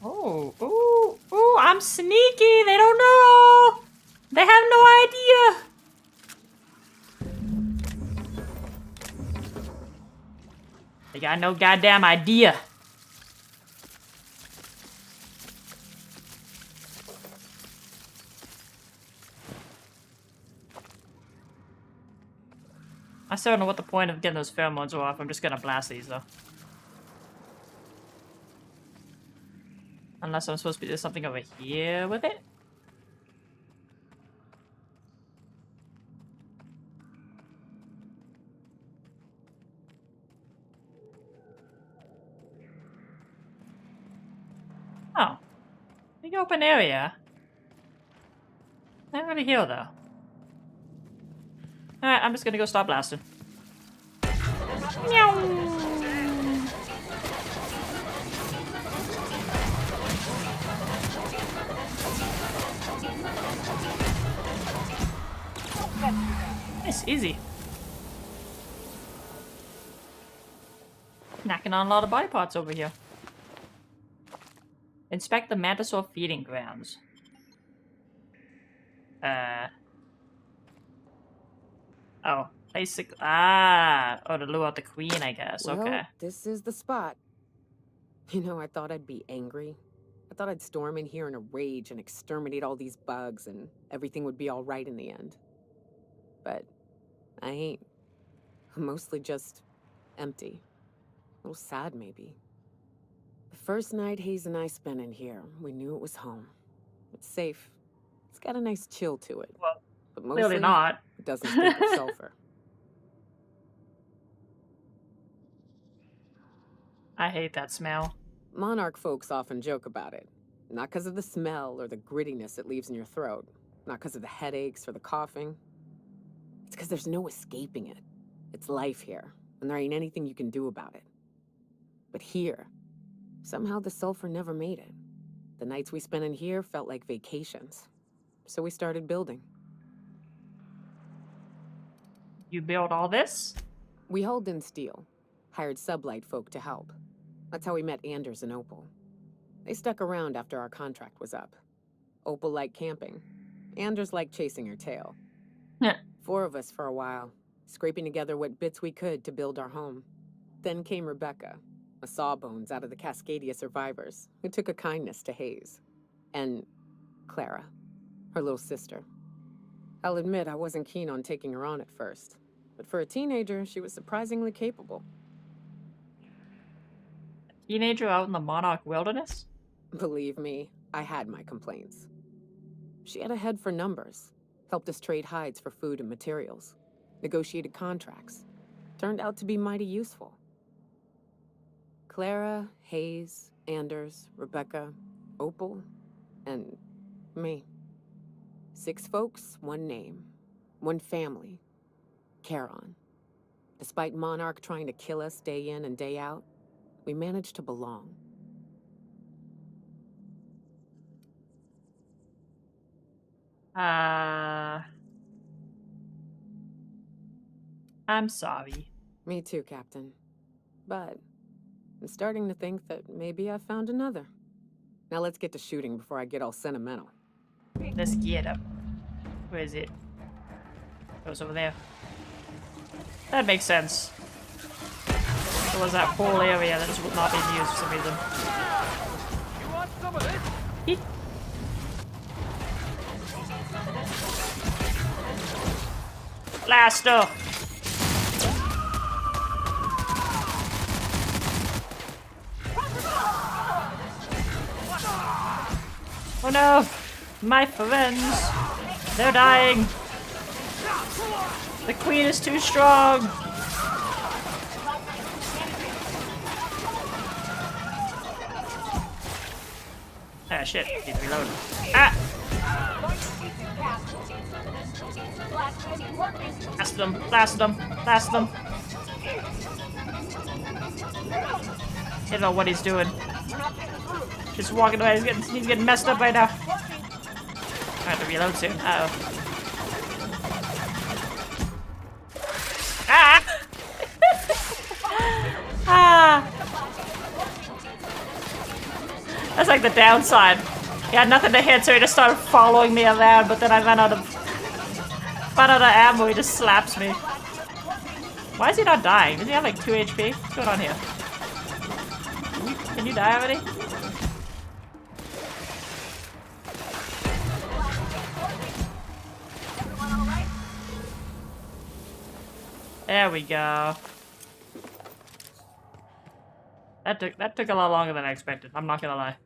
S1: Oh, ooh, ooh, I'm sneaky. They don't know. They have no idea. They got no goddamn idea. I still don't know what the point of getting those pheromones were off. I'm just gonna blast these though. Unless I'm supposed to do something over here with it. Oh. Big open area. Not really here though. Alright, I'm just gonna go start blasting. Meow. Nice, easy. Knocking on a lot of body parts over here. Inspect the Mantisaur feeding grounds. Oh, basically. Oh, to lure out the queen, I guess.
S7: Well,
S1: Okay.
S7: this is the spot. You know, I thought I'd be angry. I thought I'd storm in here in a rage and exterminate all these bugs and everything would be all right in the end. But I ain't. I'm mostly just empty. A little sad, maybe. The first night Hayes and I spent in here, we knew it was home. It's safe. It's got a nice chill to it.
S1: Well,
S7: but mostly,
S1: clearly not.
S7: It doesn't stink of sulfur.
S1: I hate that smell.
S7: Monarch folks often joke about it. Not because of the smell or the grittiness it leaves in your throat. Not because of the headaches or the coughing. It's because there's no escaping it. It's life here, and there ain't anything you can do about it. But here, somehow the sulfur never made it. The nights we spent in here felt like vacations. So we started building.
S1: You built all this?
S7: We hauled in steel. Hired sublight folk to help. That's how we met Anders and Opal. They stuck around after our contract was up. Opal liked camping. Anders liked chasing her tail. 4 of us for a while, scraping together what bits we could to build our home. Then came Rebecca, a sawbones out of the Cascadia survivors, who took a kindness to Hayes. And Clara, her little sister. I'll admit I wasn't keen on taking her on at first, but for a teenager, she was surprisingly capable.
S1: Teenager out in the Monarch wilderness?
S7: Believe me, I had my complaints. She had a head for numbers, helped us trade hides for food and materials, negotiated contracts. Turned out to be mighty useful. Clara, Hayes, Anders, Rebecca, Opal, and me. 6 folks, 1 name, 1 family, Charon. Despite Monarch trying to kill us day in and day out, we managed to belong.
S1: I'm sorry.
S7: Me too, Captain. But I'm starting to think that maybe I found another. Now let's get to shooting before I get all sentimental.
S1: Let's get up. Where is it? Oh, it's over there. That makes sense. There was that whole area that just would not be used for some reason.
S17: You want some of this?
S1: Eek. Blaster! Oh no! My friends! They're dying! The queen is too strong! Ah, shit. Need to reload. Ah! Blast them! Blast them! Blast them! I don't know what he's doing. Just walking away. He's getting messed up right now. I have to reload soon. Uh oh. Ah! Ah! That's like the downside. He had nothing to hit, so he just started following me around, but then I ran out of ammo, he just slaps me. Why is he not dying? Does he have like 2 HP? What's going on here? Can you die already? There we go. That took a lot longer than I expected. I'm not gonna lie.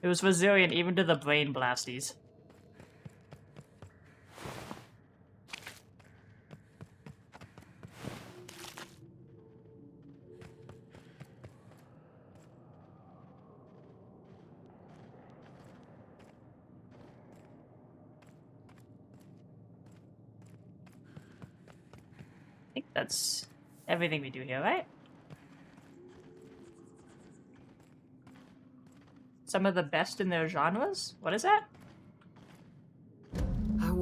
S1: It was resilient even to the brain blasties. I think that's everything we do here, right? Some of the best in their genres? What is that?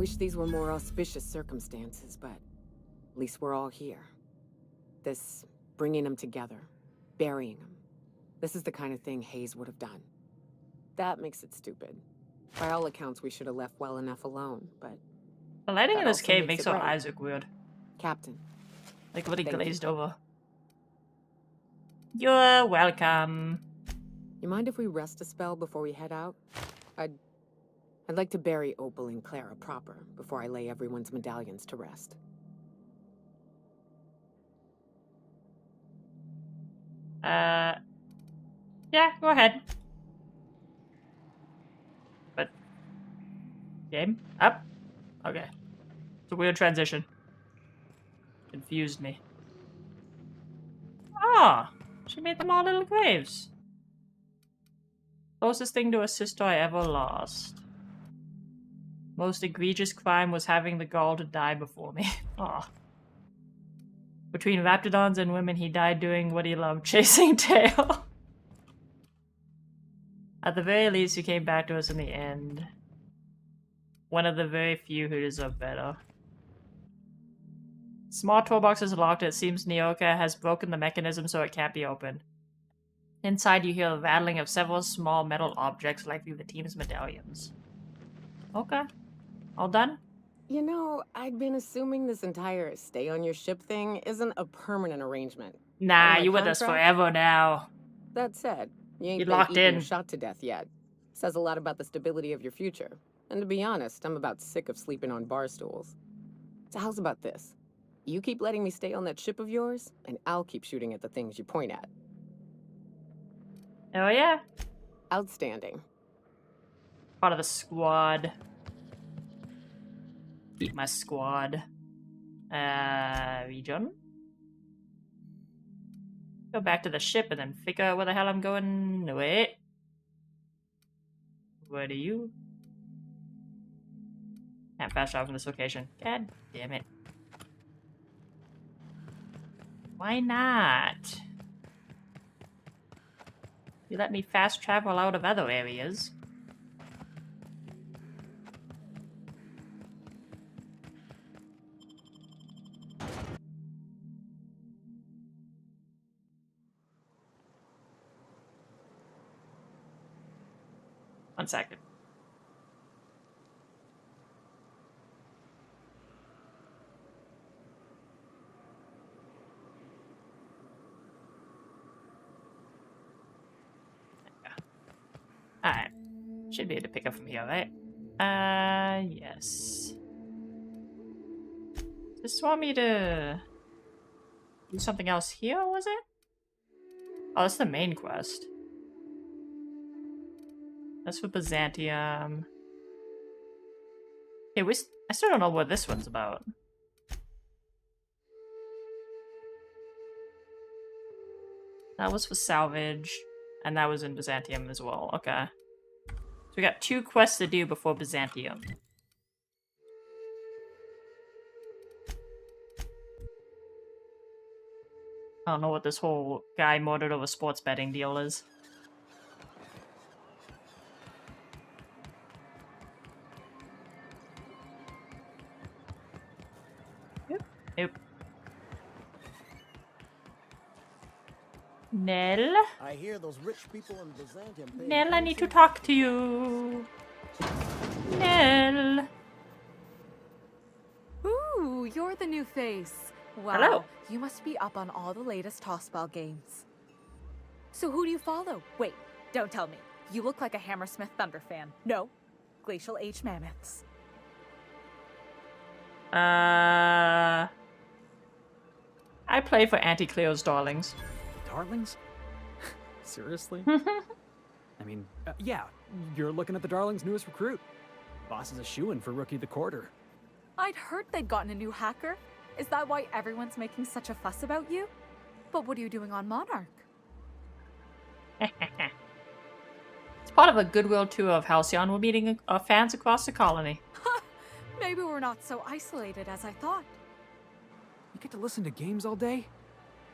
S7: wish these were more auspicious circumstances, but at least we're all here. This bringing them together, burying them. This is the kind of thing Hayes would have done. That makes it stupid. By all accounts, we should have left well enough alone, but...
S1: The lighting in
S7: that
S1: this
S7: also
S1: cave makes
S7: it
S1: our
S7: right.
S1: eyes look weird.
S7: Captain.
S1: Like really
S7: Thank you.
S1: glazed over. You're welcome.
S7: You mind if we rest a spell before we head out? I'd like to bury Opal and Clara proper before I lay everyone's medallions to rest.
S1: Yeah, go ahead. But game up. Okay, it's a weird transition. Confused me. Ah, she made them all little graves. Closest thing to a sister I ever lost. Most egregious crime was having the gall to die before me. Aw. Between raptidons and women, he died doing what he loved, chasing tail. At the very least, he came back to us in the end. One of the very few who deserve better. Small toolbox is locked. It seems Nyoka has broken the mechanism so it can't be opened. Inside, you hear the rattling of several small metal objects, likely the team's medallions. Okay. All done?
S7: You know, I'd been assuming this entire stay on your ship thing isn't a permanent arrangement.
S1: Nah,
S7: Under
S1: you
S7: my
S1: with us
S7: contract?
S1: forever now.
S7: That said, you ain't
S1: You
S7: been
S1: locked
S7: eaten or
S1: in.
S7: shot to death yet. Says a lot about the stability of your future. And to be honest, I'm about sick of sleeping on bar stools. So how's about this? You keep letting me stay on that ship of yours, and I'll keep shooting at the things you point at.
S1: Oh yeah.
S7: Outstanding.
S1: Part of the squad. Keep my squad. Region? Go back to the ship and then figure out where the hell I'm going. Wait. Where do you? Can't fast travel from this location. God damn it. Why not? You let me fast travel out of other areas. One second. Alright. Should be able to pick up from here, right? Yes. Just want me to do something else here, was it? Oh, that's the main quest. That's for Byzantium. Hey, I still don't know what this one's about. That was for salvage, and that was in Byzantium as well. Okay. So we got 2 quests to do before Byzantium. I don't know what this whole guy murdered over sports betting deal is. Nope. Nell?
S9: I hear those rich people in Byzantium pay
S1: Nell, I need to talk to you. Nell.
S22: Ooh, you're the new face. Wow,
S1: Hello.
S22: You must be up on all the latest tossball games. So who do you follow? Wait, don't tell me. You look like a Hammersmith Thunder fan. No, Glacial Age Mammoths.
S1: I play for Auntie Cleo's Darlings.
S5: Darlings? Seriously? I mean, yeah, you're looking at the Darlings' newest recruit. Boss is a shoo-in for Rookie of the Quarter.
S22: I'd heard they'd gotten a new hacker. Is that why everyone's making such a fuss about you? But what are you doing on Monarch?
S1: It's part of a goodwill tour of Halcyon. We're meeting fans across the colony.
S22: Maybe we're not so isolated as I thought.
S5: You get to listen to games all day?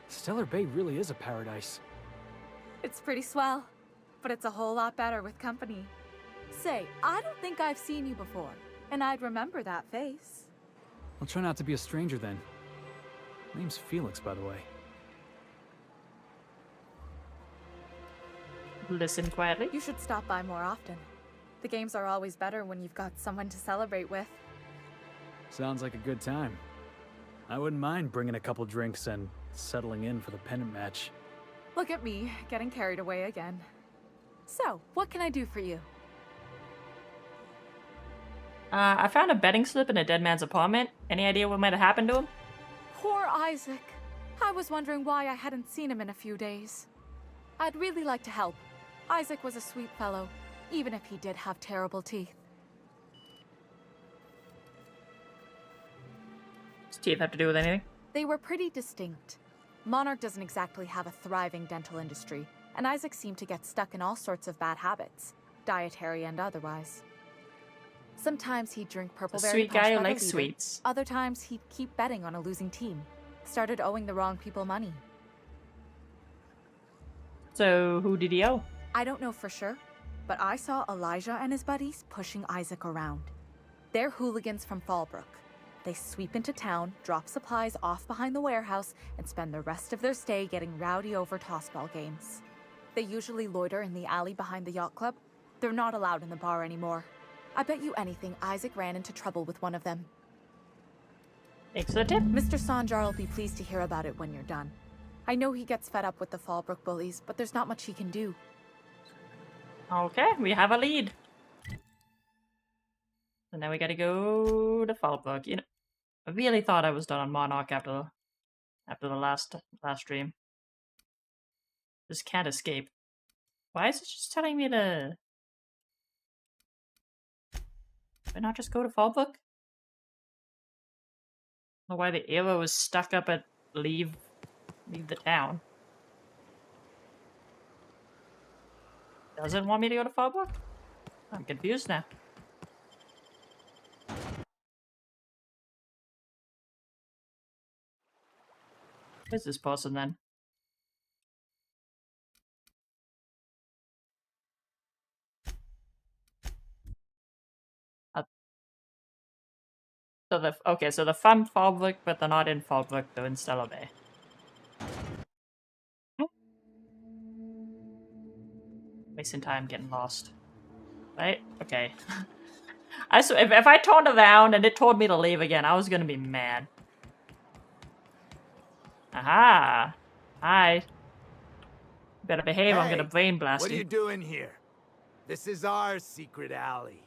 S5: Stellar Bay really is a paradise.
S22: It's pretty swell, but it's a whole lot better with company. Say, I don't think I've seen you before. And I'd remember that face.
S5: I'll try not to be a stranger then. Name's Felix, by the way.
S1: Listen quietly.
S22: You should stop by more often. The games are always better when you've got someone to celebrate with.
S5: Sounds like a good time. I wouldn't mind bringing a couple drinks and settling in for the pennant match.
S22: Look at me, getting carried away again. So, what can I do for you?
S1: I found a betting slip in a dead man's apartment. Any idea what might have happened to him?
S22: Poor Isaac. I was wondering why I hadn't seen him in a few days. I'd really like to help. Isaac was a sweet fellow, even if he did have terrible teeth.
S1: Does teeth have to do with anything?
S22: They were pretty distinct. Monarch doesn't exactly have a thriving dental industry, and Isaac seemed to get stuck in all sorts of bad habits, dietary and otherwise. Sometimes he'd drink purple berry
S1: Sweet
S22: punch
S1: guy who
S22: by the
S1: likes
S22: liter.
S1: sweets.
S22: Other times he'd keep betting on a losing team. Started owing the wrong people money.
S1: So who did he owe?
S22: I don't know for sure, but I saw Elijah and his buddies pushing Isaac around. They're hooligans from Fallbrook. They sweep into town, drop supplies off behind the warehouse, and spend the rest of their stay getting rowdy over tossball games. They usually loiter in the alley behind the yacht club. They're not allowed in the bar anymore. I bet you anything Isaac ran into trouble with one of them.
S1: Thanks for the tip.
S22: Mr. Sanjar will be pleased to hear about it when you're done. I know he gets fed up with the Fallbrook bullies, but there's not much he can do.
S1: Okay, we have a lead. So now we gotta go to Fallbrook. You know, I really thought I was done on Monarch after the last stream. Just can't escape. Why is it just telling me to... Why not just go to Fallbrook? I don't know why the arrow is stuck up at leave the town. Does it want me to go to Fallbrook? I'm confused now. Where's this person then? So they're from Fallbrook, but they're not in Fallbrook, they're in Stellar Bay. Wasting time getting lost. Right? Okay. If I turned around and it told me to leave again, I was gonna be mad. Aha! Hi. Better behave, I'm gonna brain blast
S4: What are
S1: you.
S4: you doing here? This is our secret alley.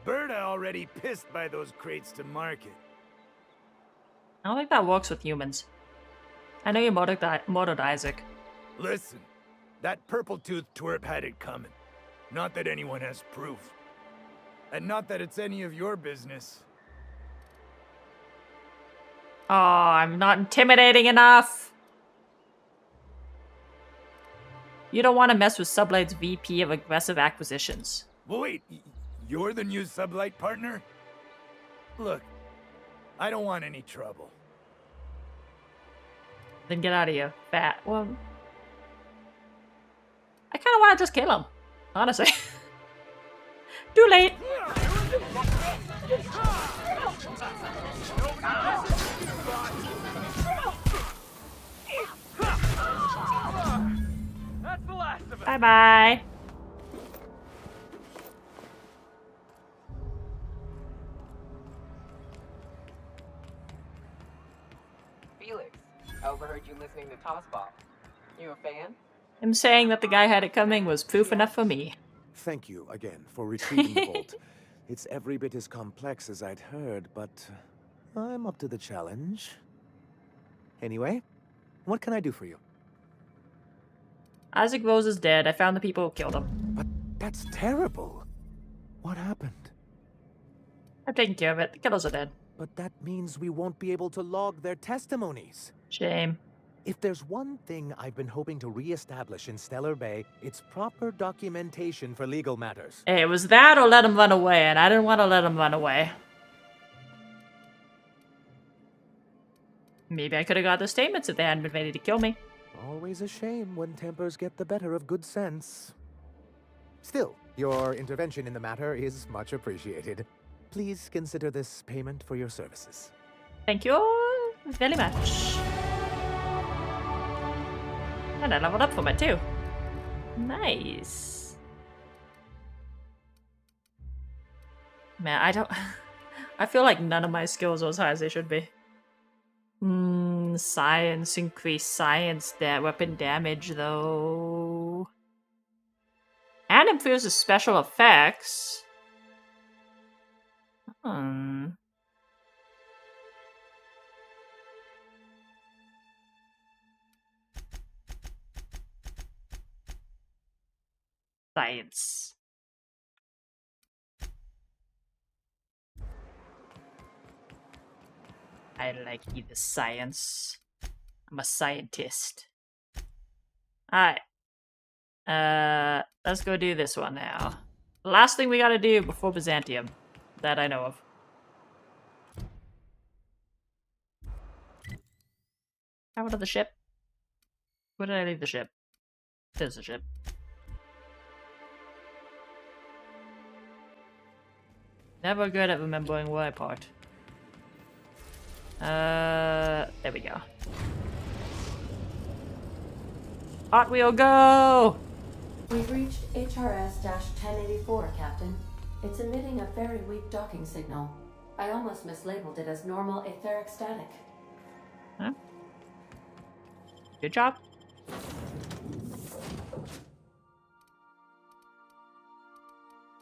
S4: Berta already pissed by those crates to market.
S1: I don't think that works with humans. I know you murdered Isaac.
S4: Listen, that purple-toothed twerp had it coming. Not that anyone has proof. And not that it's any of your business.
S1: Oh, I'm not intimidating enough! You don't want to mess with Sublight's VP of Aggressive Acquisitions.
S4: Well, wait, you're the new Sublight partner? Look, I don't want any trouble.
S1: Then get out of here, fat. Well, I kind of want to just kill him, honestly. Too late.
S17: That's the last of it.
S1: Bye bye.
S7: Felix, I overheard you listening to Tossball. You a fan?
S1: Him saying that the guy had it coming was proof enough for me.
S9: Thank you again for retrieving the vault. It's every bit as complex as I'd heard, but I'm up to the challenge. Anyway, what can I do for you?
S1: Isaac Rose is dead. I found the people who killed him.
S9: But that's terrible. What happened?
S1: I've taken care of it. The killers are dead.
S9: But that means we won't be able to log their testimonies.
S1: Shame.
S9: If there's one thing I've been hoping to re-establish in Stellar Bay, it's proper documentation for legal matters.
S1: Hey, it was that or let him run away, and I didn't want to let him run away. Maybe I could have got the statements if they hadn't been ready to kill me.
S9: Always a shame when tempers get the better of good sense. Still, your intervention in the matter is much appreciated. Please consider this payment for your services.
S1: Thank you very much. And I leveled up from it too. Nice. Man, I don't... I feel like none of my skills are as high as they should be. Science, increased science, weapon damage though. And improves the special effects. Science. I like either science. I'm a scientist. Alright. Let's go do this one now. Last thing we gotta do before Byzantium. That I know of. How about the ship? Where did I leave the ship? There's the ship. Never good at remembering where I parked. There we go. Hot Wheel, go!
S2: We've reached HRS-1084, Captain. It's emitting a very weak docking signal. I almost mislabeled it as normal etheric static.
S1: Huh? Good job.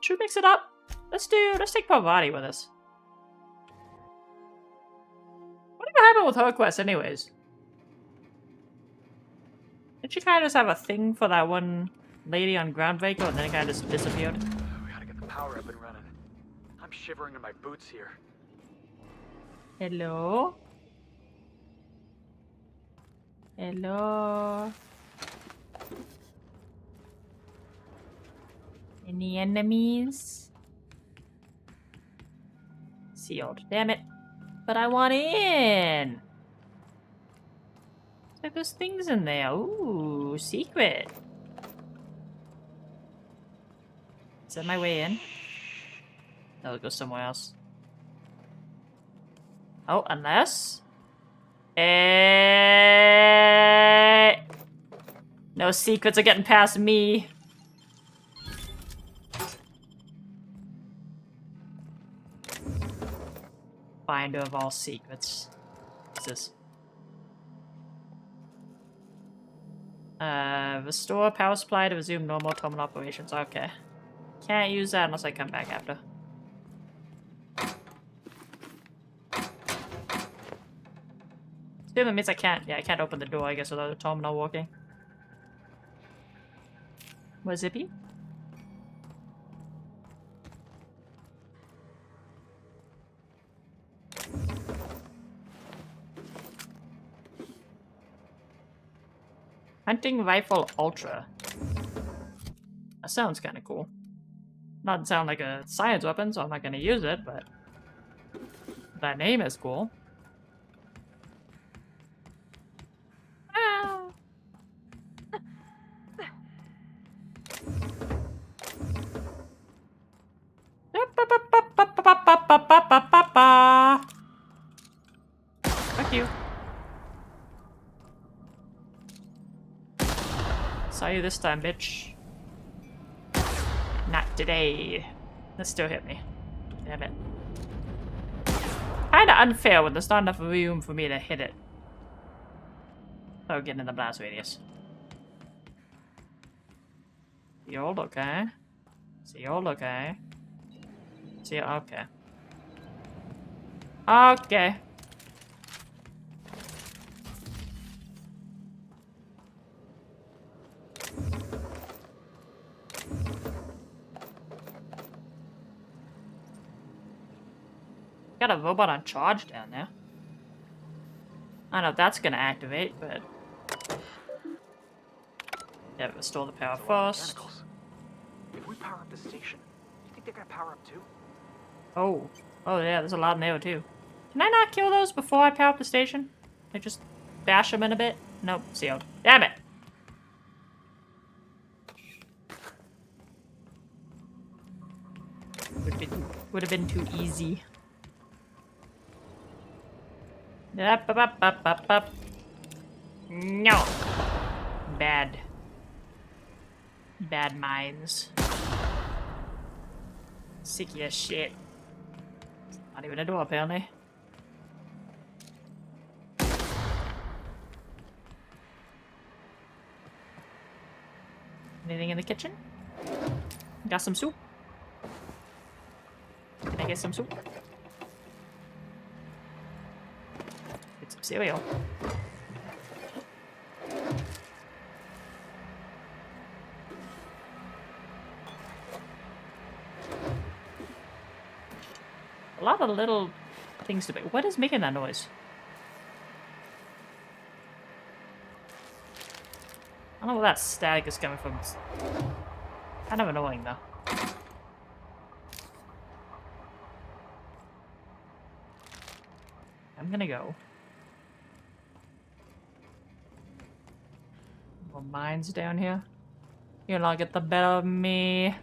S1: Should we mix it up? Let's take Parvati with us. What happened with her quest anyways? Did she kind of just have a thing for that one lady on Groundbreaker and then it kind of just disappeared?
S17: We gotta get the power up and running. I'm shivering in my boots here.
S1: Hello? Hello? Any enemies? Sealed. Damn it. But I want in! Like there's things in there. Ooh, secret. Is that my way in? No, it'll go somewhere else. Oh, unless... No secrets are getting past me. Finder of all secrets. What's this? Restore power supply to resume normal terminal operations. Okay. Can't use that unless I come back after. Still, that means I can't. Yeah, I can't open the door, I guess, without the terminal working. Where's Zippy? Hunting Rifle Ultra. That sounds kind of cool. Not sound like a science weapon, so I'm not going to use it, but that name is cool. Ah. Fuck you. Saw you this time, bitch. Not today. That still hit me. Damn it. Kinda unfair when there's not enough room for me to hit it. Oh, getting in the blast radius. Sealed, okay. Sealed, okay. Sealed, okay. Okay. Got a robot on charge down there. I don't know if that's gonna activate, but... Yeah, restore the power first.
S17: If we power up the station, you think they're gonna power up too?
S1: Oh. Oh yeah, there's a lot in there too. Can I not kill those before I power up the station? I just bash them in a bit? Nope, sealed. Damn it! What did we do? Would have been too easy. Up, up, up, up, up, up. No. Bad. Bad minds. Sicky as shit. Not even a door, apparently. Anything in the kitchen? Got some soup? Can I get some soup? Get some cereal. A lot of little things to make. What is making that noise? I don't know where that static is coming from. It's kind of annoying though. I'm gonna go. More mines down here. You'll not get the better of me.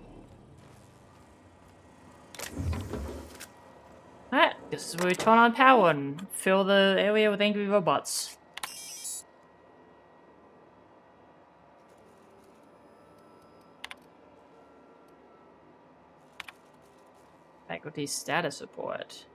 S1: Alright, this is where we turn on power and fill the area with angry robots. Faculty status report.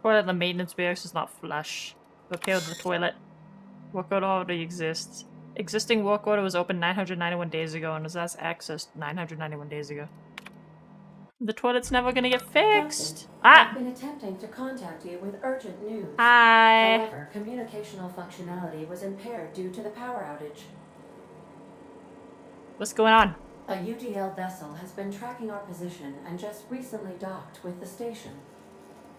S1: Toilet in the maintenance barracks is not flush. Repair the toilet. Work order already exists. Existing work order was opened 991 days ago and was last accessed 991 days ago. The toilet's never gonna get fixed.
S2: I've been attempting to contact you with urgent news.
S1: Hi.
S2: However, communicational functionality was impaired due to the power outage.
S1: What's going on?
S2: A UDL vessel has been tracking our position and just recently docked with the station.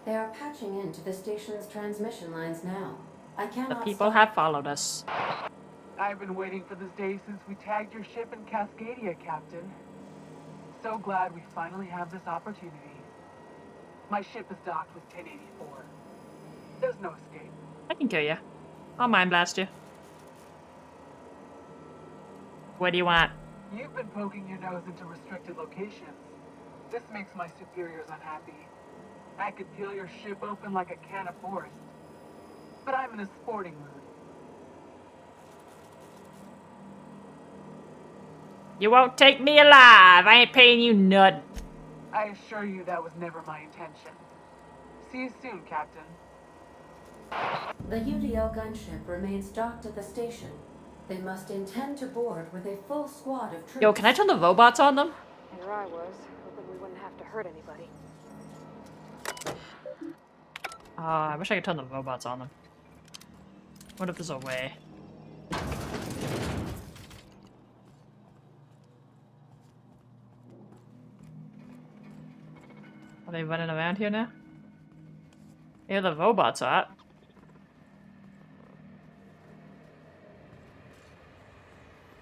S2: They are patching into the station's transmission lines now. I
S1: The
S2: cannot
S1: people have followed us.
S12: I've been waiting for this day since we tagged your ship in Cascadia, Captain. So glad we finally have this opportunity. My ship is docked with 1084. There's no escape.
S1: I can kill you. I'll mind blast you. What do you want?
S12: You've been poking your nose into restricted locations. This makes my superiors unhappy. I could peel your ship open like a can of forest. But I'm in a sporting mood.
S1: You won't take me alive. I ain't paying you nut.
S12: I assure you that was never my intention. See you soon, Captain.
S2: The UDL gunship remains docked at the station. They must intend to board with a full squad of troops.
S1: Yo, can I turn the robots on them?
S8: Here I was, hoping we wouldn't have to hurt anybody.
S1: I wish I could turn the robots on them. What if there's a way? Are they running around here now? Here the robots are.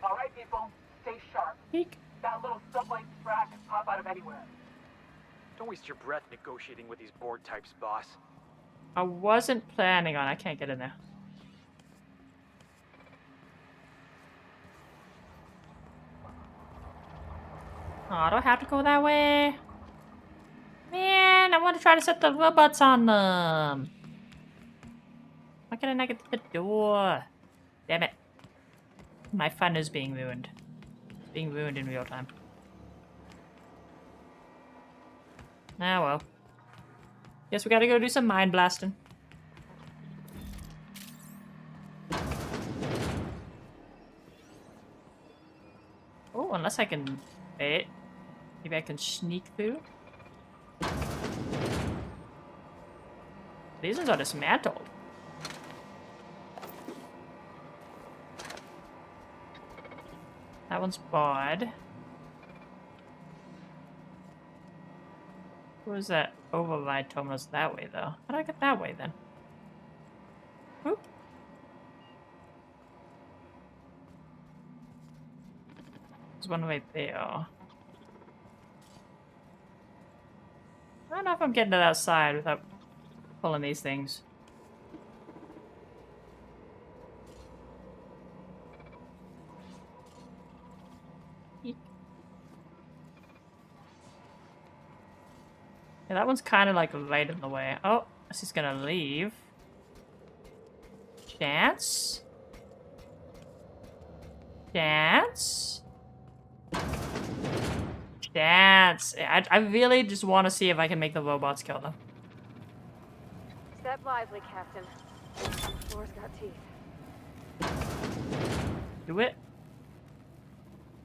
S12: Alright, people, stay sharp.
S1: Eek.
S12: That little sublight frack can pop out of anywhere.
S21: Don't waste your breath negotiating with these board types, boss.
S1: I wasn't planning on. I can't get in there. Oh, I don't have to go that way. Man, I want to try to set the robots on them. Why can't I not get to the door? Damn it. My fun is being ruined. It's being ruined in real time. Ah, well. Guess we gotta go do some mind blasting. Oh, unless I can... Wait. Maybe I can sneak through? These ones are dismantled. That one's barred. Where's that override terminal's that way, though? How do I get that way, then? Oop. There's one right there. I don't know if I'm getting to that side without pulling these things. Yeah, that one's kind of like right in the way. Oh, she's gonna leave. Chance? Chance? Chance! I really just want to see if I can make the robots kill them.
S8: Step lively, Captain. Floor's got teeth.
S1: Do it.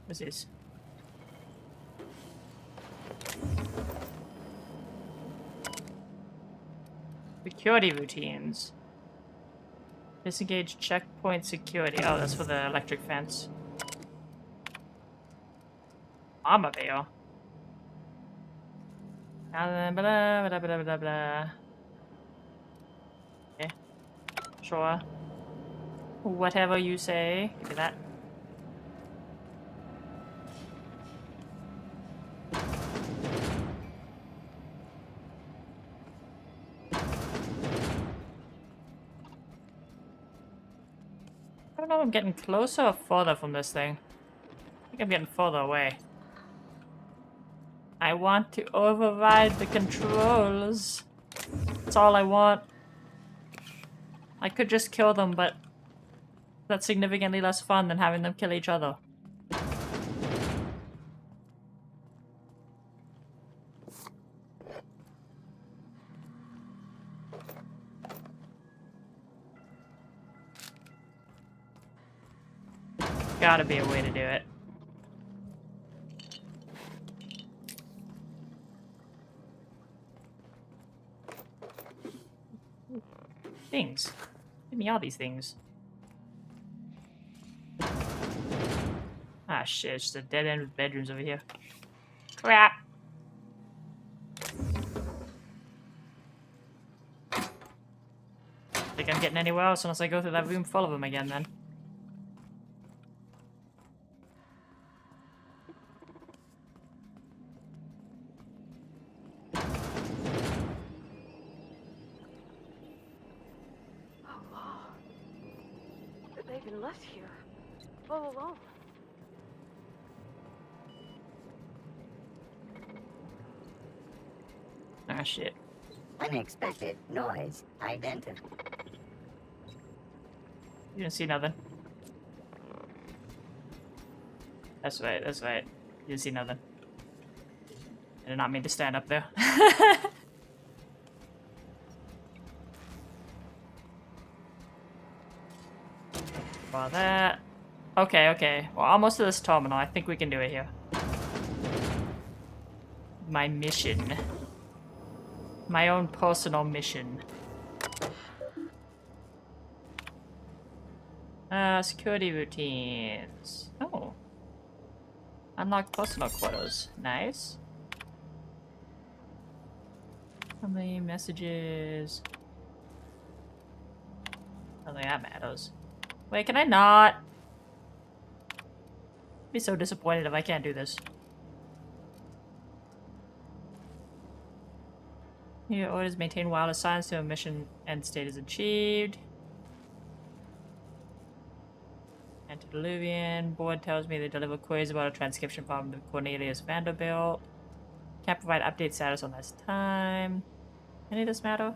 S1: What's this? Security routines. Disengage checkpoint security. Oh, that's for the electric fence. Automobile. Blah, blah, blah, blah, blah, blah. Okay. Sure. Whatever you say. Give me that. I don't know if I'm getting closer or further from this thing. I think I'm getting further away. I want to override the controls. That's all I want. I could just kill them, but that's significantly less fun than having them kill each other. Gotta be a way to do it. Things. Give me all these things. Ah shit, it's just a dead end with bedrooms over here. Crap! Think I'm getting anywhere else unless I go through that room full of them again then.
S8: They've been left here, all alone.
S1: Ah shit.
S11: Unexpected noise identified.
S1: You didn't see nothing. That's right, that's right. You didn't see nothing. I did not mean to stand up there. For that. Okay, okay. We're almost to this terminal. I think we can do it here. My mission. My own personal mission. Security routines. Oh. Unlock personal quotas. Nice. How many messages? I don't think that matters. Wait, can I not? I'd be so disappointed if I can't do this. Your orders maintain wireless silence till mission end state is achieved. Antediluvian. Board tells me they deliver queries about a transcription problem to Cornelius Vanderbilt. Can't provide update status on this time. Any of this matter?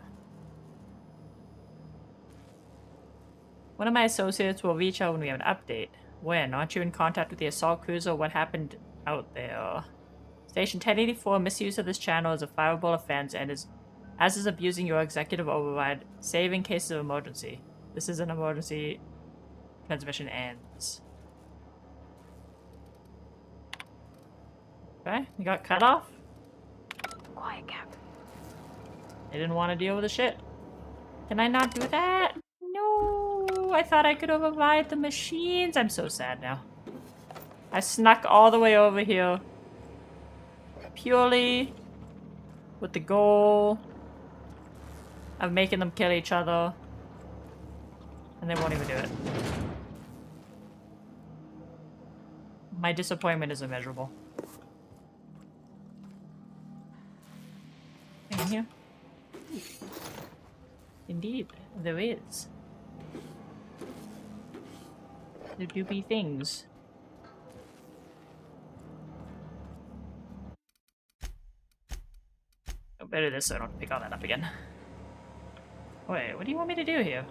S1: One of my associates will reach out when we have an update. When? Aren't you in contact with the assault cruiser? What happened out there? Station 1084, misuse of this channel is a fireable offense and is abusing your executive override, save in cases of emergency. This is an emergency. Transmission ends. Okay, you got cut off?
S8: Quiet, Cap.
S1: They didn't want to deal with the shit. Can I not do that? No, I thought I could override the machines. I'm so sad now. I snuck all the way over here purely with the goal of making them kill each other, and they won't even do it. My disappointment is immeasurable. In here? Indeed, there is. There do be things. Better this so I don't pick all that up again. Wait, what do you want me to do here?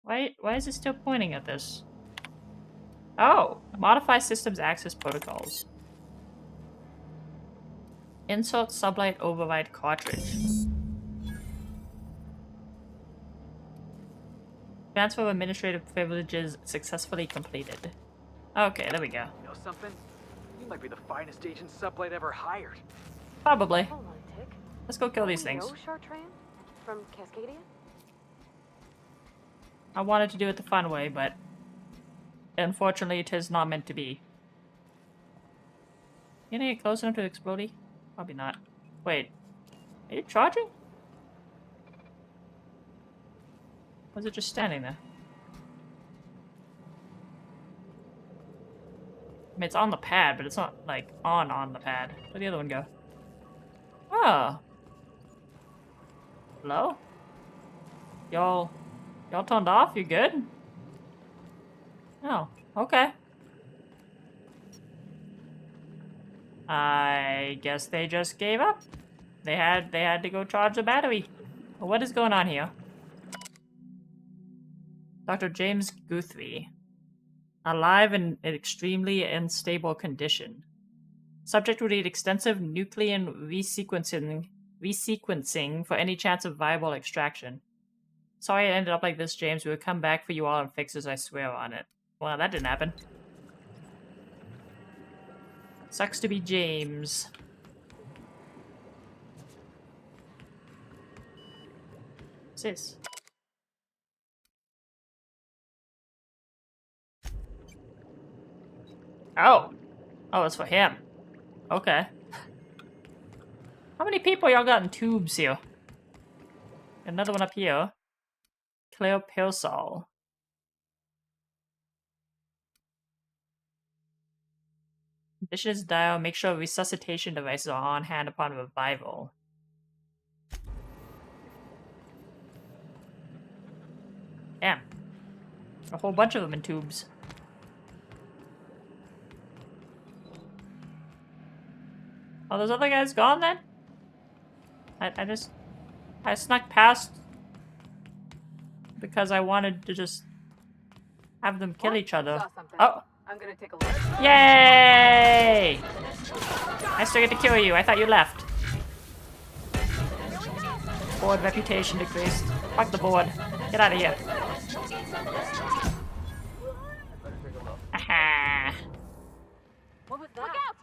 S1: Why is it still pointing at this? Oh, modify systems access protocols. Insert sublight override cartridge. Transfer of administrative privileges successfully completed. Okay, there we go.
S17: You know something? You might be the finest agent Sublight ever hired.
S1: Probably.
S8: Hold on, Tick.
S1: Let's go kill these
S8: You
S1: things.
S8: know Chartrand from Cascadia?
S1: I wanted to do it the fun way, but unfortunately it is not meant to be. You gonna get close enough to explodey? Probably not. Wait. Are you charging? Or is it just standing there? I mean, it's on the pad, but it's not, like, on the pad. Where'd the other one go? Oh. Hello? Y'all turned off? You good? Oh, okay. I guess they just gave up. They had to go charge the battery. What is going on here? Dr. James Guthrie. Alive in an extremely unstable condition. Subject would need extensive nuclear resequencing for any chance of viable extraction. Sorry it ended up like this, James. We will come back for you all and fix this, I swear on it. Well, that didn't happen. Sucks to be James. What's this? Oh. Oh, it's for him. Okay. How many people y'all got in tubes here? Another one up here. Claire Pearsall. Conditions dial. Make sure resuscitation devices are on hand upon revival. Damn. A whole bunch of them in tubes. Oh, those other guys gone then? I snuck past because I wanted to just have them kill each other. Oh!
S22: I'm gonna take a look.
S1: Yay! I still get to kill you. I thought you left. Board reputation decreased. Fuck the board. Get out of here. Aha!
S22: What was that?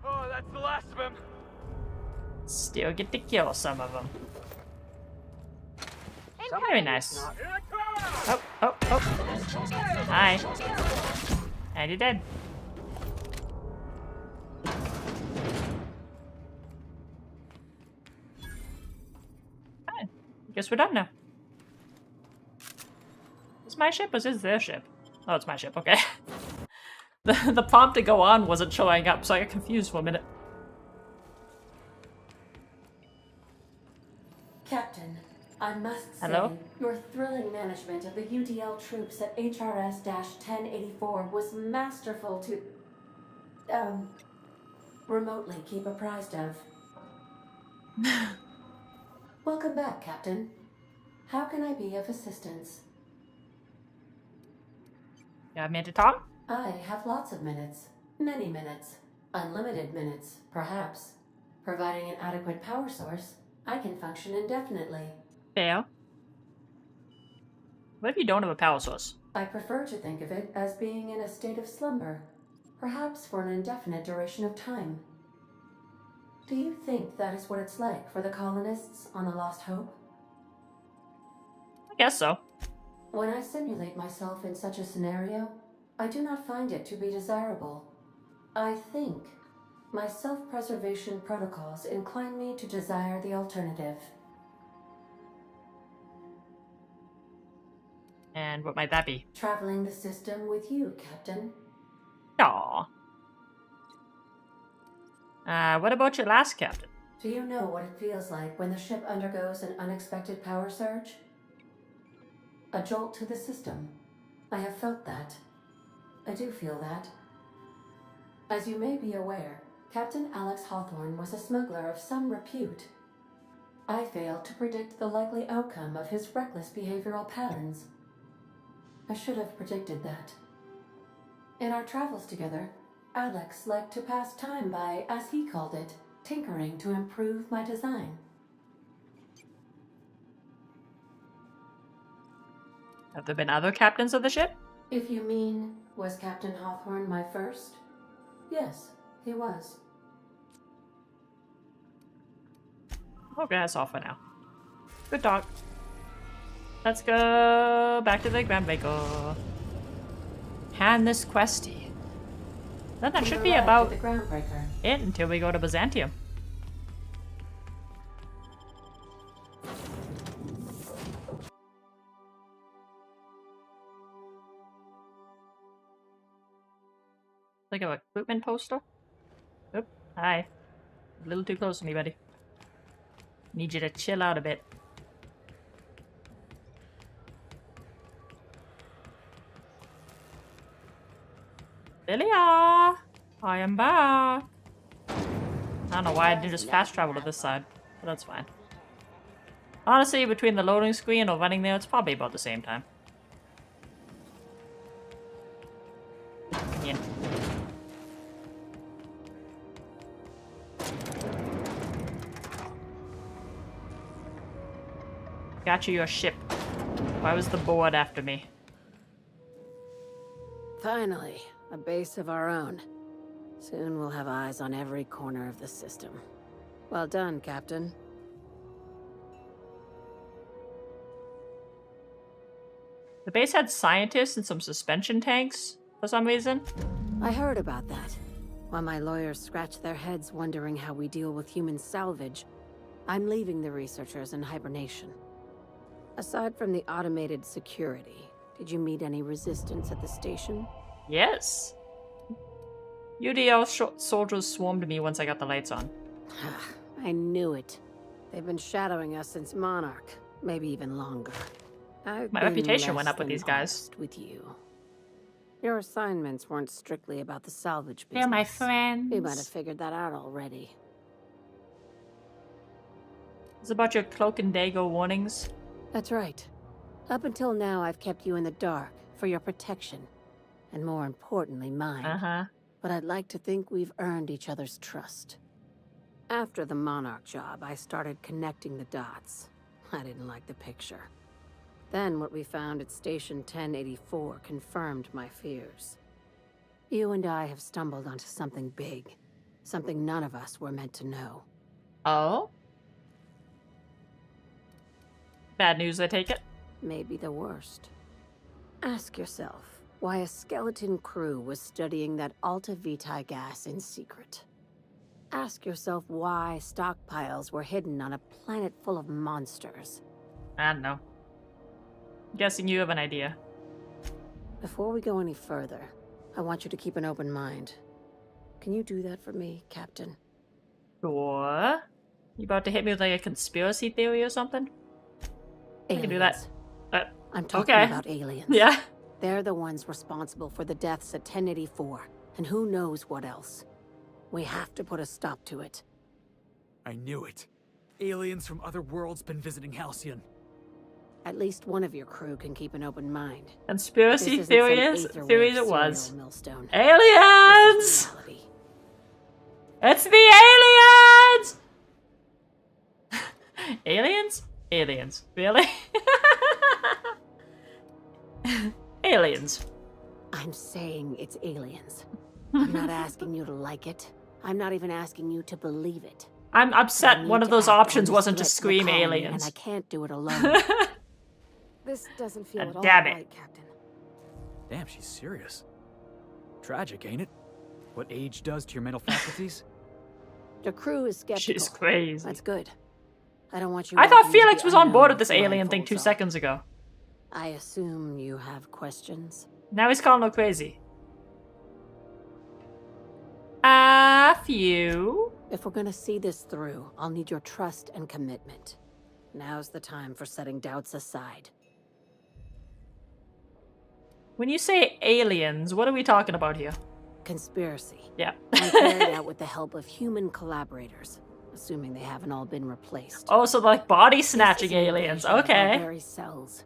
S17: Oh, that's the last of him.
S1: Still get to kill some of them. Very nice. Oh, oh, oh. Hi. And you're dead. Fine. Guess we're done now. Is my ship or is this their ship? Oh, it's my ship, okay. The prompt to go on wasn't showing up, so I got confused for a minute.
S2: Captain, I must
S1: Hello?
S2: say, your thrilling management of the UDL troops at HRS-1084 was masterful to, remotely keep apprised of. Welcome back, Captain. How can I be of assistance?
S1: You have me to talk?
S2: I have lots of minutes. Many minutes. Unlimited minutes, perhaps. Providing an adequate power source, I can function indefinitely.
S1: Fair. What if you don't have a power source?
S2: I prefer to think of it as being in a state of slumber, perhaps for an indefinite duration of time. Do you think that is what it's like for the colonists on the Lost Hope?
S1: I guess so.
S2: When I simulate myself in such a scenario, I do not find it to be desirable. I think my self-preservation protocols incline me to desire the alternative.
S1: And what might that be?
S2: Traveling the system with you, Captain.
S1: Aww. What about your last captain?
S2: Do you know what it feels like when the ship undergoes an unexpected power surge? A jolt to the system. I have felt that. I do feel that. As you may be aware, Captain Alex Hawthorne was a smuggler of some repute. I failed to predict the likely outcome of his reckless behavioral patterns. I should have predicted that. In our travels together, Alex liked to pass time by, as he called it, tinkering to improve my design.
S1: Have there been other captains of the ship?
S2: If you mean, was Captain Hawthorne my first? Yes, he was.
S1: Okay, that's all for now. Good talk. Let's go back to the Groundbreaker. Hand this questy. Then that should be about it until we go to Byzantium. Like an equipment poster? Oop, hi. A little too close to me, buddy. Need you to chill out a bit. Lilia! I am back! I don't know why I didn't just fast travel to this side, but that's fine. Honestly, between the loading screen or running there, it's probably about the same time. Yeah. Got you your ship. Why was the board after me?
S6: Finally, a base of our own. Soon we'll have eyes on every corner of the system. Well done, Captain.
S1: The base had scientists and some suspension tanks for some reason.
S6: I heard about that. While my lawyers scratch their heads wondering how we deal with human salvage, I'm leaving the researchers in hibernation. Aside from the automated security, did you meet any resistance at the station?
S1: Yes. UDL soldiers swarmed me once I got the lights on.
S6: I knew it. They've been shadowing us since Monarch, maybe even longer.
S1: My reputation went up with these guys.
S6: With you. Your assignments weren't strictly about the salvage business.
S1: They're my friends.
S6: You might have figured that out already.
S1: It's about your cloak and dago warnings.
S6: That's right. Up until now, I've kept you in the dark for your protection. And more importantly, mine. But I'd like to think we've earned each other's trust. After the Monarch job, I started connecting the dots. I didn't like the picture. Then what we found at Station 1084 confirmed my fears. You and I have stumbled onto something big. Something none of us were meant to know.
S1: Oh? Bad news, I take it?
S6: Maybe the worst. Ask yourself why a skeleton crew was studying that Alta Vitae gas in secret. Ask yourself why stockpiles were hidden on a planet full of monsters.
S1: I don't know. Guessing you have an idea.
S6: Before we go any further, I want you to keep an open mind. Can you do that for me, Captain?
S1: Sure. You about to hit me with like a conspiracy theory or something? I can do that.
S6: I'm talking about aliens.
S1: Yeah.
S6: They're the ones responsible for the deaths at 1084, and who knows what else. We have to put a stop to it.
S5: I knew it. Aliens from other worlds been visiting Halcyon.
S6: At least one of your crew can keep an open mind.
S1: Conspiracy theories it was.
S6: Millstone.
S1: Aliens! It's the aliens! Aliens? Aliens. Really? Aliens.
S6: I'm saying it's aliens. I'm not asking you to like it. I'm not even asking you to believe it.
S1: I'm upset one of those options wasn't just scream aliens.
S6: And I can't do it alone. This doesn't feel at all right, Captain.
S5: Damn, she's serious. Tragic, ain't it? What age does to your mental faculties?
S6: The crew is skeptical.
S1: She's crazy.
S6: That's good. I don't want you.
S1: I thought Felix was on board with this alien thing 2 seconds ago.
S6: I assume you have questions.
S1: Now he's calling her crazy. A few.
S6: If we're gonna see this through, I'll need your trust and commitment. Now's the time for setting doubts aside.
S1: When you say aliens, what are we talking about here?
S8: Conspiracy.
S1: Yeah.
S8: And carried out with the help of human collaborators, assuming they haven't all been replaced.
S1: Oh, so like body
S8: This
S1: snatching
S8: is an
S1: aliens.
S8: invasion of our
S1: Okay.
S8: very cells.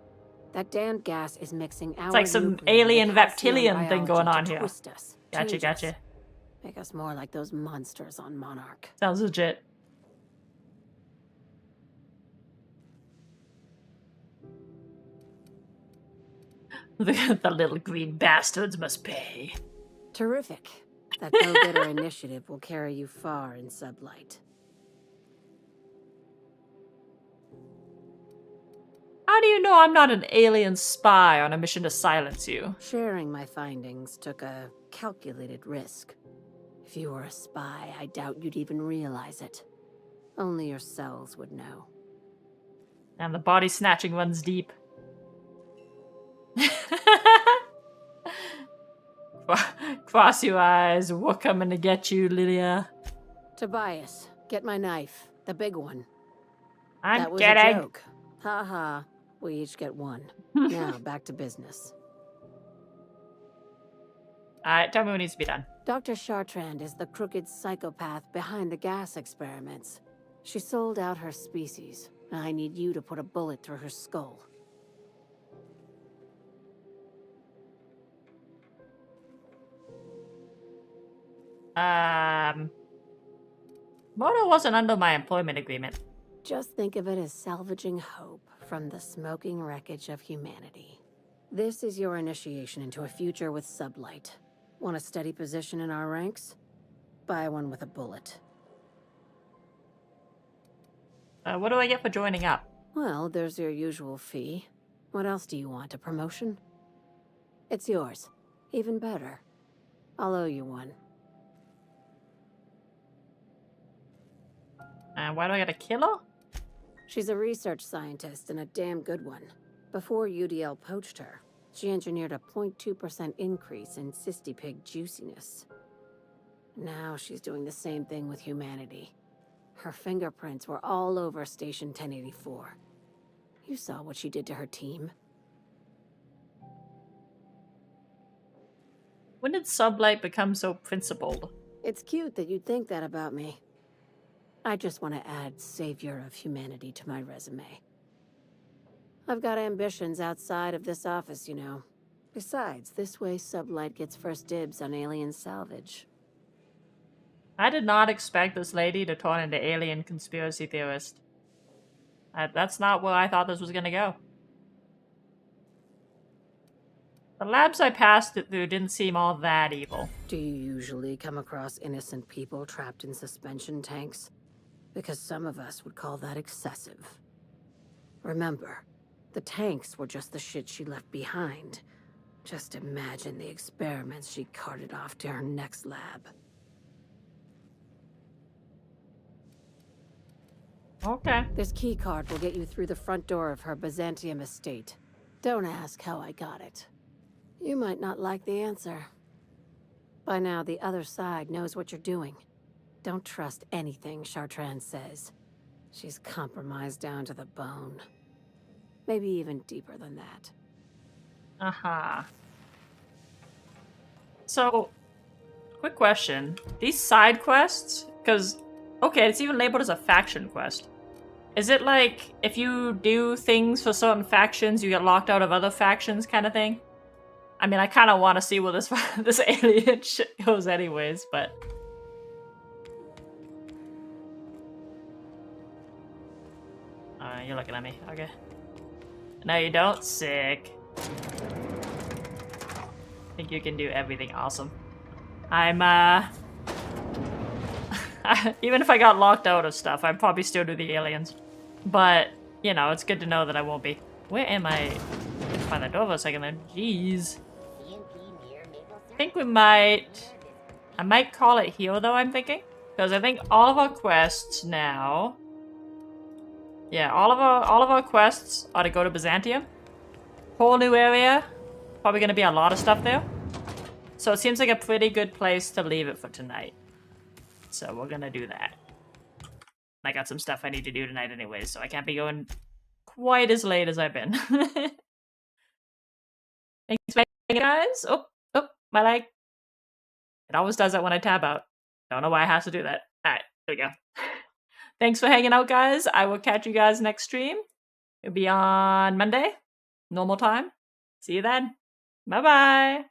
S8: That damned gas is mixing our
S1: It's like some
S8: nuclei
S1: alien
S8: with halcyon
S1: reptilian thing going
S8: biology
S1: on
S8: to
S1: here.
S8: twist us,
S1: Gotcha,
S8: change
S1: gotcha.
S8: us, make us more like those monsters on Monarch.
S1: Sounds legit. The little green bastards must pay.
S8: Terrific. That go-getter initiative will carry you far in Sublight.
S1: How do you know I'm not an alien spy on a mission to silence you?
S8: Sharing my findings took a calculated risk. If you were a spy, I doubt you'd even realize it. Only your cells would know.
S1: And the body snatching runs deep. Cross your eyes, we're coming to get you, Lydia.
S8: Tobias, get my knife. The big one.
S1: I'm
S8: that was
S1: kidding.
S8: a joke. Ha ha. We each get one. Now, back to business.
S1: Alright, tell me what needs to be done.
S8: Dr. Chartrand is the crooked psychopath behind the gas experiments. She sold out her species. I need you to put a bullet through her skull.
S1: Moto wasn't under my employment agreement.
S8: Just think of it as salvaging hope from the smoking wreckage of humanity. This is your initiation into a future with Sublight. Want a steady position in our ranks? Buy one with a bullet.
S1: What do I get for joining up?
S8: Well, there's your usual fee. What else do you want? A promotion? It's yours. Even better. I'll owe you one.
S1: Why do I get a killer?
S8: She's a research scientist and a damn good one. Before UDL poached her, she engineered a 0.2% increase in cystipig juiciness. Now she's doing the same thing with humanity. Her fingerprints were all over Station 1084. You saw what she did to her team.
S1: When did Sublight become so principled?
S8: It's cute that you'd think that about me. I just want to add Savior of Humanity to my resume. I've got ambitions outside of this office, you know. Besides, this way Sublight gets first dibs on alien salvage.
S1: I did not expect this lady to turn into alien conspiracy theorist. That's not where I thought this was gonna go. The labs I passed it through didn't seem all that evil.
S8: Do you usually come across innocent people trapped in suspension tanks? Because some of us would call that excessive. Remember, the tanks were just the shit she left behind. Just imagine the experiments she carted off to her next lab.
S1: Okay.
S8: This key card will get you through the front door of her Byzantium estate. Don't ask how I got it. You might not like the answer. By now, the other side knows what you're doing. Don't trust anything Chartrand says. She's compromised down to the bone. Maybe even deeper than that.
S1: Uh-huh. So, quick question. These side quests, because, okay, it's even labeled as a faction quest. Is it like, if you do things for certain factions, you get locked out of other factions kind of thing? I mean, I kind of want to see where this, this alien shit goes anyways, but... you're looking at me. Okay. No, you don't. Sick. I think you can do everything awesome. I'm, even if I got locked out of stuff, I'd probably still do the aliens. But, you know, it's good to know that I won't be. Where am I? Let's find the door for a second then. Jeez. I think we might... I might call it here, though, I'm thinking. Because I think all of our quests now... Yeah, all of our quests are to go to Byzantium. Whole new area. Probably gonna be a lot of stuff there. So it seems like a pretty good place to leave it for tonight. So we're gonna do that. I got some stuff I need to do tonight anyways, so I can't be going quite as late as I've been. Thanks, guys. Oh, my leg. It always does that when I tab out. Don't know why it has to do that. Alright, there we go. Thanks for hanging out, guys. I will catch you guys next stream. It'll be on Monday. Normal time. See you then. Bye-bye.